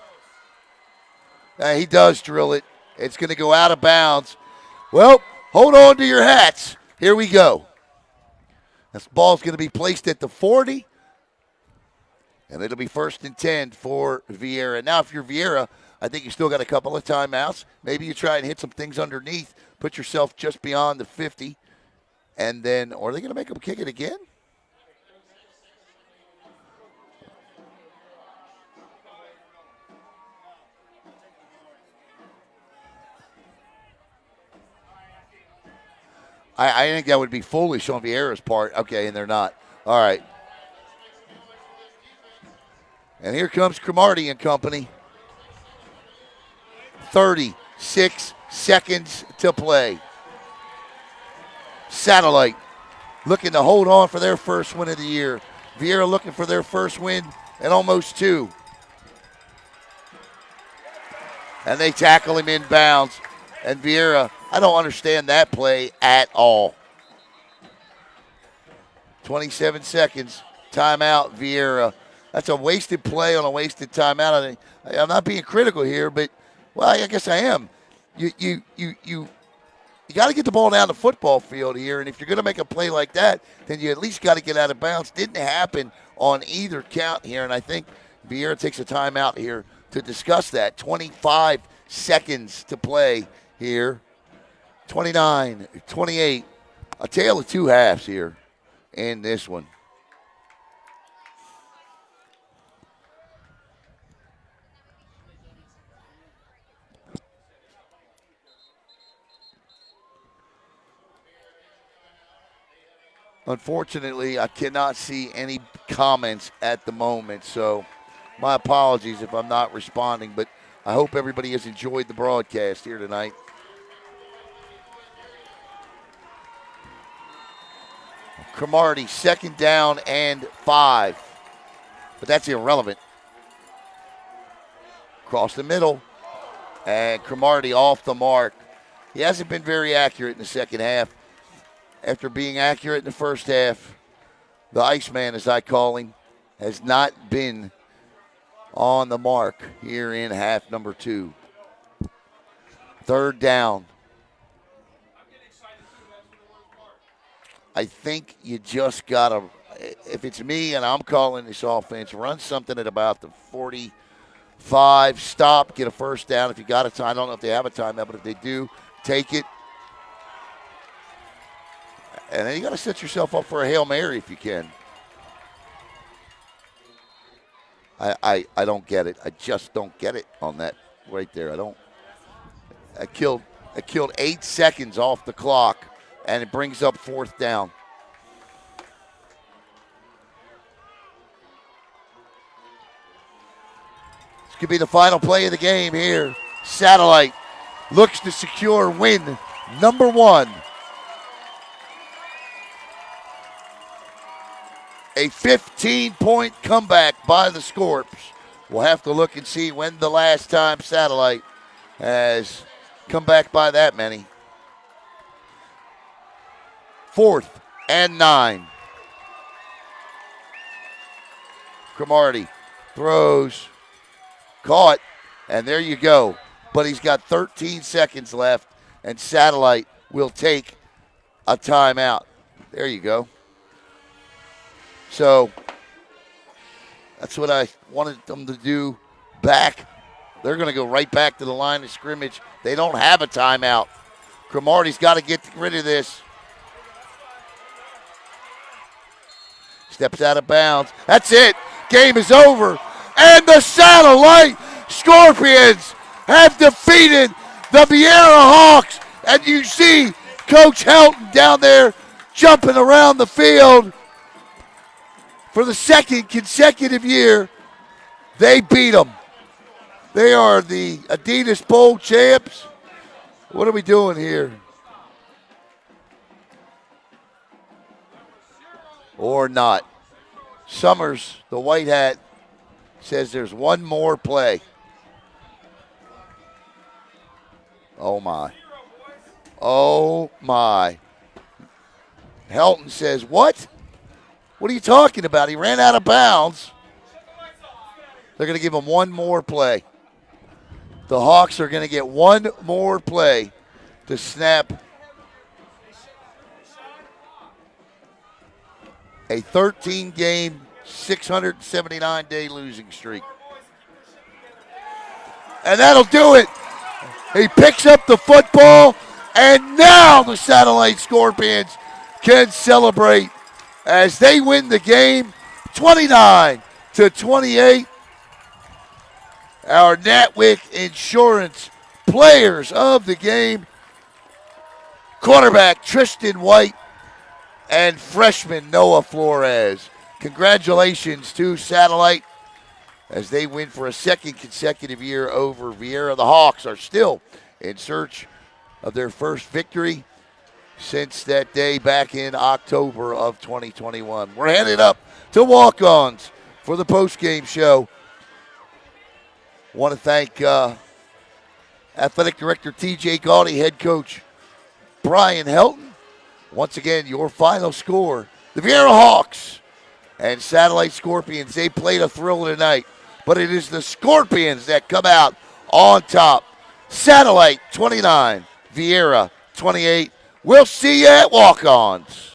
He does drill it. It's going to go out of bounds. Well, hold on to your hats. Here we go. This ball's going to be placed at the 40. And it'll be 1st and 10 for Viera. Now, if you're Viera, I think you still got a couple of timeouts. Maybe you try and hit some things underneath, put yourself just beyond the 50, and then, or are they going to make them kick it again? I think that would be foolish on Viera's part. Okay, and they're not. All right. And here comes Cromartie and company. 36 seconds to play. Satellite looking to hold on for their first win of the year. Viera looking for their first win and almost 2. And they tackle him in bounds. And Viera, I don't understand that play at all. 27 seconds. Timeout, Viera. That's a wasted play on a wasted timeout. I'm not being critical here, but, well, I guess I am. You got to get the ball down the football field here, and if you're going to make a play like that, then you at least got to get out of bounds. Didn't happen on either count here, and I think Viera takes a timeout here to discuss that. 25 seconds to play here. 29, 28. A tale of two halves here in this one. Unfortunately, I cannot see any comments at the moment, so my apologies if I'm not responding, but I hope everybody has enjoyed the broadcast here tonight. Cromartie, 2nd down and 5, but that's irrelevant. Across the middle, and Cromartie off the mark. He hasn't been very accurate in the second half. After being accurate in the first half, the Iceman, as I call him, has not been on the mark here in half number 2. 3rd down. I think you just got to, if it's me and I'm calling this offense, run something at about the 45, stop, get a first down. If you got a time, I don't know if they have a timeout, but if they do, take it. And then you got to set yourself up for a Hail Mary if you can. I don't get it. I just don't get it on that right there. I killed 8 seconds off the clock, and it brings up 4th down. This could be the final play of the game here. Satellite looks to secure win number 1. A 15-point comeback by the Scorps. We'll have to look and see when the last time Satellite has come back by that many. 4th and 9. Cromartie throws, caught, and there you go. But he's got 13 seconds left, and Satellite will take a timeout. There you go. So that's what I wanted them to do back. They're going to go right back to the line of scrimmage. They don't have a timeout. Cromartie's got to get rid of this. Steps out of bounds. That's it. Game is over. And the Satellite Scorpions have defeated the Viera Hawks. And you see Coach Helton down there jumping around the field. For the 2nd consecutive year, they beat them. They are the Adidas Bowl champs. What are we doing here? Or not. Summers, the white hat, says there's one more play. Oh, my. Oh, my. Helton says, what? What are you talking about? He ran out of bounds. They're going to give him one more play. The Hawks are going to get one more play to snap a 13-game 679-day losing streak. And that'll do it. He picks up the football, and now the Satellite Scorpions can celebrate as they win the game 29-28. Our Natwick Insurance players of the game, quarterback Tristan White and freshman Noah Flores. Congratulations to Satellite as they win for a second consecutive year over Viera. The Hawks are still in search of their first victory since that day back in October of 2021. We're headed up to walk-ons for the post-game show. Want to thank Athletic Director T.J. Gaudy, Head Coach Brian Helton. Once again, your final score, the Viera Hawks and Satellite Scorpions. They played a thriller tonight, but it is the Scorpions that come out on top. Satellite 29, Viera 28. We'll see you at walk-ons.